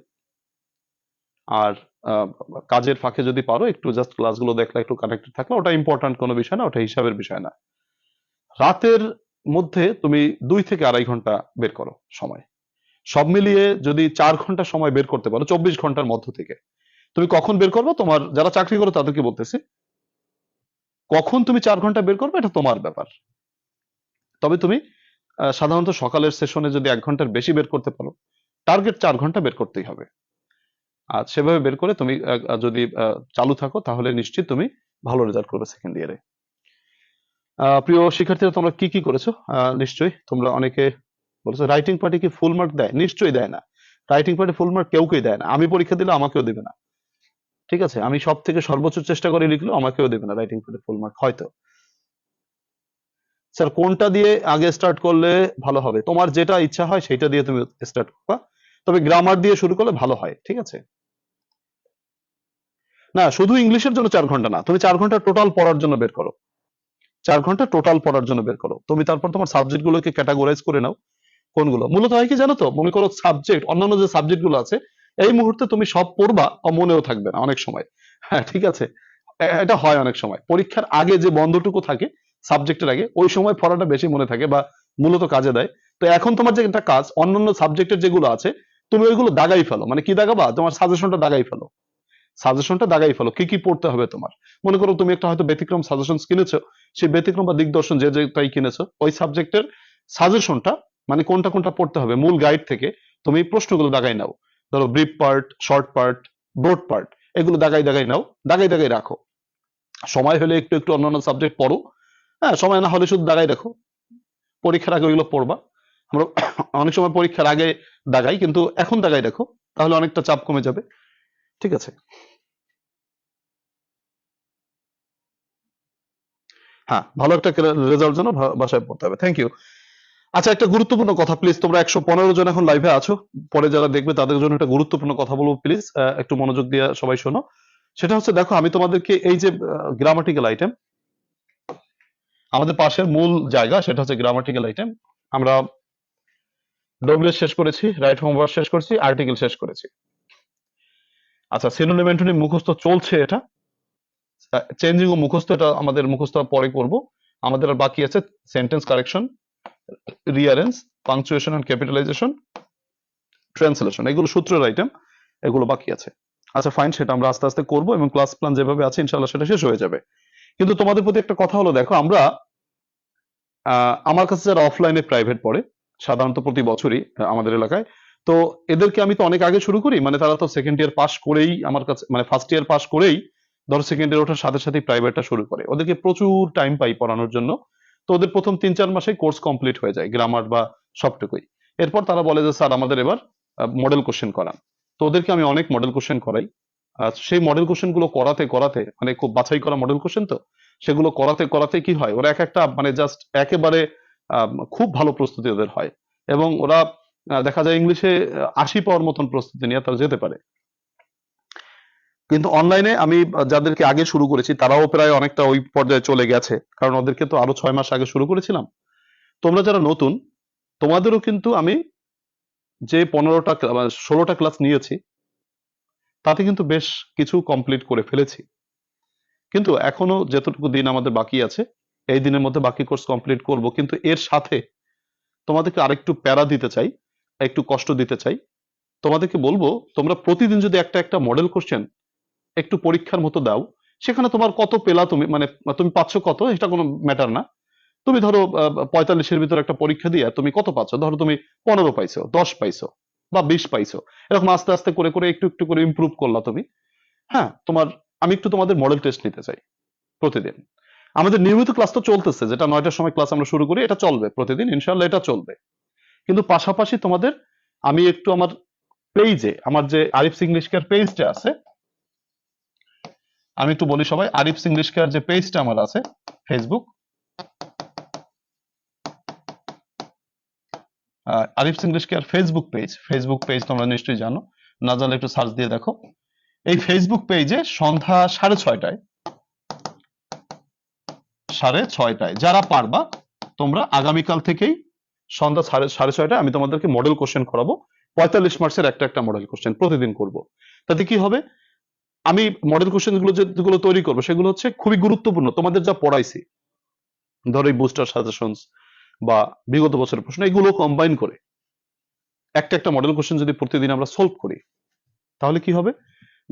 আর আহ, কাজের ফাঁকে যদি পারো একটু জাস্ট ক্লাসগুলো দেখলে, একটু কানেক্টেড থাকলে, ওটা ইম্পর্ট্যান্ট কোনো বিষয় না, ওটা হিসাবের বিষয় না। রাতের মধ্যে তুমি 2 থেকে 2.5 ঘন্টা বের করো সময়। সব মিলিয়ে যদি 4 ঘন্টা সময় বের করতে পারো 24 ঘন্টার মধ্য থেকে, তুমি কখন বের করবে, তোমার যারা চাকরি করো তাদেরকে বলতেছি, কখন তুমি 4 ঘন্টা বের করবে এটা তোমার ব্যাপার। তবে তুমি সাধারণত সকালের সেশনে যদি 1 ঘন্টার বেশি বের করতে পারো, টার্গেট 4 ঘন্টা বের করতেই হবে। আর সেভাবে বের করে তুমি যদি চালু থাকো, তাহলে নিশ্চিত তুমি ভালো রেজাল্ট করবে সেকেন্ড ইয়ারে। প্রিয় শিক্ষার্থীরা, তোমরা কি কি করেছো? নিশ্চয়ই তোমরা অনেকে বলেছো রাইটিং পার্টি কি ফুল মার্ক দেয়? নিশ্চয়ই দেয় না। রাইটিং পার্টি ফুল মার্ক কেউকেই দেয় না। আমি পরীক্ষা দিলে আমাকেও দেবে না, ঠিক আছে? আমি সব থেকে সর্বোচ্চ চেষ্টা করে লিখলেও আমাকেও দেবে না রাইটিং পার্টি ফুল মার্ক, হয়তো। স্যার, কোনটা দিয়ে আগে স্টার্ট করলে ভালো হবে? তোমার যেটা ইচ্ছা হয় সেটা দিয়ে তুমি স্টার্ট করবা, তবে গ্রামার দিয়ে শুরু করলে ভালো হয়, ঠিক আছে? না, শুধু ইংলিশের জন্য 4 ঘন্টা না, তুমি 4 ঘন্টা টোটাল পড়ার জন্য বের করো। 4 ঘন্টা টোটাল পড়ার জন্য বের করো। তুমি তারপর তোমার সাবজেক্ট গুলোকে ক্যাটাগরাইজ করে নাও। কোনগুলো মূলত হয় কি জানো তো, মনে করো সাবজেক্ট, অন্যান্য যে সাবজেক্ট গুলো আছে, এই মুহূর্তে তুমি সব পড়বা, মনেও থাকবে না অনেক সময়। হ্যাঁ, ঠিক আছে, এটা হয় অনেক সময়। পরীক্ষার আগে যে বন্ধটুকু থাকে সাবজেক্টের আগে, ওই সময় পড়াটা বেশি মনে থাকে বা মূলত কাজে দেয়। তো এখন তোমার যে একটা কাজ, অন্যান্য সাবজেক্টের যেগুলো আছে তুমি ওইগুলো দাগাই ফেলো। মানে কি দাগাবা? তোমার সাজেশনটা দাগাই ফেলো, সাজেশনটা দাগাই ফেলো, কি কি পড়তে হবে তোমার। মনে করো তুমি একটা হয়তো ব্যতিক্রম সাজেশন কিনেছো, সেই ব্যতিক্রম বা দিগদর্শন যে যেটাই কিনেছো, ওই সাবজেক্টের সাজেশনটা, মানে কোনটা কোনটা পড়তে হবে মূল গাইড থেকে, তুমি প্রশ্নগুলো দাগাই নাও। ধরো brief part, short part, broad part, এগুলো দাগাই দাগাই নাও, দাগাই দাগাই রাখো। সময় হলে একটু একটু অন্যান্য সাবজেক্ট পড়ো, হ্যাঁ, সময় না হলে শুধু দাগাই রাখো। পরীক্ষার আগে ওইগুলো পড়বা। আমরা অনেক সময় পরীক্ষার আগে দাগাই, কিন্তু এখন দাগাই রাখো, তাহলে অনেকটা চাপ কমে যাবে, ঠিক আছে? হ্যাঁ, ভালো একটা রেজাল্ট জন্য বাসায় পড়তে হবে। Thank you. আচ্ছা, একটা গুরুত্বপূর্ণ কথা প্লিজ, তোমরা 115 জন এখন লাইভে আছো, পরে যারা দেখবে তাদের জন্য একটা গুরুত্বপূর্ণ কথা বলবো, প্লিজ একটু মনোযোগ দিয়ে সবাই শোনো। সেটা হচ্ছে, দেখো আমি তোমাদেরকে এই যে গ্রামাটিক্যাল আইটেম, আমাদের পাশের মূল জায়গা সেটা হচ্ছে গ্রামাটিক্যাল আইটেম। আমরা ডব্লিউএস শেষ করেছি, রাইট ফর্ম ভার্ব শেষ করেছি, আর্টিকেল শেষ করেছি। আচ্ছা, সিনোনিম অ্যান্টোনিম মুখস্থ চলছে, এটা চেঞ্জিং ও মুখস্থ, এটা আমাদের মুখস্থ পরে করব। আমাদের আর বাকি আছে sentence correction, rearrange, punctuation and capitalisation, translation, এগুলো সূত্রের আইটেম, এগুলো বাকি আছে। আচ্ছা ফাইন, সেটা আমরা আস্তে আস্তে করব এবং ক্লাস প্ল্যান যেভাবে আছে ইনশাআল্লাহ সেটা শেষ হয়ে যাবে। কিন্তু তোমাদের প্রতি একটা কথা হলো, দেখো আমরা আমার কাছে যারা অফলাইনে প্রাইভেট পড়ে সাধারণত প্রতি বছরই আমাদের এলাকায়, তো এদেরকে আমি তো অনেক আগে শুরু করি, মানে তারা তো সেকেন্ড ইয়ার পাস করেই আমার কাছে, মানে ফার্স্ট ইয়ার পাস করেই ধরো সেকেন্ড ইয়ার ওঠার সাথে সাথে প্রাইভেটটা শুরু করে, ওদেরকে প্রচুর টাইম পাই পড়ানোর জন্য। তো ওদের প্রথম 3-4 মাসে কোর্স কমপ্লিট হয়ে যায়, গ্রামার বা সবটুকুই। এরপর তারা বলে যে স্যার আমাদের এবার মডেল কোশ্চেন করান। তো ওদেরকে আমি অনেক মডেল কোশ্চেন করাই। সেই মডেল কোশ্চেন গুলো করাতে করাতে, মানে খুব বাছাই করা মডেল কোশ্চেন, তো সেগুলো করাতে করাতে কি হয়, ওরা এক একটা মানে জাস্ট একেবারে খুব ভালো প্রস্তুতি ওদের হয়, এবং ওরা দেখা যায় ইংলিশে 80 পাওয়ার মতন প্রস্তুতি নিয়ে তারা যেতে পারে। কিন্তু অনলাইনে আমি যাদেরকে আগে শুরু করেছি তারাও প্রায় অনেকটা ওই পর্যায়ে চলে গেছে, কারণ ওদেরকে তো আরো 6 মাস আগে শুরু করেছিলাম। তোমরা যারা নতুন, তোমাদেরও কিন্তু আমি যে 15টা 16টা ক্লাস নিয়েছি তাতে কিন্তু বেশ কিছু কমপ্লিট করে ফেলেছি, কিন্তু এখনো যতটুকু দিন আমাদের বাকি আছে এই দিনের মধ্যে বাকি কোর্স কমপ্লিট করব। কিন্তু এর সাথে তোমাদেরকে আরেকটু প্যারা দিতে চাই, একটু কষ্ট দিতে চাই। তোমাদেরকে বলবো, তোমরা প্রতিদিন যদি একটা একটা মডেল কোশ্চেন একটু পরীক্ষার মতো দাও, সেখানে তোমার কত পেলা, তুমি মানে তুমি পাচ্ছ কত এটা কোনো ম্যাটার না। তুমি ধরো 45-এর ভিতর একটা পরীক্ষা দিয়ে তুমি কত পাচ্ছ, ধরো তুমি 15 পাইছো, 10 পাইছো বা 20 পাইছো, এরকম আস্তে আস্তে করে করে একটু একটু করে ইমপ্রুভ করলা তুমি। হ্যাঁ, আমি একটু তোমাদের মডেল টেস্ট নিতে চাই প্রতিদিন। আমাদের নিয়মিত ক্লাস তো চলতেছে, যেটা 9টার সময় ক্লাস আমরা শুরু করি, এটা চলবে প্রতিদিন ইনশাআল্লাহ, এটা চলবে। কিন্তু পাশাপাশি তোমাদের আমি একটু আমার পেজে, আমার যে আরিফস ইংলিশ কেয়ার পেজটা আছে, আমি একটু বলি সবাই, আরিফস ইংলিশ কেয়ার যে পেজটা আমার আছে Facebook, Arif's English care Facebook page তোমরা নিশ্চয়ই জানো, না জানলে একটু সার্চ দিয়ে দেখো। এই ফেসবুক পেজে সন্ধ্যা 6:30টায়, 6:30টায় যারা পারবা তোমরা আগামীকাল থেকেই সন্ধ্যা 6:30টায় আমি তোমাদেরকে মডেল কোশ্চেন করাবো। 45 মার্কসের একটা একটা মডেল কোশ্চেন প্রতিদিন করব। তাতে কি হবে, আমি মডেল কোশ্চেন গুলো যেগুলো তৈরি করবো সেগুলো হচ্ছে খুবই গুরুত্বপূর্ণ, তোমাদের যা পড়াইছি, ধরো এই বুস্টার সাজেশনস বা বিগত বছরের প্রশ্ন, এগুলো কম্বাইন করে একটা একটা মডেল কোশ্চেন যদি প্রতিদিন আমরা সলভ করি, তাহলে কি হবে,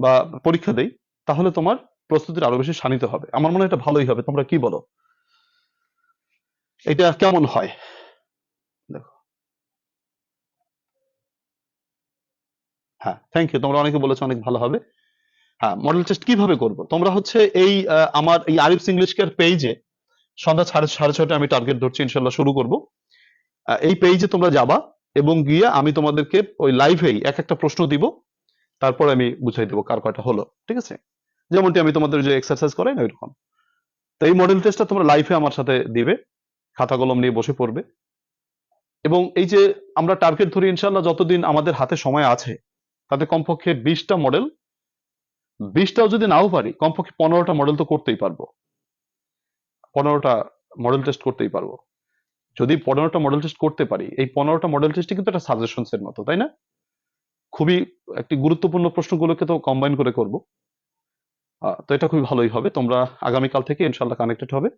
বা পরীক্ষা দেই, তাহলে তোমার প্রস্তুতির আরো বেশি শানিত হবে। আমার মনে হয় এটা ভালোই হবে, তোমরা কি বলো, এটা কেমন হয়? দেখো, হ্যাঁ থ্যাংক ইউ, তোমরা অনেকে বলেছো অনেক ভালো হবে। হ্যাঁ, মডেল টেস্ট কিভাবে করব, তোমরা হচ্ছে এই আমার এই আরিফস ইংলিশ কেয়ার পেজে সন্ধ্যা 6:30টায় আমি টার্গেট ধরছি, ইনশাল্লাহ শুরু করব। এই পেজে তোমরা যাবা এবং গিয়ে আমি তোমাদেরকে ওই লাইভেই এক একটা প্রশ্ন দিব, তারপর আমি বুঝাই দেবো কার কয়টা হলো, ঠিক আছে? যেমনটি আমি তোমাদের যে এক্সারসাইজ করাই না ওইরকম। তো এই মডেল টেস্টটা তোমরা লাইভে আমার সাথে দিবে, খাতা কলম নিয়ে বসে পড়বে। এবং এই যে আমরা টার্গেট ধরি ইনশাল্লাহ যতদিন আমাদের হাতে সময় আছে, তাতে কমপক্ষে 20টা মডেল, 20টাও যদি নাও পারি কমপক্ষে 15টা মডেল তো করতেই পারবো, 15টা মডেল টেস্ট করতেই পারবো। যদি 15টা মডেল টেস্ট করতে পারি, এই 15টা মডেল টেস্টে কিন্তু একটা সাজেশনস এর মতো, তাই না? খুবই একটি গুরুত্বপূর্ণ প্রশ্নগুলোকে তো কম্বাইন করে করব। তো এটা খুবই ভালোই হবে, তোমরা আগামীকাল থেকে ইনশাল্লাহ কানেক্টেড হবে।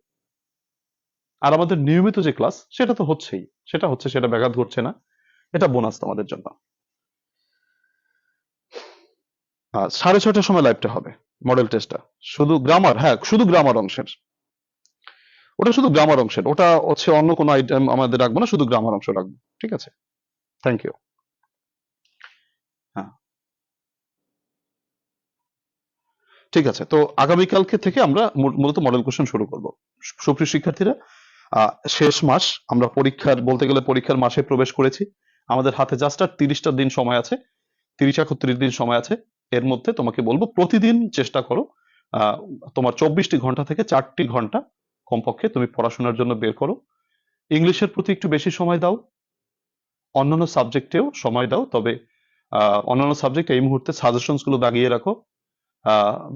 আর আমাদের নিয়মিত যে ক্লাস সেটা তো হচ্ছেই, সেটা ব্যাঘাত ঘটছে না, এটা বোনাস তোমাদের জন্য। 6:30টার সময় লাইভটা হবে মডেল টেস্টটা, শুধু গ্রামার, হ্যাঁ শুধু গ্রামার অংশের, ওটা শুধু গ্রামার অংশের, ওটা হচ্ছে অন্য কোনো আইটেম আমাদের রাখবো না, শুধু গ্রামার অংশ রাখবো, ঠিক আছে? Thank you. হ্যাঁ ঠিক আছে, তো আগামীকালকে থেকে আমরা মূলত মডেল কোশ্চেন শুরু করব। সুপ্রিয় শিক্ষার্থীরা, শেষ মাস, আমরা পরীক্ষার, বলতে গেলে পরীক্ষার মাসে প্রবেশ করেছি। আমাদের হাতে জাস্ট আর 30টা দিন সময় আছে, 30-31 দিন সময় আছে। এর মধ্যে তোমাকে বলবো প্রতিদিন চেষ্টা করো তোমার 24টি ঘন্টা থেকে 4টি ঘন্টা কমপক্ষে তুমি পড়াশোনার জন্য বের করো। ইংলিশের প্রতি একটু বেশি সময় দাও, অন্যান্য সাবজেক্টেও সময় দাও, তবে অন্যান্য সাবজেক্ট এই মুহূর্তে সাজেশনস গুলো দাগিয়ে রাখো।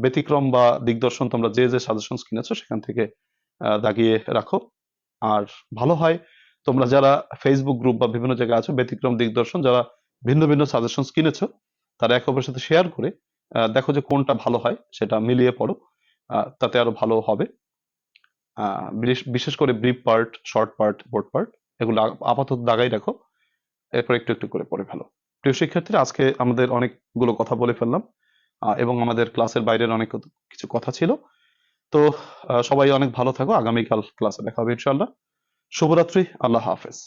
ব্যতিক্রম বা দিগদর্শন তোমরা যে যে সাজেশনস কিনেছো সেখান থেকে দাগিয়ে রাখো। আর ভালো হয় তোমরা যারা ফেসবুক গ্রুপ বা বিভিন্ন জায়গায় আছো, ব্যতিক্রম দিগদর্শন, যারা ভিন্ন ভিন্ন সাজেশন কিনেছো, তারা একে অপরের সাথে শেয়ার করে দেখো যে কোনটা ভালো হয়, সেটা মিলিয়ে পড়ো। তাতে আরো ভালো হবে। বিশেষ করে brief part, short part, board part, এগুলো আপাতত দাগাই রাখো, এরপর একটু একটু করে পড়ে ফেলো। প্রিয় শিক্ষার্থীরা, আজকে আমাদের অনেকগুলো কথা বলে ফেললাম, এবং আমাদের ক্লাসের বাইরের অনেক কিছু কথা ছিল। তো সবাই অনেক ভালো থাকো, আগামীকাল ক্লাসে দেখা হবে ইনশাআল্লাহ। শুভরাত্রি, আল্লাহ হাফেজ।